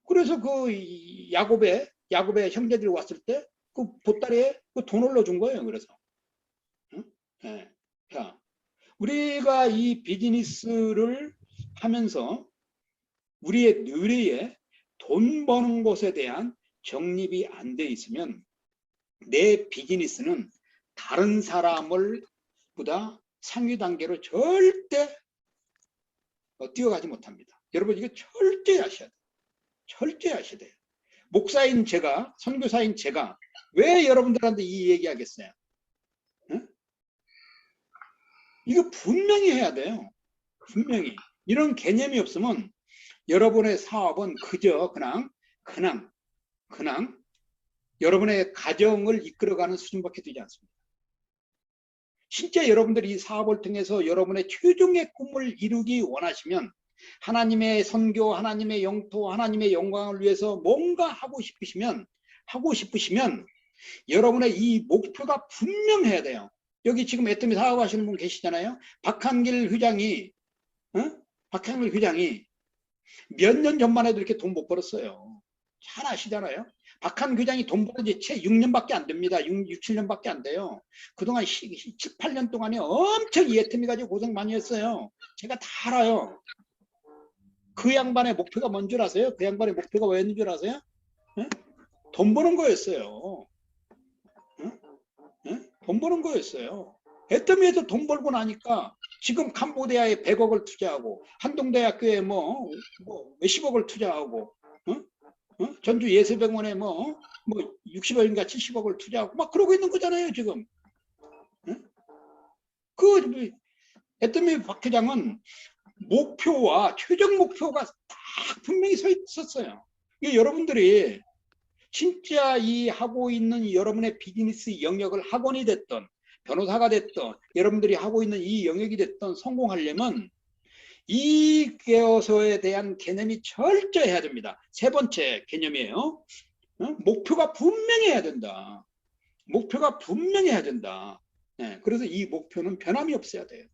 그래서 그 야곱의 형제들이 왔을 때 그 보따리에 그 돈을 넣어준 거예요. 그래서 응? 예. 자, 우리가 이 비즈니스를 하면서 우리의 뇌리에 돈 버는 것에 대한 정립이 안 돼 있으면 내 비즈니스는 다른 사람을 보다 상위 단계로 절대 뛰어가지 못합니다. 여러분 이거 철저히 아셔야 돼요. 철저히 아셔야 돼요. 목사인 제가, 선교사인 제가 왜 여러분들한테 이 얘기하겠어요? 응? 이거 분명히 해야 돼요. 분명히. 이런 개념이 없으면 여러분의 사업은 그저 그냥 여러분의 가정을 이끌어가는 수준밖에 되지 않습니다. 진짜 여러분들이 이 사업을 통해서 여러분의 최종의 꿈을 이루기 원하시면 하나님의 선교, 하나님의 영토, 하나님의 영광을 위해서 뭔가 하고 싶으시면 여러분의 이 목표가 분명해야 돼요. 여기 지금 애터미 사업하시는 분 계시잖아요. 박한길 회장이 몇 년 전만 해도 이렇게 돈 못 벌었어요. 잘 아시잖아요. 박한 회장이 돈 버는 지 채 6년밖에 안 됩니다. 6, 7년밖에 안 돼요. 그동안 7, 8년 동안에 엄청 이 애터미 가지고 고생 많이 했어요. 제가 다 알아요. 그 양반의 목표가 뭔 줄 아세요? 그 양반의 목표가 뭐였는 줄 아세요? 네? 돈 버는 거였어요. 네? 돈 버는 거였어요. 애터미에서 돈 벌고 나니까 지금 캄보디아에 100억을 투자하고 한동대학교에 뭐 몇십억을 투자하고 전주 예수병원에 뭐 60억인가 70억을 투자하고 막 그러고 있는 거잖아요 지금. 그 애터미 박 회장은 목표와 최종 목표가 딱 분명히 서 있었어요. 이게 여러분들이 진짜 이 하고 있는 여러분의 비즈니스 영역을 학원이 됐던 변호사가 됐던 여러분들이 하고 있는 이 영역이 됐던 성공하려면 이 교서에 대한 개념이 철저해야 됩니다. 세 번째 개념이에요. 목표가 분명해야 된다. 목표가 분명해야 된다. 네, 그래서 이 목표는 변함이 없어야 돼요.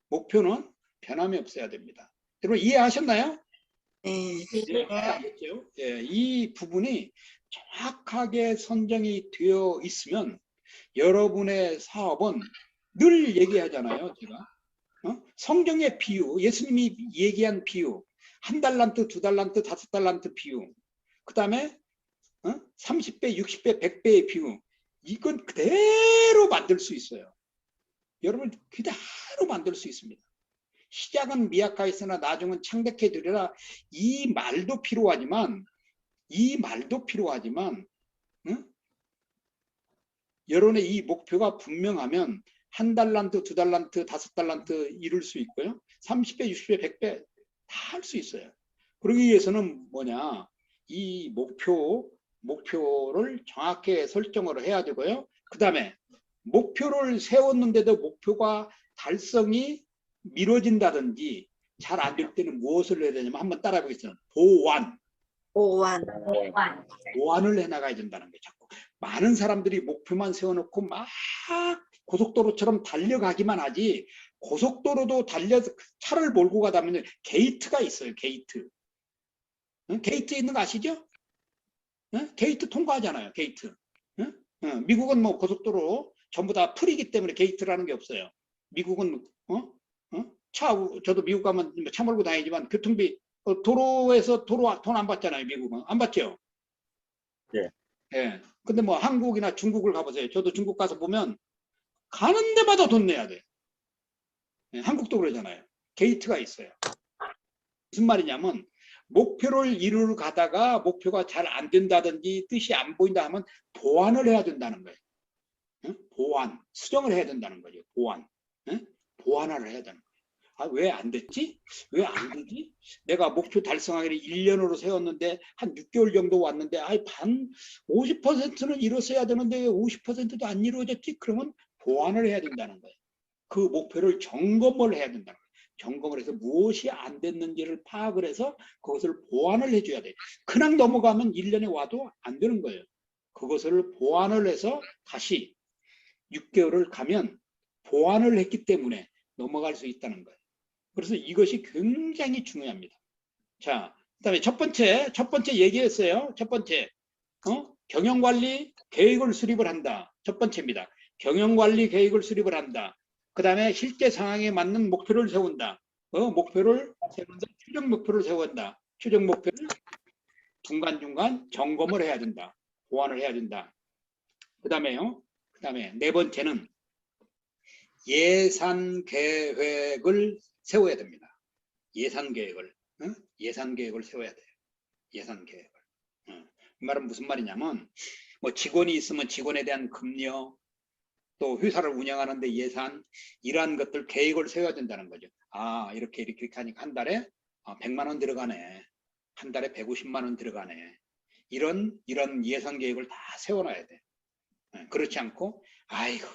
목표는 변함이 없어야 됩니다. 여러분 이해하셨나요? 네. 네, 알겠죠? 예, 이 부분이 정확하게 선정이 되어 있으면 여러분의 사업은 늘 얘기하잖아요. 제가 성경의 비유, 예수님이 얘기한 비유, 1달란트, 2달란트, 5달란트 비유, 그 다음에 30배, 60배, 100배의 비유, 이건 그대로 만들 수 있어요. 여러분 그대로 만들 수 있습니다. 시작은 미약하였으나 나중은 창백해 되리라. 이 말도 필요하지만 여러분의 이 목표가 분명하면 1달란트, 2달란트, 5달란트 이룰 수 있고요. 30배, 60배, 100배 다 할 수 있어요. 그러기 위해서는 뭐냐? 이 목표를 정확하게 설정을 해야 되고요. 그 다음에 목표를 세웠는데도 목표가 달성이 미뤄진다든지 잘 안 될 때는 무엇을 해야 되냐면 한번 따라해 보겠습니다. 보완을 해나가야 된다는 거죠. 자꾸 많은 사람들이 목표만 세워놓고 막 고속도로처럼 달려가기만 하지, 고속도로도 달려서 차를 몰고 가다 보면 게이트가 있어요. 게이트 있는 거 아시죠? 게이트 통과하잖아요. 게이트. 미국은 뭐 고속도로 전부 다 풀이기 때문에 게이트라는 게 없어요. 미국은 저도 미국 가면 차 몰고 다니지만 교통비 도로에서 돈 안 받잖아요. 미국은 안 받죠. 예. 예. 근데 뭐 한국이나 중국을 가보세요. 저도 중국 가서 보면 가는 데마다 돈 내야 돼. 예, 한국도 그러잖아요. 게이트가 있어요. 무슨 말이냐면 목표를 이루러 가다가 목표가 잘 안 된다든지 뜻이 안 보인다 하면 보완을 해야 된다는 거예요. 보완, 수정을 해야 된다는 거죠. 보완을 해야 되는 거예요. 아, 왜 안 됐지? 왜 안 되지? 내가 목표 달성하기를 1년으로 세웠는데 한 6개월 정도 왔는데 반 50%는 이뤘어야 되는데 왜 50%도 안 이루어졌지? 그러면 보완을 해야 된다는 거예요. 그 목표를 점검을 해야 된다는 거예요. 점검을 해서 무엇이 안 됐는지를 파악을 해서 그것을 보완을 해줘야 돼요. 그냥 넘어가면 1년에 와도 안 되는 거예요. 그것을 보완을 해서 다시 6개월을 가면 보완을 했기 때문에 넘어갈 수 있다는 거예요. 그래서 이것이 굉장히 중요합니다. 자, 그다음에 첫 번째 얘기했어요. 첫 번째, 경영관리 계획을 수립을 한다. 첫 번째입니다. 경영관리 계획을 수립을 한다. 그다음에 실제 상황에 맞는 목표를 세운다. 목표를 세운다. 추정 목표를 세운다. 추정 목표를 중간중간 점검을 해야 된다. 보완을 해야 된다. 그다음에요. 그다음에 네 번째는 예산 계획을 세워야 됩니다. 예산 계획을 세워야 돼요. 예산 계획을. 이 말은 무슨 말이냐면, 뭐 직원이 있으면 직원에 대한 급여, 또 회사를 운영하는데 예산, 이러한 것들 계획을 세워야 된다는 거죠. 아, 이렇게 하니까 한 달에 100만 원 들어가네. 한 달에 150만 원 들어가네. 이런 예산 계획을 다 세워놔야 돼. 그렇지 않고, 아이고,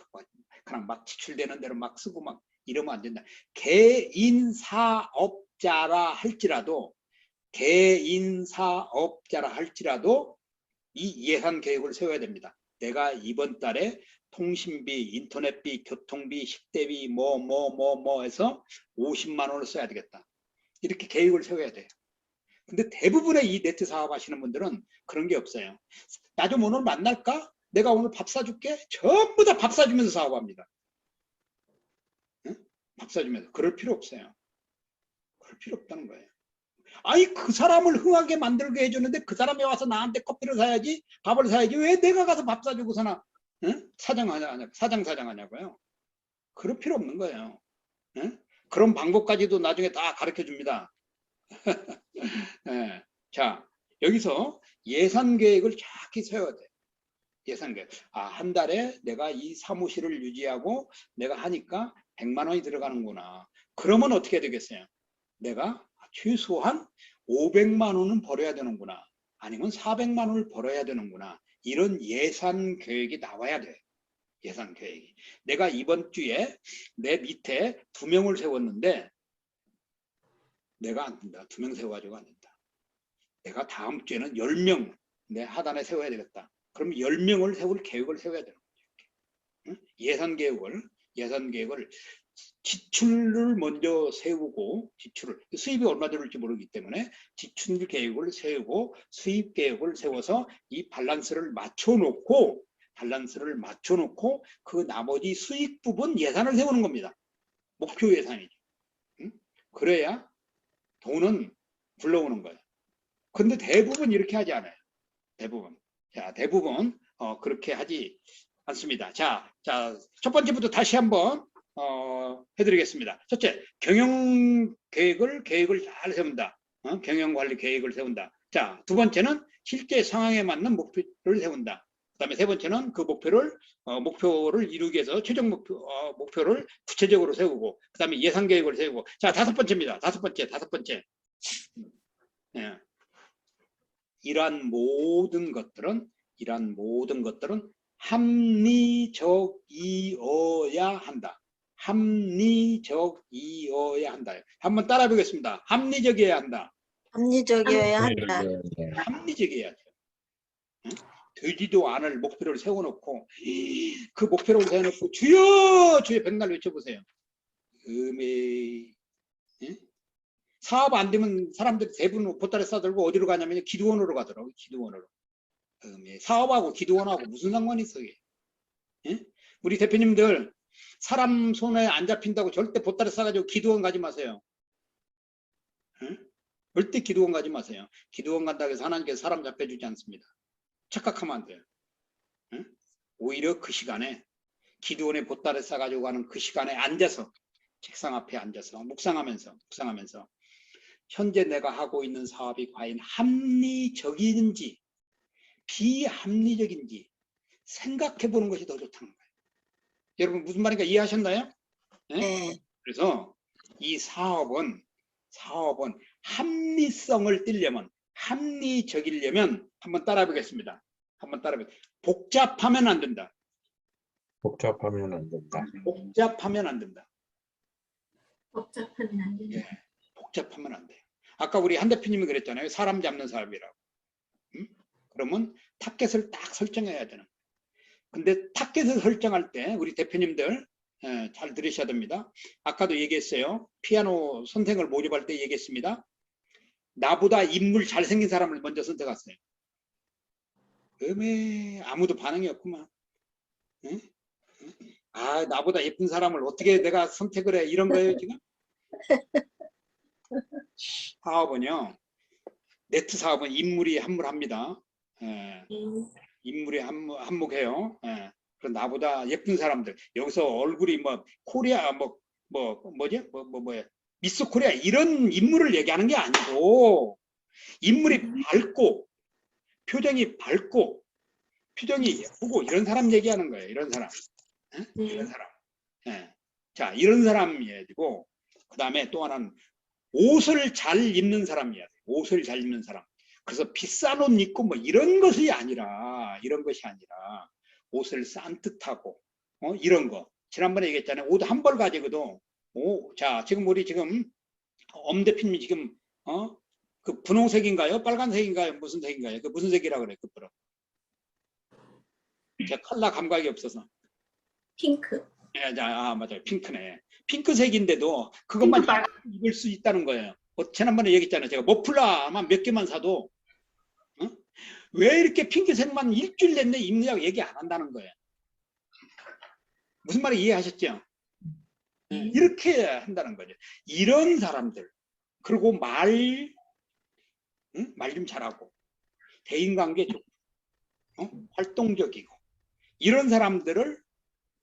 그냥 막 지출되는 대로 막 쓰고 막 이러면 안 된다. 개인 사업자라 할지라도 이 예산 계획을 세워야 됩니다. 내가 이번 달에 통신비, 인터넷비, 교통비, 식대비 뭐 해서 50만 원을 써야 되겠다. 이렇게 계획을 세워야 돼요. 근데 대부분의 이 네트 사업 하시는 분들은 그런 게 없어요. 나 좀 오늘 만날까? 내가 오늘 밥 사줄게? 전부 다 밥 사주면서 사업합니다. 응? 밥 사주면서. 그럴 필요 없어요. 그럴 필요 없다는 거예요. 아니, 그 사람을 흥하게 만들게 해줬는데 그 사람이 와서 나한테 커피를 사야지, 밥을 사야지, 왜 내가 가서 밥 사주고서나 사장하냐고요. 그럴 필요 없는 거예요. 그런 방법까지도 나중에 다 가르쳐 줍니다. 네. 자, 여기서 예산 계획을 정확히 세워야 돼요. 예산 계획. 한 달에 내가 이 사무실을 유지하고 내가 하니까 100만 원이 들어가는구나. 그러면 어떻게 되겠어요? 내가 최소한 500만 원은 벌어야 되는구나. 아니면 400만 원을 벌어야 되는구나. 이런 예산 계획이 나와야 돼. 예산 계획이. 내가 이번 주에 내 밑에 2명을 세웠는데 내가 안 된다. 2명 세워가지고 안 된다. 내가 다음 주에는 10명 내 하단에 세워야 되겠다. 그럼 10명을 세울 계획을 세워야 되는 거죠. 예산 계획을 지출을 먼저 세우고, 수입이 얼마 들을지 모르기 때문에 지출 계획을 세우고 수입 계획을 세워서 이 밸런스를 맞춰놓고 그 나머지 수익 부분 예산을 세우는 겁니다. 목표 예산이죠. 그래야 돈은 굴러오는 거예요. 근데 대부분 이렇게 하지 않아요. 대부분 그렇게 하지 않습니다. 자, 첫 번째부터 다시 한번 해드리겠습니다. 첫째, 경영 계획을 잘 세운다. 경영 관리 계획을 세운다. 자, 두 번째는 실제 상황에 맞는 목표를 세운다. 그다음에 세 번째는 그 목표를 이루기 위해서 최종 목표를 구체적으로 세우고, 그다음에 예산 계획을 세우고. 자, 다섯 번째입니다. 다섯 번째. 예. 이러한 모든 것들은 합리적이어야 한다. 합리적이어야 한다. 한번 따라해 보겠습니다. 합리적이어야 한다. 합리적이어야 한다. 합리적이어야 돼요. 되지도 않을 목표를 세워놓고 그 목표를 세워놓고 주여 백날 외쳐보세요. 사업 안 되면 사람들이 대부분 보따리 싸들고 어디로 가냐면 기도원으로 가더라고요. 기도원으로. 사업하고 기도원하고 무슨 상관이 있어요? 우리 대표님들 사람 손에 안 잡힌다고 절대 보따리 싸가지고 기도원 가지 마세요. 절대 기도원 가지 마세요. 기도원 간다고 해서 하나님께서 사람 잡혀주지 않습니다. 착각하면 안 돼요. 오히려 그 시간에 기도원에 보따리 싸가지고 가는 그 시간에 앉아서 책상 앞에 앉아서 묵상하면서 현재 내가 하고 있는 사업이 과연 합리적인지 비합리적인지 생각해 보는 것이 더 좋다는 거예요. 여러분 무슨 말인가 이해하셨나요? 네. 그래서 이 사업은 합리성을 띠려면, 합리적이려면 한번 따라 보겠습니다. 복잡하면 안 된다. 복잡하면 안 된다. 복잡하면 안 된다. 예, 복잡하면 안 돼요. 아까 우리 한 대표님이 그랬잖아요. 사람 잡는 사업이라고. 그러면 타겟을 딱 설정해야 되는 거예요. 근데 타겟을 설정할 때 우리 대표님들 잘 들으셔야 됩니다. 아까도 얘기했어요. 피아노 선생을 모집할 때 얘기했습니다. 나보다 인물 잘생긴 사람을 먼저 선택했어요. 아무도 반응이 없구만. 응? 아, 나보다 예쁜 사람을 어떻게 내가 선택을 해? 이런 거예요, 지금? 사업은요, 네트 사업은 인물이 한물합니다. 예, 인물이 한몫해요. 예. 그럼 나보다 예쁜 사람들, 여기서 얼굴이 뭐 코리아 뭐지? 뭐야? 미스 코리아 이런 인물을 얘기하는 게 아니고, 인물이 밝고 표정이 밝고 표정이 예쁘고 이런 사람 얘기하는 거예요. 이런 사람. 이런 사람. 예. 자, 이런 사람이어야 되고, 그 다음에 또 하나는 옷을 잘 입는 사람이야. 옷을 잘 입는 사람. 그래서 비싼 옷 입고 뭐 이런 것이 아니라, 옷을 산뜻하고, 이런 거. 지난번에 얘기했잖아요. 옷 한 벌 가지고도, 자, 지금 우리 지금 엄 대표님이 지금, 그 분홍색인가요? 빨간색인가요? 무슨 색인가요? 그 무슨 색이라 그래, 그 뿔은? 제가 컬러 감각이 없어서. 핑크. 예, 맞아요. 핑크네. 핑크색인데도 그것만 입을 수 있다는 거예요. 지난번에 얘기했잖아요. 제가 머플러만 몇 개만 사도, 왜 이렇게 핑크색만 일주일 내내 입느냐고 얘기 안 한다는 거예요. 무슨 말인지 이해하셨죠? 이렇게 한다는 거죠. 이런 사람들, 그리고 말 좀 잘하고, 대인관계 좋고, 활동적이고, 이런 사람들을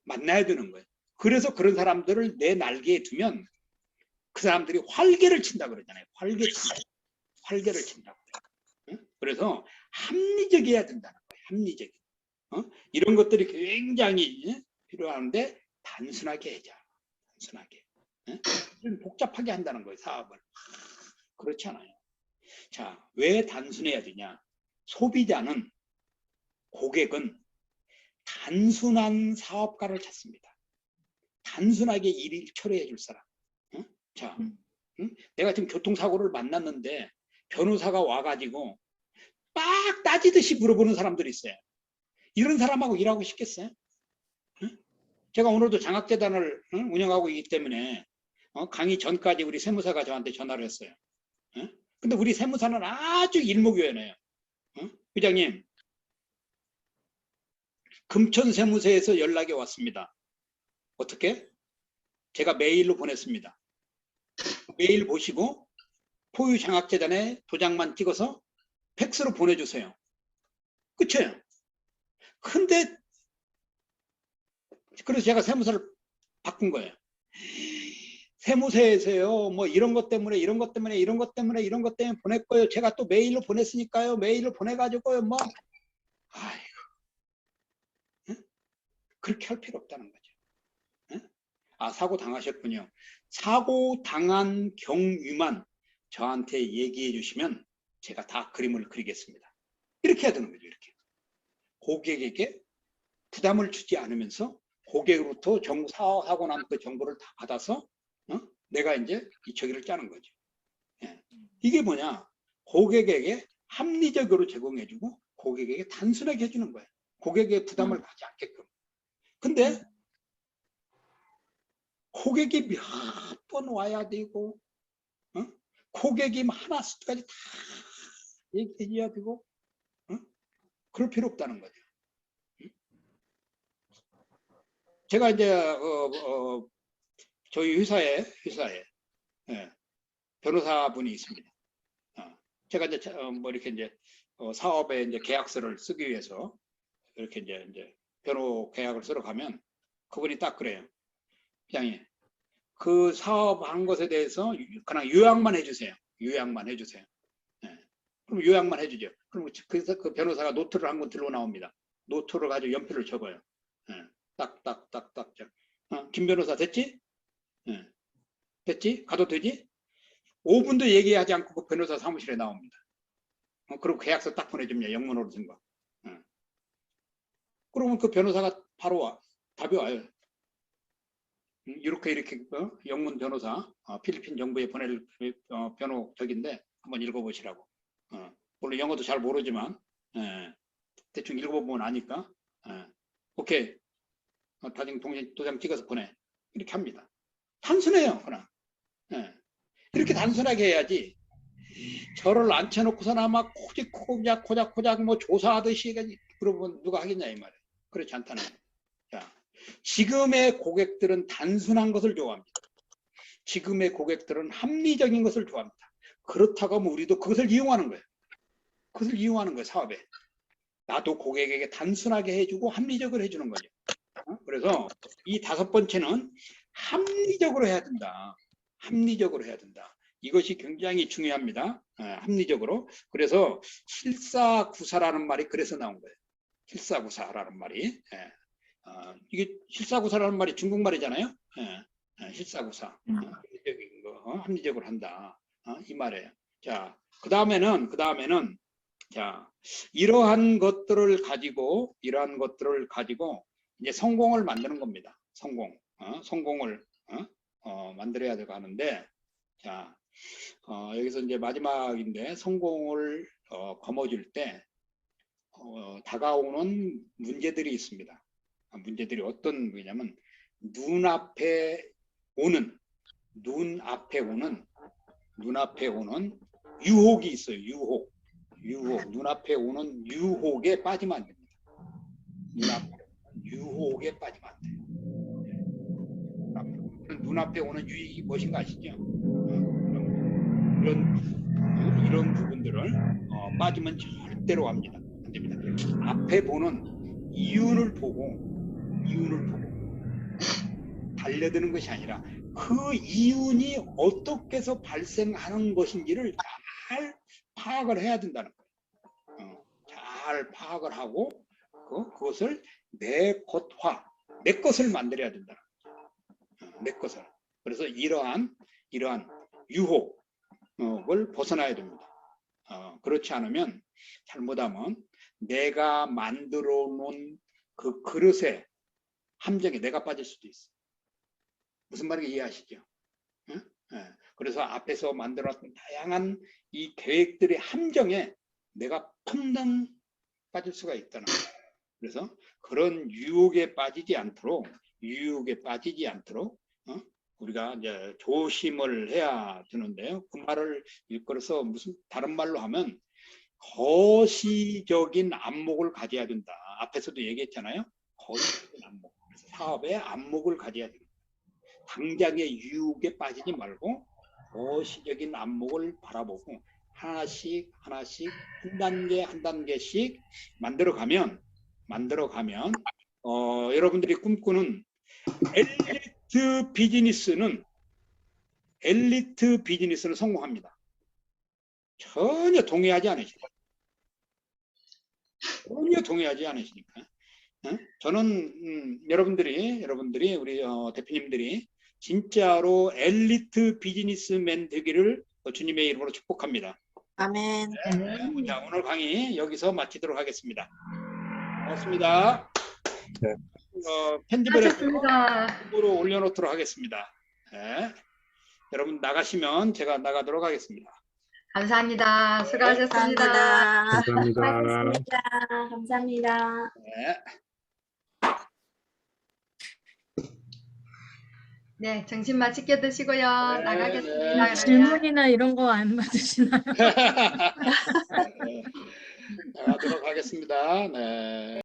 만나야 되는 거예요. 그래서 그런 사람들을 내 날개에 두면 그 사람들이 활개를 친다 그러잖아요. 활개를 친다고. 그래서 합리적이어야 된다는 거예요. 합리적. 이런 것들이 굉장히 필요한데 단순하게 해자. 단순하게. 좀 복잡하게 한다는 거예요. 사업을. 그렇지 않아요. 자, 왜 단순해야 되냐? 소비자는, 고객은 단순한 사업가를 찾습니다. 단순하게 일을 처리해 줄 사람. 자, 내가 지금 교통사고를 만났는데 변호사가 와가지고 막 따지듯이 물어보는 사람들이 있어요. 이런 사람하고 일하고 싶겠어요? 제가 오늘도 장학재단을 운영하고 있기 때문에 강의 전까지 우리 세무사가 저한테 전화를 했어요. 근데 우리 세무사는 아주 일목요연해요. 부장님, 금천세무서에서 연락이 왔습니다. 어떻게? 제가 메일로 보냈습니다. 메일 보시고 포유장학재단에 도장만 찍어서 팩스로 보내주세요. 그쵸? 근데 그래서 제가 세무서를 바꾼 거예요. 세무서에서요, 뭐 이런 것 때문에 보낼 거예요. 제가 또 메일로 보냈으니까요. 메일을 보내가지고요, 뭐. 아이고. 그렇게 할 필요 없다는 거죠. 아, 사고 당하셨군요. 사고 당한 경위만 저한테 얘기해 주시면 제가 다 그림을 그리겠습니다. 이렇게 해야 되는 거죠. 이렇게. 고객에게 부담을 주지 않으면서 고객으로부터 사고 난 그 정보를 다 받아서 내가 이제 이 저기를 짜는 거죠. 예. 이게 뭐냐? 고객에게 합리적으로 제공해주고 고객에게 단순하게 해주는 거예요. 고객의 부담을 가지 않게끔. 근데 고객이 몇 번 와야 되고, 고객이 하나씩까지 다 얘기해줘야 되고, 그럴 필요 없다는 거죠. 제가 이제 저희 회사에 예, 변호사분이 있습니다. 제가 이제 뭐 이렇게 이제 사업에 이제 계약서를 쓰기 위해서 이렇게 이제 변호 계약을 쓰러 가면 그분이 딱 그래요. 부장님, 그 사업한 것에 대해서 그냥 요약만 해주세요. 요약만 해주세요. 예. 그럼 요약만 해주죠. 그럼 그래서 그 변호사가 노트를 한 권 들고 나옵니다. 노트를 가지고 연필을 적어요. 예. 딱딱딱딱. 김 변호사 됐지? 예. 됐지? 가도 되지? 5분도 얘기하지 않고 그 변호사 사무실에 나옵니다. 그리고 계약서 딱 보내줍니다. 영문으로 쓴 거. 그러면 그 변호사가 바로 답이 와요. 이렇게 영문 변호사 필리핀 정부에 보낼 변호적인데 한번 읽어보시라고. 물론 영어도 잘 모르지만 대충 읽어보면 아니까. 오케이. 다중 도장 찍어서 보내. 이렇게 합니다. 단순해요. 그냥. 이렇게 단순하게 해야지 저를 앉혀놓고서나 막 코작코작 뭐 조사하듯이 그러면 누가 하겠냐 이 말이에요. 그렇지 않다는 거예요. 자, 지금의 고객들은 단순한 것을 좋아합니다. 지금의 고객들은 합리적인 것을 좋아합니다. 그렇다고 하면 우리도 그것을 이용하는 거예요. 그것을 이용하는 거예요, 사업에. 나도 고객에게 단순하게 해주고 합리적으로 해주는 거죠. 그래서 이 5번째는 합리적으로 해야 된다. 합리적으로 해야 된다. 이것이 굉장히 중요합니다. 합리적으로. 그래서 실사구사라는 말이 그래서 나온 거예요. 실사구사라는 말이. 이게 실사구사라는 말이 중국말이잖아요. 실사구사. 합리적인 거, 합리적으로 한다. 이 말이에요. 자, 그 다음에는 자, 이러한 것들을 가지고 이제 성공을 만드는 겁니다. 성공을 만들어야 되고 하는데, 자, 여기서 이제 마지막인데, 성공을 거머쥘 때 다가오는 문제들이 있습니다. 문제들이 어떤 거냐면 눈앞에 오는 유혹이 있어요. 유혹. 눈앞에 오는 유혹에 빠지면 안 됩니다. 유혹에 빠지면 안 돼요. 눈앞에 오는 유익이 무엇인가 아시죠? 이런 부분들을 빠지면 절대로 안 됩니다. 앞에 보는 이윤을 보고 달려드는 것이 아니라 그 이윤이 어떻게 해서 발생하는 것인지를 잘 파악을 해야 된다는 거예요. 잘 파악을 하고 그것을 내 것을 만들어야 된다는 거예요. 내 것을. 그래서 이러한 유혹을 벗어나야 됩니다. 그렇지 않으면 잘못하면 내가 만들어 놓은 그 그릇의 함정에 내가 빠질 수도 있어요. 무슨 말인지 이해하시죠? 그래서 앞에서 만들어놨던 다양한 이 계획들의 함정에 내가 펑당 빠질 수가 있다는 거예요. 그래서 그런 유혹에 빠지지 않도록 우리가 이제 조심을 해야 되는데요. 그 말을 일컬어서 무슨 다른 말로 하면 거시적인 안목을 가져야 된다. 앞에서도 얘기했잖아요. 거시적인 안목. 그래서 사업에 안목을 가져야 됩니다. 당장의 유혹에 빠지지 말고 거시적인 안목을 바라보고 하나씩 한 단계씩 만들어가면 여러분들이 꿈꾸는 엘리트 비즈니스는 성공합니다. 전혀 동의하지 않으시니까. 저는 여러분들이 우리 대표님들이 진짜로 엘리트 비즈니스맨 되기를 주님의 이름으로 축복합니다. 아멘. 자, 오늘 강의 여기서 마치도록 하겠습니다. 고맙습니다. 네. 편집을 해서 하셨습니다. 유튜브로 올려놓도록 하겠습니다. 네. 여러분 나가시면 제가 나가도록 하겠습니다. 감사합니다. 수고하셨습니다. 감사합니다. 감사합니다. 감사합니다. 네. 네, 점심 맛있게 드시고요. 네, 나가겠습니다. 네. 그러면. 질문이나 이런 거 안 받으시나요? 나가도록 하겠습니다. 네.